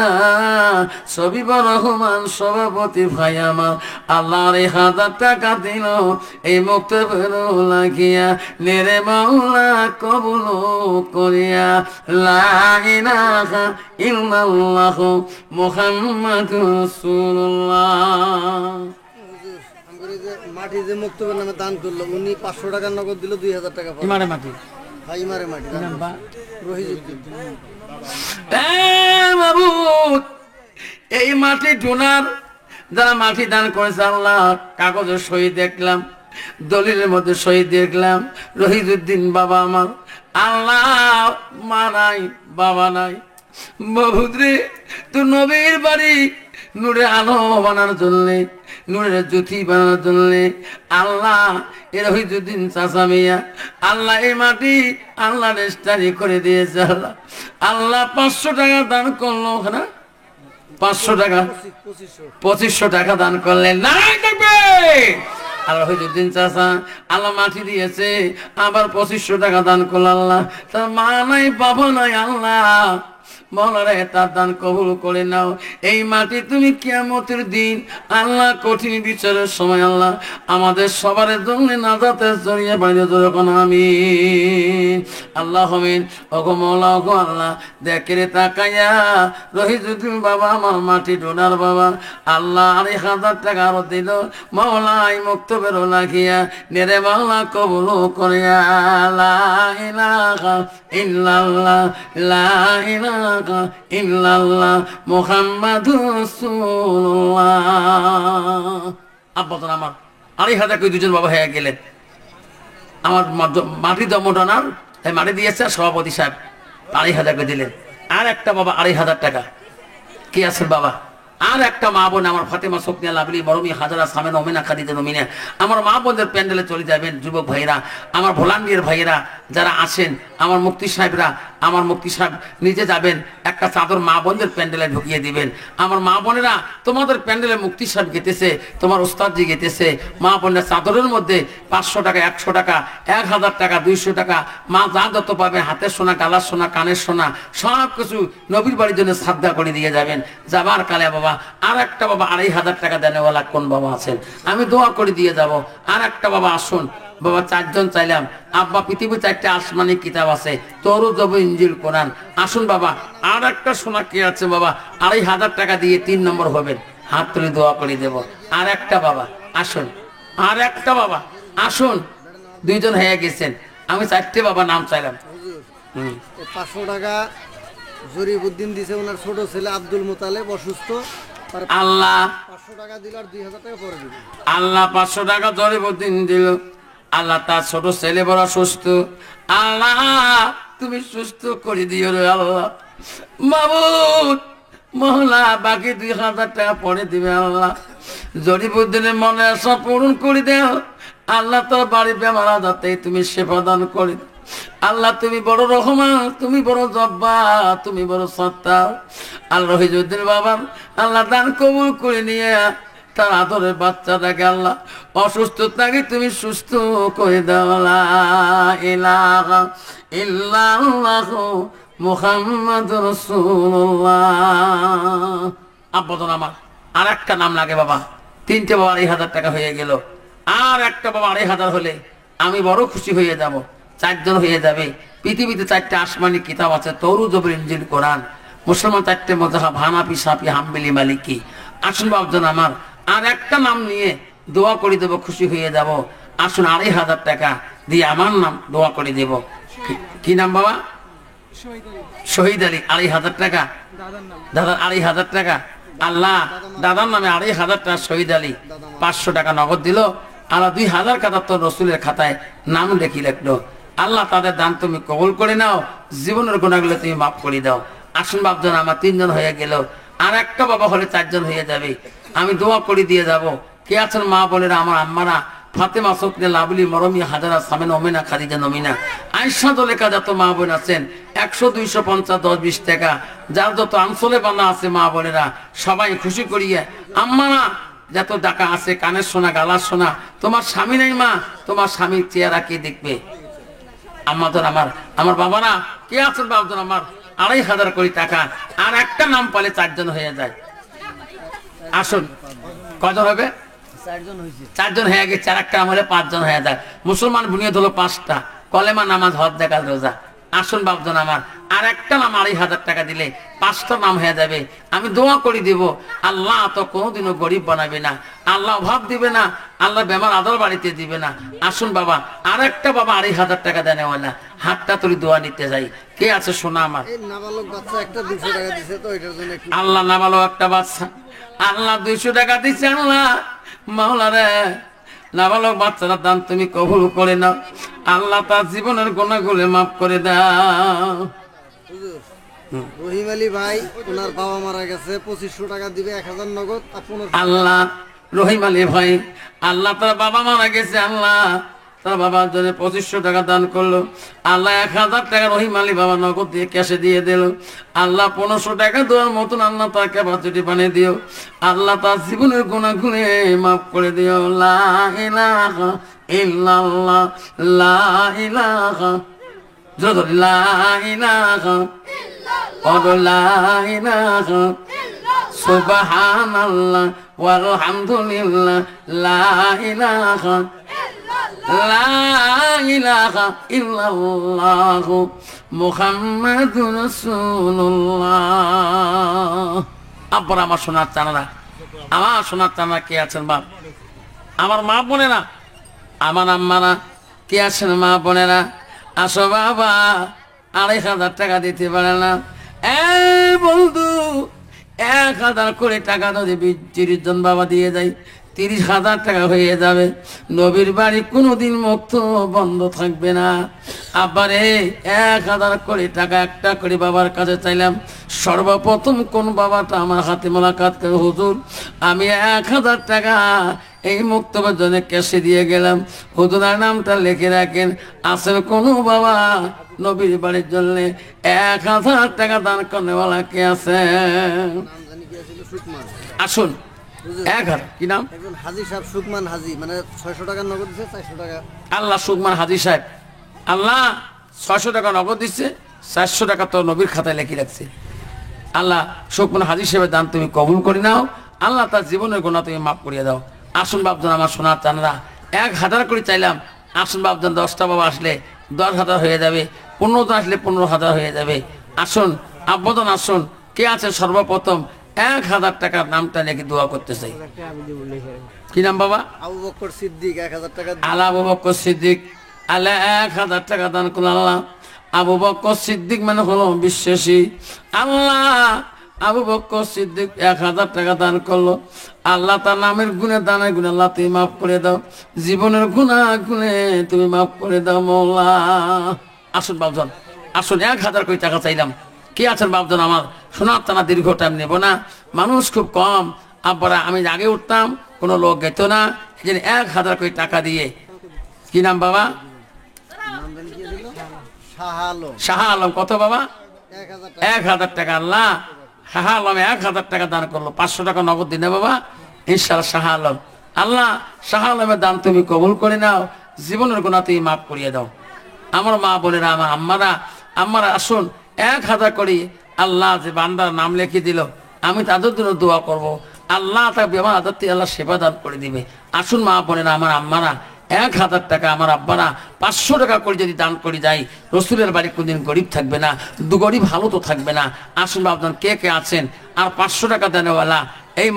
সবিউর রহমান সভাপতি ভাই আমার আল্লাহ 1000 টাকা দিল এই মুক্ত বেরো লাগিয়া নেরে মাওলা কবুল করিয়া লা ইলাহা ইল্লাল্লাহ মুহাম্মাদুর রাসূলুল্লাহ। মাটি যে মুক্তবের নামে দান করলো উনি 500 টাকা নগদ দিল, 2000 টাকা ইমারে মাটি ভাই ইমারে মাটি রহিজউদ্দিন। মাবুদ এই মাটি ডোনার যারা মাটি দান করেছে আল্লাহ কাগজের সই দেখলাম, দলিলের মধ্যে সই দেখলাম রহিজউদ্দিন বাবা আমার আল্লাহ মা নাই বাবা নাই, বহুদ্রে তুই নবীর বাড়ি নূরে আলো বানার জন্য, নূরের জ্যোতি বানানোর জন্য আল্লাহ এ রহিজউদ্দিন চাচা মিয়া আল্লাহ এই মাটি আল্লাহ রেজিস্ট্রি করে দিয়েছে আল্লাহ। আল্লাহ 500 টাকা দান করলো, ওখানে 500 টাকা 2500 টাকা দান করলেন। নাই দেখবে আল্লাহ রহিজউদ্দিন চাচা আল্লাহ মাটি দিয়েছে, আবার 2500 টাকা দান করল আল্লাহ। তার মা নাই বাবা নাই আল্লাহ মৌলারে তার দান কবুল করে নাও। এই মাটি তুমি কিয়ামতের দিন আল্লাহ কঠিন বিচারের সময় আল্লাহ আমাদের সবার জন্য নাজাতের জড়িয়ে বাইরে যখন আমিন আল্লাহ আমিন। ওগো মৌলা ওগো আল্লাহ দেখে রে তাকাইয়া রহিজউদ্দিন বাবা আমার মাটি ডোনার বাবা আল্লাহ 1000 টাকা আরো দিল মৌলা এই মুক্তবের লাগিয়া নেরে মাওলা কবুল করিয়া লা ইলাহা ইল্লাল্লাহ লা ইলাহা ইল্লাল্লাহ মুহাম্মাদুর রাসূলুল্লাহ। আব্বা তো আমার 2500 কই দুজন বাবা হয়ে গেলেন। আমার মাটি দমডনার এই মাটি দিয়েছে সভাপতি সাহেব 2500 করে দিলেন। আর একটা বাবা 2500 টাকা কি আছে বাবা? আর একটা মা বোন আমার ফাতেমা সুকনিয়া লাভলি মরমি হাজারা সামেনা ওমেনা খাদিজা নমিনা আমার মা বোনদের প্যান্ডেলে চলে যাবেন যুবক ভাইরা, আমার ভলান্টিয়ার ভাইয়েরা যারা আছেন, আমার মুফতি সাহেবরা, আমার মুফতি সাহেব নিজে যাবেন একটা চাদর মা বোনদের প্যান্ডেলে ঢুকিয়ে দিবেন। আমার মা বোনেরা তোমাদের প্যান্ডেলে মুফতি সাহেব গেতেছে, তোমার ওস্তাদজি গেতেছে, মা বোনের চাদরের মধ্যে 500 টাকা 100 টাকা 1000 টাকা 200 টাকা মা যা যত পাবে হাতের সোনা গালার সোনা কানের সোনা সব কিছু নবীর বাড়ির জন্য শ্রদ্ধা করে দিয়ে যাবেন। যাবার কালে বাবা আর একটা বাবা 2500 টাকা দেনেওয়ালা কোন বাবা আছেন আমি দোয়া করে দিয়ে যাব। আর একটা বাবা আসুন বাবা, 4 জন চাইলাম আব্বা পৃথিবীর 4টে আসমানি কিতাব আছে তোরও যাব ইঞ্জিল কোরআন। আসুন বাবা আর একটা সোনা কি আছে বাবা 2500 টাকা দিয়ে 3 নম্বর হবেন, হাত তুলে দোয়া করে দেব। আর একটা বাবা আসুন, আর একটা বাবা আসুন, 2 জন হয়ে গেছেন, আমি 4টে বাবা নাম চাইলাম। 500 টাকা জরিবউদ্দিন দিছে, ওনার ছোট ছেলে আব্দুল মুতালেব অসুস্থ, আল্লাহ 500 টাকা দিল আর 2000 টাকা পরে দিল। আল্লাহ 500 টাকা জরিবউদ্দিন দিল, আল্লাহ তার ছোট ছেলে বড় সুস্থ, আল্লাহ তুমি সুস্থ করে দিও রে আল্লাহ। মাবুদ মহলা বাকি 2000 টাকা পরে দিবে আল্লাহ। জরিবউদ্দিনের মনে আশা পূরণ করে দেও আল্লাহ, তোর বাড়ি বেমার যাতে তুমি সেবা দান করে আল্লাহ। তুমি বড় রহমান, তুমি বড় জব্বার, তুমি বড় সত্তার। আল্লাহ রহিজউদ্দিন বাবার আল্লাহ দান কবুল করে নিয়ে তার আদরের বাচ্চাটাকে আল্লাহ অসুস্থ থাকে তুমি সুস্থ করে দাও। লা ইলাহা ইল্লাল্লাহ মুহাম্মাদুর রাসূলুল্লাহ। আব্বাজন আমার আর একটা নাম লাগে বাবা। তিনটে বাবা 2,500 টাকা হয়ে গেল। আর একটা বাবা 2,500 হলে আমি বড় খুশি হয়ে যাব। 4 জন হয়ে যাবে। পৃথিবীতে 4টে আসমানি কিতাব আছে, তৌরাত, জবুর, ইনজিল, কোরআন। মুসলমান 4টে মাযহাব, হানাফি, শাফি, হাম্বলি, মালিকি। আসুন বাবজন আমার আর একটা নাম নিয়ে দোয়া করে দেব, খুশি হয়ে যাব। আসুন 2,500 টাকা দিয়ে আমার নাম দোয়া করে দেব। কি নাম বাবা? শহীদ আলী। 2,500 টাকা দাদার 2,500 টাকা। আল্লাহ দাদার নামে 2,500 টাকা শহীদ আলী। 500 টাকা নগদ দিল। আল্লাহ 2,000 টাকা তোর রসুলের খাতায় নাম লিখি লিখলো। আল্লাহ তাদের দান তুমি কবুল করে নাও, জীবনের গুণাগুলো তুমি মাফ করে দাও। আসুন বাবজন আমার 3 জন হয়ে গেল। আর একটা বাবা হলে 4 জন হয়ে যাবে। আমি দোয়া করে দিয়ে যাব। কে আছেন মা বোনেরা? আমার আম্মারা ফাতেমা, সফনে, লাবলি, মরমি, হাজারা, সামেন, ওমেনা, খাদিজা, নমিনা, আয়েশা, জলেখা, যত মা বোন আছেন 100, 200, 50, 10, 20 টাকা যার যত আঞ্চলে বানা আছে মা বোনেরা সবাই খুশি করিয়ে আম্মারা যত টাকা আছে, কানের সোনা, গালার সোনা। তোমার স্বামী নেই মা, তোমার স্বামীর চেহারা কে দেখবে? আমাদের আমার বাবারা কে আছেন বাবজন আমার? 2,500 কোটি টাকা। আর একটা নাম পালে 4 জন হয়ে যায়। আসুন কজন হবে? 4 জন হয়েছে। 4 জন হয়ে গেছে। আর একটা আমলে 5 জন হয়ে যায়। মুসলমান বুনিয়াদ হলো 5টা, কলেমা, নামাজ, হজ, যাকাত, রোজা। আসুন বাবজন আমার আর একটা নাম 2,500 টাকা দিলে 5টা নাম হয়ে যাবে। আমি দোয়া করে দিব, আল্লাহ তো কোনোদিনও গরিব বানাবে না, আল্লাহ অভাব দিবে না, আল্লাহ বেমার আদর বাড়িতে দিবে না। আসুন বাবা আর একটা বাবা 2,500 টাকা দেয় না, হাতটা তুলি দোয়া নিতে যাই। কে আছে শোনা আমার? এই নাবালক বাচ্চা একটা 200 টাকা দিছে, তো এটার জন্য একটু আল্লাহ নাবালক একটা বাচ্চা, আল্লাহ 200 টাকা দিচ্ছে। আল্লাহ মাওলা রে, নাবালক বাচ্চারা দান তুমি কবুল করে নাও। আল্লাহ তার জীবনের গুনাহগুলো মাফ করে দাও। হুজুর, রহিম আলী ভাই ওনার বাবা মারা গেছে, 2500 টাকা দিবে, 1000 নগদ আর 1500। আল্লাহ রহিম আলী ভাই, আল্লাহ তার বাবা মারা গেছে, আল্লাহ তার বাবার জন্য 2500 টাকা দান করলো। আল্লাহ 1000 টাকা রহিম আলী বাবা নগদ দিয়ে ক্যাশে দিয়ে দিল। আল্লাহ 1500 টাকা দেওয়ার মতন আল্লাহ তার ক্যাপাসিটি বানিয়ে দিও। আল্লাহ তার জীবনের গুনাহগুলো মাফ করে দিও। লা ইলাহা ইল্লাল্লাহ, লা ইলাহা, জোরে জোরে, লা ইলাহা ইল্লাল্লাহ, সুবহানাল্লাহ ওয়ালহামদুলিল্লাহ, লা ইলাহা ইল্লাল্লাহ মুহাম্মাদুর রাসূলুল্লাহ। আব্বার আমার সোনার চানারা, আমার সোনার চানারা কে আছেন বাপ? আমার মা বোনেরা, আমার আম্মারা কে আছেন মা বোনেরা? আসো বাবা, 2,500 টাকা দিতে পারে না? এই বন্ধু 1,000 করে টাকা যদি 30 জন বাবা দিয়ে যায় 30,000 টাকা হয়ে যাবে। নবীর বাড়ি কোনোদিন মুক্ত বন্ধ থাকবে না। আবারে 1,000 করে টাকা একটা করে বাবার কাছে চাইলাম। সর্বপ্রথম কোন বাবাটা আমার হাতে মোলাকাত করে, হুজুর আমি 1,000 টাকা এই মুক্তবের জন্য ক্যাশে দিয়ে গেলাম, হুজুরের নামটা লিখে রাখেন। আছে কোনো বাবা নবীর বাড়ির জন্য 1,000 টাকা দান করেওয়ালা কে আছে? নাম জানি কি ছিল? সুকমান। আসুন 1,000 কি নাম? একজন হাজী সাহেব, সুকমান হাজী, মানে 600 টাকা নগদ দিছে, 400 টাকা। আল্লাহ সুকমান হাজী সাহেব, আল্লাহ 600 টাকা নগদ দিচ্ছে, 400 টাকা তো নবীর খাতায় লেখি রাখছে। আল্লাহ সুকমান হাজী সাহেবের দান তুমি কবুল করে নাও। আল্লাহ তার জীবনের গুনাহ তুমি মাফ করিয়ে দাও। আসুন বাপজন আমার সোনার চানরা, 1,000 করে চাইলাম। আসুন বাপজন 10টা বাবা আসলে 10,000 হয়ে যাবে, 15 জন আসলে 15,000 হয়ে যাবে। আসুন আব্বাজন আসুন, কে আছে সর্বপ্রথম 1,000 টাকার নামটা নাকি দোয়া করতে চাই? কি নাম বাবা? আবু বকর সিদ্দিক 1,000 টাকা। আল্লাহ আবু বকর সিদ্দিক, আল্লাহ 1,000 টাকা দান করল। আল্লাহ আবু বকর সিদ্দিক মানে হলো বিশ্বাসী। আল্লাহ আবু বকর সিদ্দিক 1,000 টাকা দান করলো। আল্লাহ তার নামের গুণে দানের গুণে আল্লাহ তুমি মাফ করে দাও, জীবনের গুণা গুণে তুমি মাফ করে দাও মৌলা। আসুন বাবজন আসুন, 1,000 কোটি টাকা চাইলাম। কে আছেন বাবজন আমার? সোনার টানা দীর্ঘ টাইম নেব না, মানুষ খুব কম। আব্বারা আমি আগে উঠতাম, কোনো লোক গেত না, এই জন্য 1,000 কোটি টাকা দিয়ে। কি নাম বাবা? নাম জানি কি ছিল? শাহ আলম। শাহ আলম। কত বাবা? 1,000 টাকা। 1,000 টাকা। আল্লাহ শাহ আলম 1,000 টাকা দান করলো। 500 টাকা নগদ দিনে বাবা, ইনশাআল্লাহ। শাহ আলম, আল্লাহ শাহ আলমের দান তুমি কবুল করে নাও, জীবনের গুনাহ তুমি মাফ করিয়ে দাও। আমার মা বোনেরা, আমার আম্মারা আসুন 1000 করি আল্লাহ যে বান্দার নাম লিখে দিল, আমি তাদের জন্য দোয়া করব, আল্লাহ তার বিমান আদারটি আল্লাহ সেবা দান করে দিবে। আসুন মা বোনেরা, আমার আম্মারা 1000 টাকা, আমার আব্বারা 500 টাকা করে যদি দান করে যাই, রসুলের বাড়ি কোনদিন গরিব থাকবে না, গরিব হালো তো থাকবে না। আসুন বাবদান কে কে আছেন আর 500 টাকা দেনেওয়ালা এই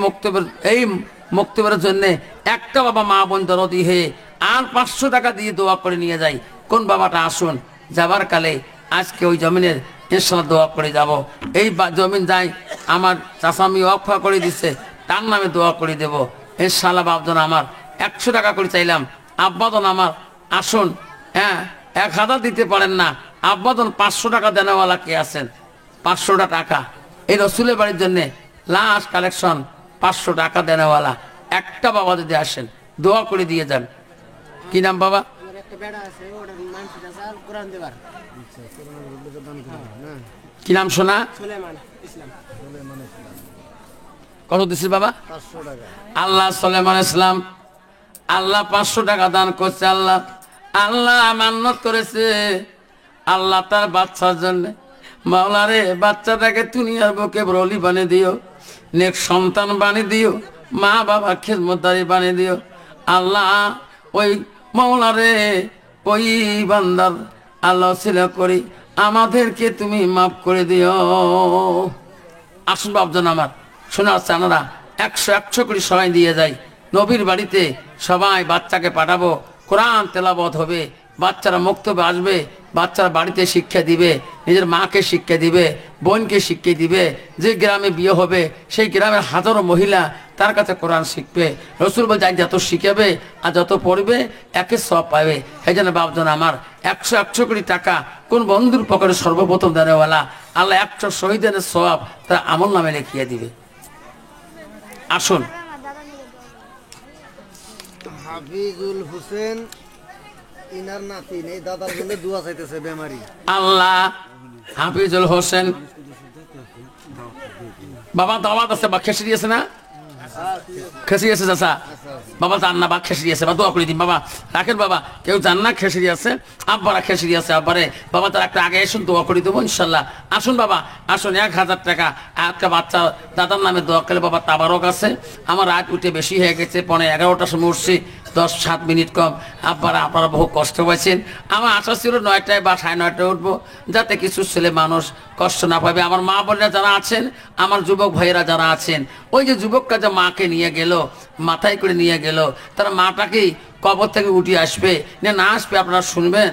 মক্তবের জন্য একটা বাবা মা বোন দরদি হয়ে আর 500 টাকা দিয়ে দোয়া করে নিয়ে যাই। কোন বাবাটা আসুন, যাবার কালে আজকে ওই জমিনের ইনশাআল্লাহ দোয়া করে যাব। এই জমিন যাই আমার চাষামি ওয়াকফা করে দিচ্ছে, তার নামে দোয়া করে দেব ইনশাআল্লাহ। বাবজন আমার 100 টাকা করে চাইলাম, আব্বাদন আমার আসুন, হ্যাঁ 1000 দিতে পারেন না, আব্বাদন 500 টাকা দেনেওয়ালা কে আছেন? 500টা টাকা এই রসুলের বাড়ির জন্য লাস্ট কালেকশন, 500 টাকা দেনেওয়ালা একটা বাবা যদি আসেন দোয়া করে দিয়ে যান। কি নাম বাবা? কি নাম শোনা? কত দিচ্ছিস বাবা? 500 টাকা। আল্লাহ সুলাইমান ইসলাম, আল্লাহ 500 টাকা দান করছে। আল্লাহ আল্লাহ মান্নত করেছে, আল্লাহ তার বাচ্চার জন্য, মাওলারে বাচ্চাটাকে দুনিয়ার বুকে বলি বানিয়ে দিও, নেক সন্তান বানিয়ে দিও, মা বাবা খেদমতদারি বানিয়ে দিও। আল্লাহ ওই মাওলারে ওই বান্দার আল্লাহ ছিল করি আমাদেরকে তুমি মাফ করে দিও। আসুন বাবজন আমার শোনার চানারা 100 করে সবাই দিয়ে যায়। নবীর বাড়িতে সবাই বাচ্চাকে পাঠাবো, কোরআন তেলাবত হবে, বাচ্চারা মুক্তবে আসবে, বাচ্চারা বাড়িতে শিক্ষা দিবে, নিজের মাকে শিক্ষা দিবে, বোনকে শিক্ষা দিবে। যে গ্রামে বিয়ে হবে সেই গ্রামের হাজারো মহিলা তার কাছে কোরআন শিখবে। রসুল বলছে যত শিখাবে আর যত পড়বে একে সব পাবে। সেই জন্য বাবজন আমার 100 করে টাকা কোন বন্ধুর পকেটে সর্বপ্রথম দেনেওয়ালা আল্লাহ 100 শহীদের সওয়াব তার আমল নামে লিখিয়ে দিবে। আসুন হাফিজুল হোসেন ইনার নাতি নেই, দাদার জন্য দোয়া চাইতেছে বেমারি। আল্লাহ হাফিজুল হোসেন বাবা দাওয়াত আছে বা খেসরি আছে না? খেসরি আছে চাচা, বাবা জান না বা খেসরি আছে বা দোয়া করে দিন বাবা, রাখেন বাবা, কেউ জান না খেসরি আছে, আব্বারা খেসরি আছে, আব্বারে বাবা তার একটা আগে এসুন দোয়া করে দেবো ইনশাল্লাহ। আসুন বাবা আসুন, 1000 টাকা একটা বাচ্চা দাদার নামে দোয়া করলে বাবা তাবারক আছে। আমার রাত উঠে বেশি হয়ে গেছে, 11:30টার সময় উঠছি, 10-7 মিনিট কম। আপনারা বহু কষ্ট পাইছেন, আমার আশা ছিল 9টায় বা 9:30টায় উঠবো, যাতে কিছু ছেলে মানুষ কষ্ট না পাবে। আমার মা বোনেরা যারা আছেন, আমার যুবক ভাইয়েরা যারা আছেন, ওই যে যুবকরা যে মাকে নিয়ে গেল, মাথায় করে নিয়ে গেল, তারা মাটাকে কবর থেকে উঠে আসবে না আসবে আপনারা শুনবেন?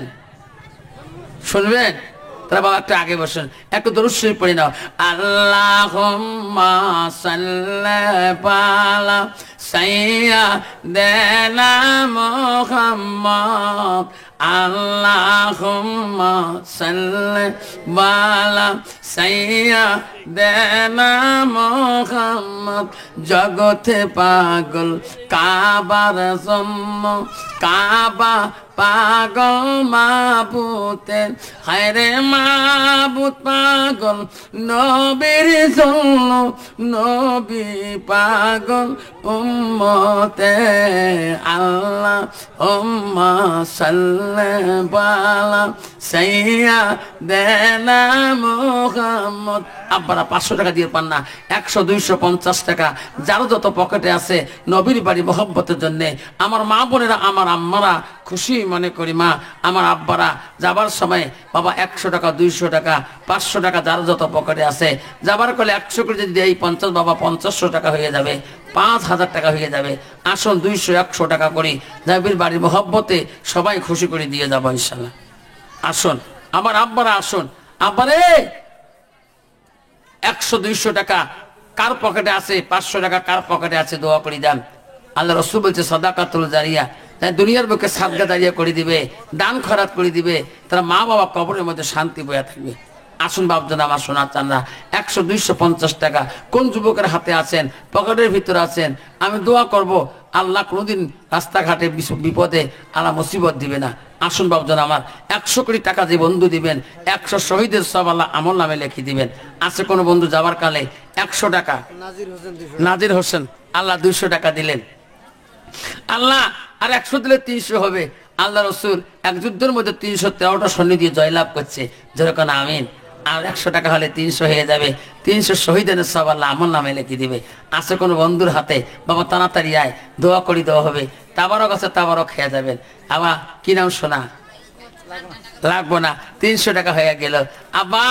তারা বাবা একটু আগে বসেন, একটু দরুদ শরীফ পড়ে নাও। আল্লাহুম্মা সাল্লি আলা সাইয়্যিদিনা মুহাম্মদ, আল্লাহুম্মা সাল্লি আলা সাইয়্যিদিনা মুহাম্মদ। জগতে পাগল কাবার জন্য, কাবা পাগল মাবুতের, হায়রে মাবুত পাগল নবীর জন্য, নবী পাগল উম্মতে। আল্লাহ উম্মা সাল্লি আলা সাইয়্যিদিনা মুহাম্মদ। আব্বারা 500 টাকা দিয়ে পান না, 100, 200, 50 টাকা যার যত পকেটে আছে নবীর বাড়ি মহব্বতের জন্য। আমার মা বোনেরা, আমার আম্মারা খুশি মনে করি, মা আমার আব্বারা যাবার সময় বাবা 100 টাকা, 200 টাকা, 500 টাকা যার যত পকেটে আছে যাবার কলে 100 করে যদি এই 50 বাবা 500 টাকা হয়ে যাবে, 5000 টাকা হয়ে যাবে। আসুন 200, 100 টাকা করি নবীর বাড়ির মহব্বতে সবাই খুশি করে দিয়ে যাবো ইনশাল্লাহ। আসুন আমার আব্বারা, আসুন আব্বারে 100, 200 টাকা কার পকেটে আছে, 500 টাকা কার পকেটে আছে দোয়া করে দেন। আল্লাহ রসুল বলছে সাদাকাতুল জারিয়া, তাই দুনিয়ার বুকে সাদকা দাঁড়িয়ে করে দিবে, দান খরাত করে দিবে, তারা মা বাবা কবরের মধ্যে শান্তি বয়ে থাকবে। আসুন বাবজন আমার সোনার চান্দা 100, 200, 50 টাকা কোন যুবকের হাতে আছেন, পকেটের ভিতরে আছেন, আমি দোয়া করব আল্লাহ কোনোদিন রাস্তাঘাটে বিপদে আল্লাহ মুসিবত দিবে না। আসুন বাবজন আমার 100 কোটি টাকা যে বন্ধু দিবেন, 100 শহীদের সব আল্লাহ আমল নামে লিখে দিবেন। আছে কোনো বন্ধু যাবার কালে 100 টাকা, নাজির হোসেন আল্লাহ 200 টাকা দিলেন, আল্লাহ আর 100 দিলে 300 হবে। আল্লাহ রসুল এক যুদ্ধের মধ্যে 313টা সৈন্য দিয়ে জয়লাভ করছে, যেরকম আমিন। আর 100 টাকা হলে 300 হয়ে যাবে। 300 শহীদের সব আল্লাহ আমল নামে লিখে দিবে। আছে কোনো বন্ধুর হাতে, বাবা তাড়াতাড়ি আয়, দোয়া করি দেওয়া হবে। তাবারক আছে, তাবারক খেয়ে যাবেন। আবার কি নাম শোনা? লাগবো না, 300 টাকা হয়ে গেল। আব্বা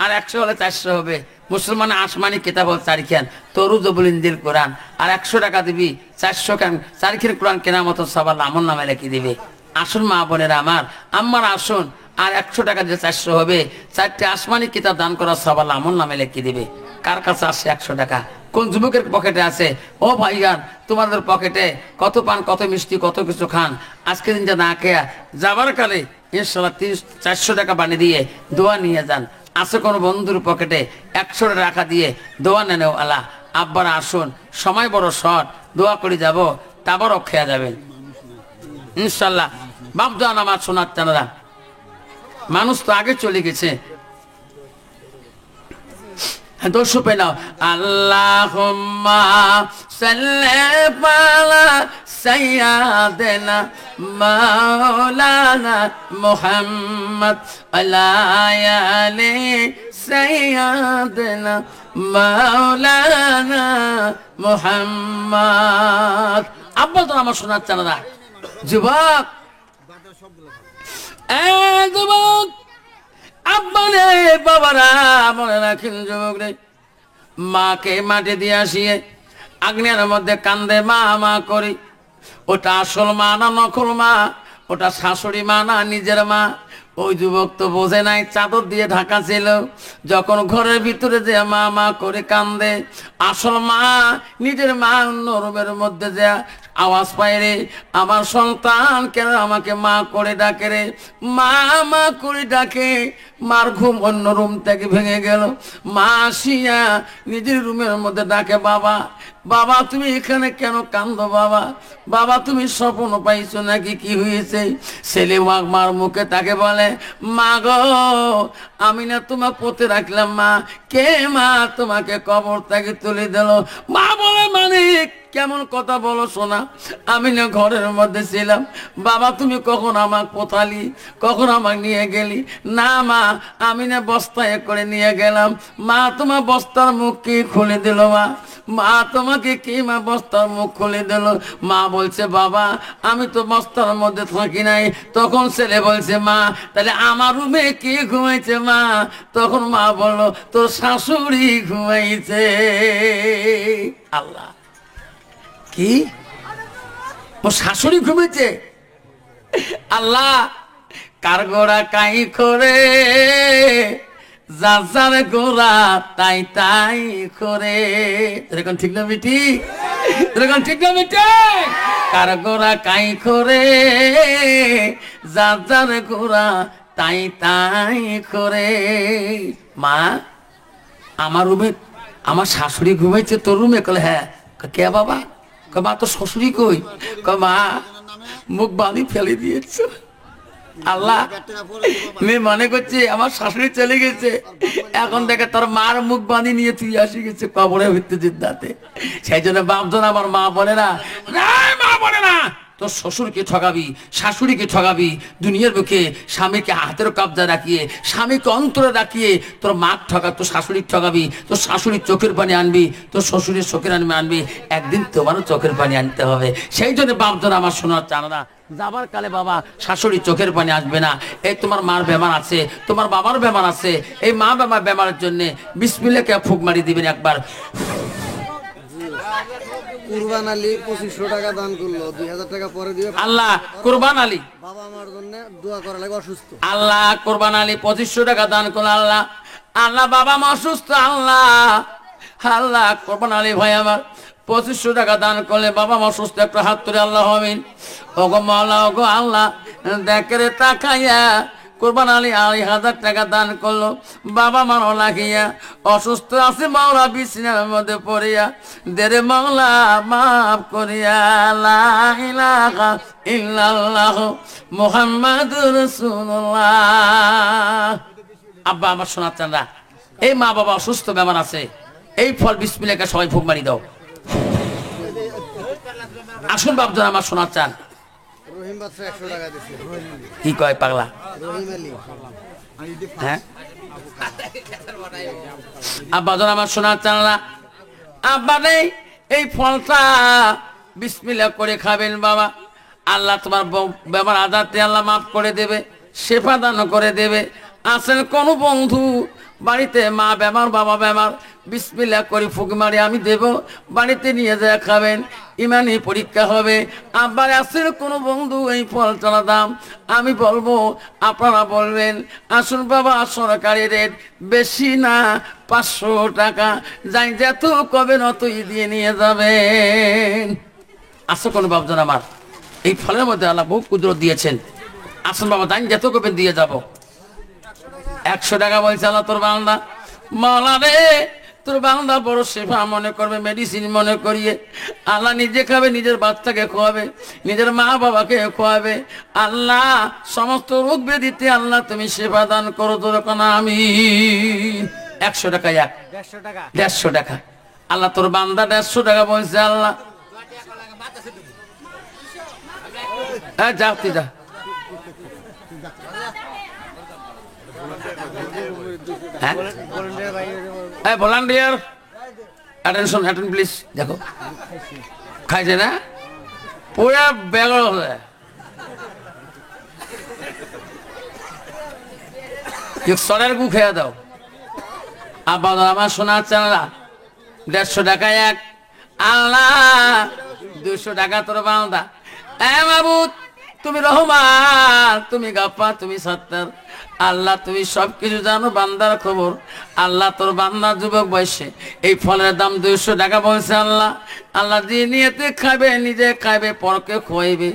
আর 100 হলে 400 হবে। মুসলমান আসমানি কিতাব চারিখান তরু জবুলিন দিল কোরআন, আর 100 টাকা দিবি, 400 খান চারিখান কোরআন কেনা মতো সব আল্লাহ আমল নামে লিখে দিবে। আসুন মা বোনেরা আমার আসুন, আর 100 টাকা দিয়ে 400 হবে। 4টে আসমানি কিতাব দান করা সব আল্লাহ আমল নামে লিখে দিবে। কার কাছে আসছে 100 টাকা? কোন যুবকের পকেটে আছে? ও ভাইয়ান, তোমাদের পকেটে কত পান, কত মিষ্টি, কত কিছু খান। আজকে দিনটা না খেয়া যাবার কালে ইনশাল্লাহ 400 টাকা বানিয়ে দিয়ে দোয়া নিয়ে যান। আছে কোনো বন্ধুর পকেটে 100 টাকা দিয়ে দোয়া নেন আল্লাহ। আব্বারা আসুন, সময় বড় শর্ট, দোয়া করে যাব, তাবারক খেয়া যাবেন ইনশাল্লাহ। বাপদান আমার সোনার চানারা, মানুষ তো আগে চলে গেছে। দোষ পে নাও। আল্লাহুম্মা সাল্লি আলা সাইয়্যিদিনা মাওলানা মুহাম্মদ আলা আলি সাইয়্যিদিনা মাওলানা মুহাম্মদ। আব্বা তো আমার শোনার চানারা, যুবক যুবক আব্বা রে, বাবারা মনে রাখেন যুবক রে, মাকে মাটি দিয়ে আসিয়ে আগ্নেয়ার মধ্যে কান্দে মা মা করি। ওটা আসল মা না নকল মা? ওটা শাশুড়ি মা না নিজের মা? ওই যুবক তো বোঝে নাই, চাদর দিয়ে ঢাকা ছিল। যখন ঘরের ভিতরে যে মা মা করে কান্দে, আসল মা নিজের মা অন্য রুমের মধ্যে যে আওয়াজ পায়, রে আমার সন্তান কেন আমাকে মা করে ডাকে রে, মা মা করে ডাকে। মার ঘুম অন্য রুম থেকে ভেঙে গেল। মা আসিয়া নিজের রুমের মধ্যে ডাকে, বাবা বাবা তুমি এখানে কেন কান্দো? বাবা বাবা তুমি স্বপ্ন পাইছো নাকি, কি হয়েছে? ছেলে মার মুখে তাকে বলে, মা গো আমি না তোমার পথে রাখলাম মা, কে মা তোমাকে কবর থেকে তুলে দিল? মা বলে, মানে কেমন কথা বলো সোনা, আমি না ঘরের মধ্যে ছিলাম। বাবা তুমি কখন আমাকে পোতালি, কখন আমাকে নিয়ে গেলি? না মা আমি না বস্তায় করে নিয়ে গেলাম। মা তোমার বস্তার মুখ কি খুলে দিল? মা মা তোমাকে কি মা বস্তার মুখ খুলে দিল? মা বলছে, বাবা আমি তো বস্তার মধ্যে থাকি নাই। তখন ছেলে বলছে, মা তাহলে আমার রুমে কে ঘুমাইছে? মা তখন মা বললো, তোর শাশুড়ি ঘুমাইছে। আল্লাহ, কি ও শাশুড়ি ঘুমেছে? আল্লাহ, কার গোড়া কাই করে, যার গোড়া তাই তাই করে। এরকম ঠিক না বেটি? এরকম ঠিক না বেটি? কার গোড়া কাই করে, যার গোড়া তাই তাই করে। মা আমার রুমে আমার শাশুড়ি ঘুমাইছে, তোর রুমে? কলে হ্যাঁ। কে বাবা? মা তো শ্বশুরি কই? মা মুখ বাঁধি ফেলে দিয়েছ। আল্লাহ, মেয়ে মনে করছে আমার শাশুড়ি চলে গেছে, এখন দেখে তোর মার মুখ বাঁধি নিয়ে তুই আসি গেছে কবরে হইতে জিদ্দাতে। সেই জন্য বাপজন আমার মা বলে না, মা বলে না তোর শ্বশুরকে ঠকাবি, শাশুড়িকে ঠকাবি, দুনিয়ার বুকে স্বামীকে হাতের কবজা রাখিয়ে, স্বামীকে অন্তরে রাখিয়ে তোর মাক ঠকা, তোর শাশুড়ির ঠকাবি, তোর শাশুড়ির চোখের পানি আনবি, তোর শ্বশুরের চোখের আনবি, একদিন তোমারও চোখের পানি আনতে হবে। সেই জন্য বাপজন আমার শোনার চান না, যাবার কালে বাবা শাশুড়ি চোখের পানি আসবে না। এই তোমার মার বেমার আছে, তোমার বাবার বেমার আছে, এই মা বাবার বেমারের জন্য বিসমিল্লাহকে ফুক মারি দিবেন একবার। কুরবান আলী 2500 টাকা দান করলো, 2000 টাকা পরে দিবে। আল্লাহ কুরবান আলী বাবা আমার জন্য দোয়া করা লাগে, অসুস্থ। আল্লাহ কুরবান আলী 2500 টাকা দান করলো। আল্লাহ আল্লাহ বাবা মা অসুস্থ, আল্লাহ আল্লাহ কুরবান আলী ভাই আমার 2500 টাকা দান করলে বাবা মা অসুস্থ, একটা হাত তুলে আল্লাহ আমিন। ওগো মাওলা, ওগো আল্লাহ দেখে রে তাকাইয়া কুরবান আলী 2,000 টাকা দান করলো। বাবা মাও লাগিয়া অসুস্থ আছে, মাওলা বিছানার মধ্যে পড়িয়া দেরে মাওলা মাফ করিয়া। লা ইলাহা ইল্লাল্লাহ মুহাম্মাদুর রাসূলুল্লাহ। আব্বা আমার শোনার চান্দা, এই মা বাবা অসুস্থ বেমার আছে, এই ফল বিসমিল্লাহকে সবাই ফুক মারি দাও। আসুন বাপজন আমার শোনার চান। রহিম বাদশা 100 টাকা দিছে। কি কয় পাগলা? রহিম আলী, হ্যাঁ আব্বাজান আমার সোনার চালা, আব্বা নেই এই ফলটা বিসমিল্লাহ করে খাবেন বাবা। আল্লাহ তোমার বেমার আজারতে আল্লাহ মাফ করে দেবে, শেফা দান করে দেবে। আসেন কোন বন্ধু বাড়িতে মা বেমার বাবা বেমার, বিসমিল্লাহ করে ফুক মারি আমি দেব, বাড়িতে নিয়ে যায় খাবেন, ইমানি পরীক্ষা হবে। আবার আসেন কোনো বন্ধু এই ফল চলা দাম, আমি বলবো আপনারা বলবেন আসুন বাবা সরকারি রেট বেশি না 500 টাকা, যাই যেত কবে নতই দিয়ে নিয়ে যাবেন। আসো কোনো বাবজন আমার এই ফলের মধ্যে আল্লাহ বহু কুদরত দিয়েছেন, আসুন বাবা যাই যেত কবে দিয়ে যাব। 100 টাকা বলছে আল্লাহ তোর বান্দা, মাওলা রে তোর বান্দা বড় শেফা মনে করবে, মেডিসিন মনে করিয়ে আল্লাহ নিজে খাবে, নিজের বাচ্চাকে খাওয়াবে, নিজের মা বাবাকে খাওয়াবে। আল্লাহ সমস্ত রোগ ব্যাধিতে আল্লাহ তুমি সেবা দান করো, তোর কানা আমি। 100 টাকা, 150 টাকা আল্লাহ তোর বান্দা 150 টাকা বলছে আল্লাহ। যা তুই যা, ভলান্টিয়ার অ্যাটেনশন, অ্যাটেন্ড প্লিজ। দেখো খাইছে না পুরা বেগর সরের গু খেয়ে দাও। আবার আমার সোনার চালা 150 টাকা এক, আল্লাহ 200 টাকা তোর বান্দা। মাবুদ তুমি রহমান, তুমি গাফফার, তুমি সত্তার। আল্লাহ তুমি সবকিছু জানো, বান্দার খবর। আল্লাহ তোর বান্দার যুবক বয়সে এই ফলের দাম 200 টাকা বলছে আল্লাহ। আল্লাহ যে নিয়েতে খাবে নিজে খাবে, পরকে খোয়াইবে।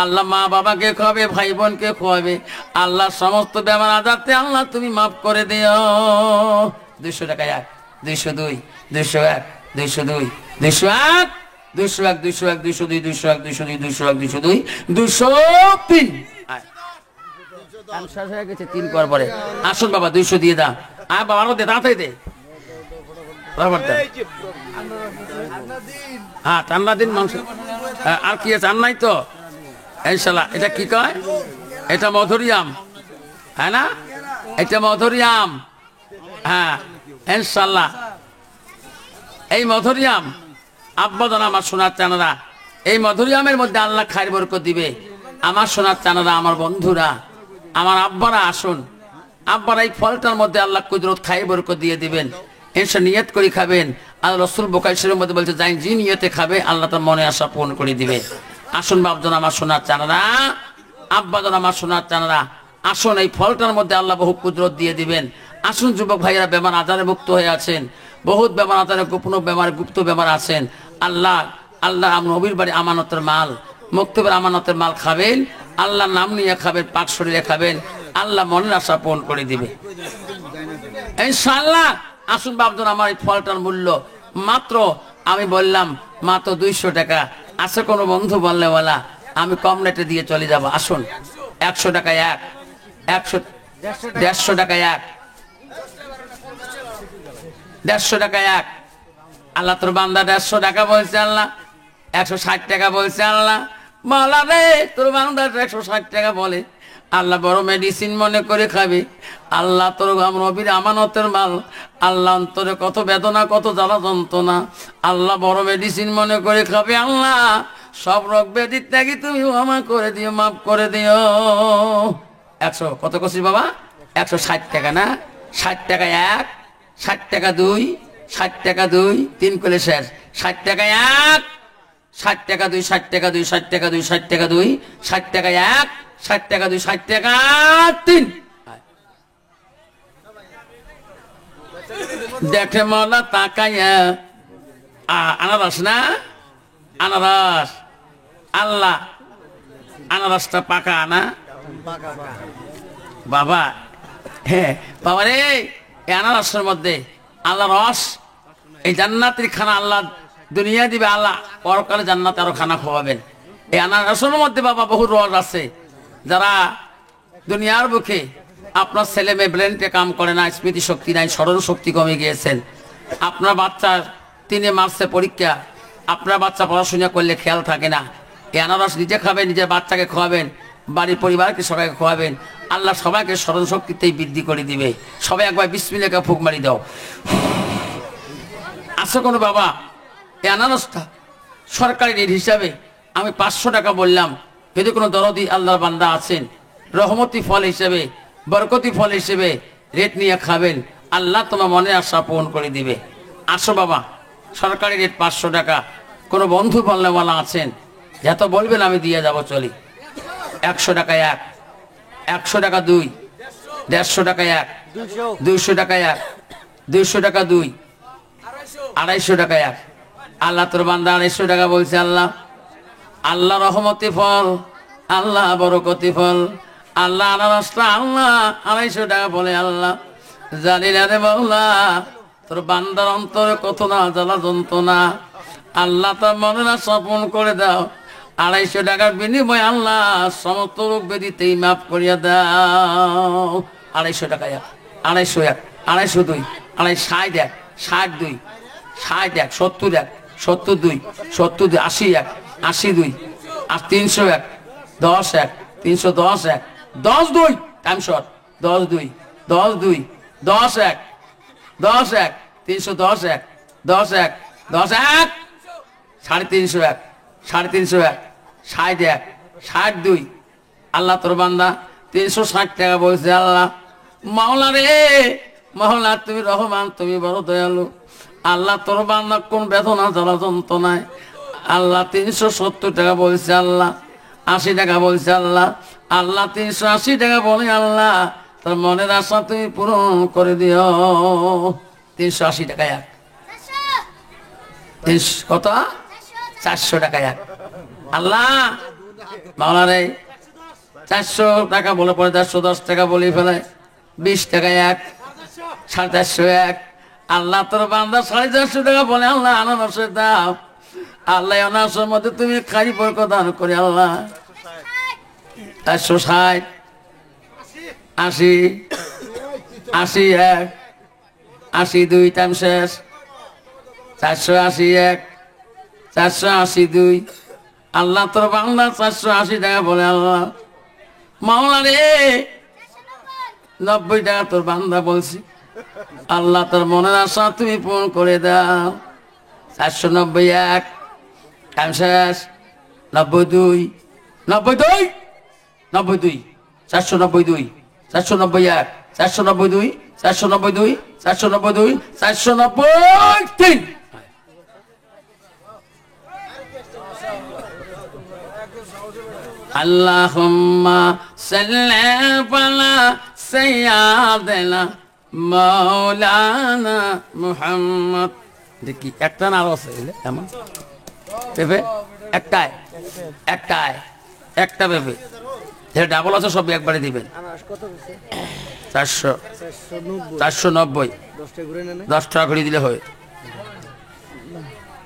আল্লাহ মা বাবাকে খাওয়াবে, ভাই বোনকে খোয়াবে। আল্লাহ সমস্ত বেমার আজারতে আল্লাহ তুমি মাফ করে দিও। 200 টাকা এক, 202, 201, 202, 201, 201, 201, 202, 201, 202, 201, 202, 203। হয়ে গেছে 3 করার পরে। আসুন বাবা 200 দিয়ে দাও। বাবা আরো দে, তাড়াতাড়ি দে। হ্যাঁ ঠান্ডা দিন মাংস। আর কি আছে? আর নাই তো ইনশাল্লাহ। এটা কি কয়? এটা মধুরিয়াম, হ্যাঁ না? এটা মধুরিয়াম, হ্যাঁ ইনশাল্লাহ। এই মধুরিয়াম আব্বাজান আমার সোনার চানারা, এই মধুরিয়ামের মধ্যে আল্লাহ খায়ের বরকত দিবে। আমার সোনার চানারা, আমার বন্ধুরা, আমার আব্বারা আসুন। আব্বারা এই ফলটার মধ্যে আল্লাহ কুদরত খায়ের বরকত দিয়ে দিবেন। এসে নিয়ত করে খাবেন। আর রাসূল বুখারী শরীফের মধ্যে বলছে যাই যে নিয়তে খাবে আল্লাহ তার মনে আশা পূরণ করে দিবে। আসুন বাপজন আমার সোনার চানারা, আব্বাজন আমার সোনার চানারা, আসুন এই ফলটার মধ্যে আল্লাহ বহু কুদরত দিয়ে দিবেন। আসুন যুবক ভাইয়েরা বেমার আজারে মুক্ত হয়ে আছেন, বহুত বেমার আজারে গোপন বেমার, গুপ্ত বেমার আছেন। আল্লাহ আল্লাহ নবীর বাড়ি আমানতের মাল, মুক্তবের আমানতের মাল খাবেন, আল্লাহ নাম নিয়ে খাবেন, পাক শরীরে খাবেন, আল্লাহ মনের আশা পূরণ করে দিবে ইনশাআল্লাহ। আসুন বাপজন আমার এই ফলটার মূল্য মাত্র, আমি বললাম মাত্র 200 টাকা। আছে কোনো বন্ধু বললে বলা আমি কম রেটে দিয়ে চলে যাব। আসুন 100 টাকা এক, 150 টাকা এক, 150 টাকা এক। আল্লাহ তোর বান্দা 150 টাকা বলছে আল্লাহ, 160 টাকা বলছে আল্লাহ। মাওলা রে তোর বান্দা 160 টাকা বলে, আল্লাহ বড় মেডিসিন মনে করে খাবে। আল্লাহ তোর নবীর আমানতের মাল, আল্লাহ অন্তরে কত বেদনা, কত জ্বালা যন্ত্রণা, আল্লাহ বড় মেডিসিন মনে করে খাবে। আল্লাহ সব রোগ ব্যাধির ত্যাগী তুমি ক্ষমা করে দিও, মাফ করে দিও। 100 কত করছিস বাবা? 160 টাকা না? 60 টাকা এক, 60 টাকা দুই, 60 টাকা দুই, 3 করে শেষ। 60 টাকা এক, 60 টাকা দুই, 60 টাকা দুই, 60 টাকা দুই, 60 টাকা দুই, 60 টাকা এক, 60 টাকা দুই, 60 টাকা 3। দেখে মাওলা তাকাইয়া, আনারস না? আনারস, আল্লাহ আনারসটা পাকা না বাবা? হ্যাঁ বাবা রে, এই আনারসের মধ্যে আল্লাহ রস, এই জান্নাতের খানা আল্লাহ দুনিয়া দিবে, আল্লাহ পরকালে জান্নাতে আরো খানা খাওয়াবেন। এই আনারসের মধ্যে বাবা বহু রস আছে। যারা দুনিয়ার বুকে আপনার ছেলে মেয়ে ব্রেনটে কাম করে না, স্মৃতি শক্তি নাই, স্মরণ শক্তি কমে গিয়েছেন, আপনার বাচ্চার 3 মার্চে পরীক্ষা, আপনার বাচ্চা পড়াশোনা করলে খেয়াল থাকে না, এই আনারস নিজে খাবেন, নিজের বাচ্চাকে খাওয়াবেন, বাড়ির পরিবারকে সবাইকে খাওয়াবেন। আল্লাহ সবাইকে স্মরণ শক্তিতেই বৃদ্ধি করে দিবে। সবাই একবার বিসমিল্লাহ ফুক মারি দাও। আছে কোনো বাবা এই আনারসটা সরকারি রেট হিসাবে আমি 500 টাকা বললাম। যদি কোনো দরদি আল্লাহর বান্দা আছেন রহমতি ফল হিসেবে বরকতি ফল হিসেবে রেট নিয়ে খাবেন, আল্লাহ তোমার মনে আশা পূরণ করে দিবে। আসো বাবা, সরকারি রেট 500 টাকা। কোনো বন্ধু বলনেওয়ালা আছেন যত বলবেন আমি দিয়ে যাব, চলি। 100 টাকা এক, 100 টাকা দুই, 150 টাকা এক, 200 টাকা এক, 200 টাকা দুই, 250 টাকা এক। আল্লাহ তোর বান্দা 250 টাকা বলছে। আল্লাহ আল্লাহ রহমতি ফল, আল্লাহ বরকতি ফল, আল্লাহ আনারসটা আল্লাহ 250 টাকা বলে। আল্লাহ জানি না রে বাউলা তোর বান্দার অন্তরে কত না জ্বালা যন্ত্রণা, আল্লাহ তার মনের আশা পূরণ করে দাও। 250 টাকার বিনিময়ে আল্লাহ সমস্ত রোগ ব্যাধিতেই মাফ করিয়া দাও। 250 টাকা এক, 250 এক, 250 দুই, 260 এক, 60 দুই, 60 এক, 70 এক, 70 দুই, 70 দুই, 80 এক, 80 দুই, আর 300 এক, 10 এক, 310 এক, 10 দুই টাইম শর্ট, 10 দুই, 10 দুই, 10 এক, 10 এক, 310 এক, 10 এক, 10 এক, 350 এক, 350 এক, 60 এক, 60 দুই। আল্লাহ তোর বান্দা 360 টাকা বলছে। আল্লাহ মাওলা রে মাওলা তুমি রহমান, তুমি বড় দয়ালু। আল্লাহ তোর বান্দা কোন বেদনা জ্বালা যন্ত্রণায় আল্লাহ 370 টাকা বলছে। আল্লাহ 80 টাকা বলছে। আল্লাহ আল্লাহ 380 টাকা বলে। আল্লাহ তোর মনের আশা তুমি পূরণ করে দিও। 380 টাকা এক, কত 400 টাকা এক। আল্লাহ মাওলা রে 400 টাকা বলে পরে 410 টাকা বলে ফেলে, 20 টাকা এক, 450 এক। আল্লাহ তোর বান্দা 450 টাকা বলে। আল্লাহ আনারসের দাও। আল্লাহ আনারসের মধ্যে তুমি খাই বরকত দান করে। আল্লাহ 460, 80, 80 এক, 80 দুই টাইম শেষ, 480 এক, 480 দুই। আল্লাহ তোর বাংলা 480 টাকা বলে। আল্লাহ মাওলা রে 90 টাকা তোর বান্দা বলছি। আল্লাহ তোর মনের আশা তুমি পূরণ করে দাও। 490 এক, টাইম শেষ, 92, 92, 92, 492, 490 এক, 492, 492, 492, 493। আল্লাহুম্মা সাল্লি আলা সাইয়্যিদিনা মাওলানা মুহাম্মদ। দেখি একটা না আরো আছে এমন পেঁপে একটাই, একটাই একটা পেঁপে যেটা ডাবল আছে সব একবারে দিবেন। 400, 490, 10 টাকা করে দিলে হয়।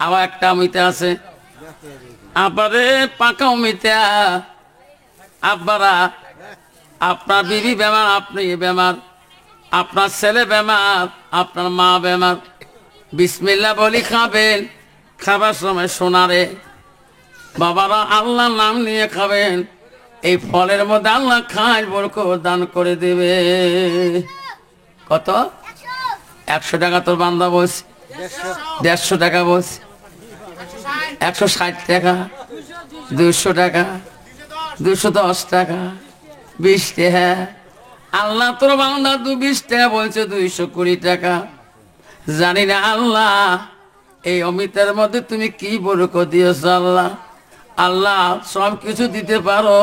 আবার একটা অমিতে আছে আবারে পাকা অমিতে। আব্বারা আপনার বিবি বেমার, আপনি বেমার, আপনার ছেলে বেমার, আপনার মা বেমার, বিসমিল্লাহ বলি খাবেন। খাবার সময় সোনারে বাবারা আল্লাহ নাম নিয়ে খাবেন। এই ফলের মধ্যে আল্লাহ খাই বরকত দান করে দেবে। কত 100 টাকা তোর বান্দা বলছি, 150 টাকা বলছি, 160 টাকা, 200 টাকা, 210 টাকা, 20 টাকা। আল্লাহ তোর বান্দা 20 টাকা বলছে, 220 টাকা। জানি না আল্লাহ এই অমিতের মধ্যে তুমি কি বরকত দিয়েছ। আল্লাহ আল্লাহ সব কিছু দিতে পারো।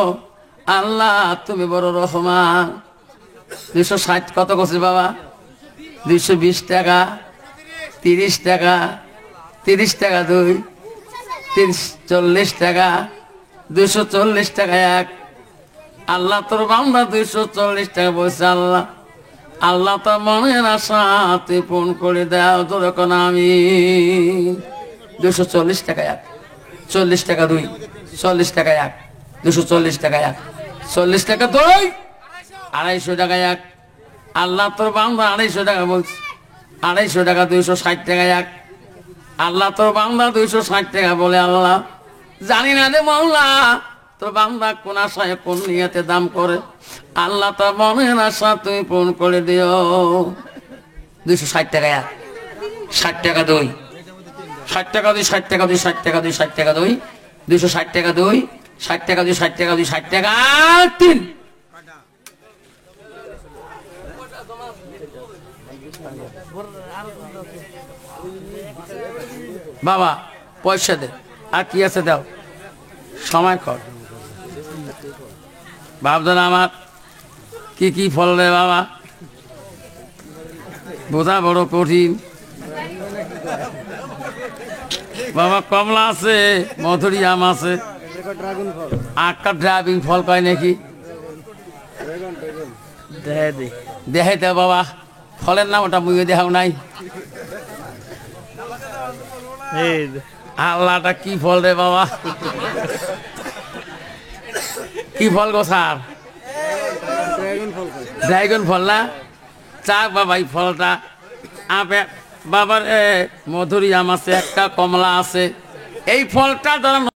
আল্লাহ তুমি বড় রহমান। 260 কত করছে বাবা? 220 টাকা, 30 টাকা, 30 টাকা দুই, 40 টাকা, 240 টাকা এক। আল্লাহ তোর বান্দা 240 টাকা বলছে। আল্লাহ আল্লাহ তার মনের আশা তুই পূরণ করে দাও। যখন আমি 240 টাকা এক, 40 টাকা দুই, 40 টাকা এক, 240 টাকা এক, 40 টাকা দুই, 250 টাকা এক। আল্লাহ তোর বান্দা 250 টাকা বলছে। 250 টাকা, 260 টাকা এক। আল্লাহ তোর বান্দা 260 টাকা বলে। আল্লাহ জানি না রে মাওলা তোর বান্দা কোন আশায় কোন নিয়তে দাম করে, আল্লাহ তার মনের আশা তুমি পূরণ করে দিও। 260 টাকা, 60 টাকা দই, 60 টাকা দুই, 60 টাকা দুই, 60 টাকা দুই, 60 টাকা দুই, 260 টাকা দুই, 60 টাকা দুই, 60 টাকা দুই, 60 টাকা 3। বাবা পয়সা দে, আর কি আছে দাও, সময় কর। ভাবছেন আমার কি কি ফল রে বাবা, বোঝা বড় কঠিন। বাবা কমলা আছে, মধুরি আম আছে, ড্রাগন ফল, আটটা ড্রাইভিং ফল কয় নাকি, দেখাই দে বাবা, ফলের নাম ওটা মুখে দেখাও নাই। আল্লাহটা কি ফল রে বাবা, কি ফল গো স্যার? ড্রাগন ফল। ড্রাগন ফল না? চাক বাবা এই ফলটা। আপে বাবার মধুরি আম আছে, একটা কমলা আছে, এই ফলটা যারা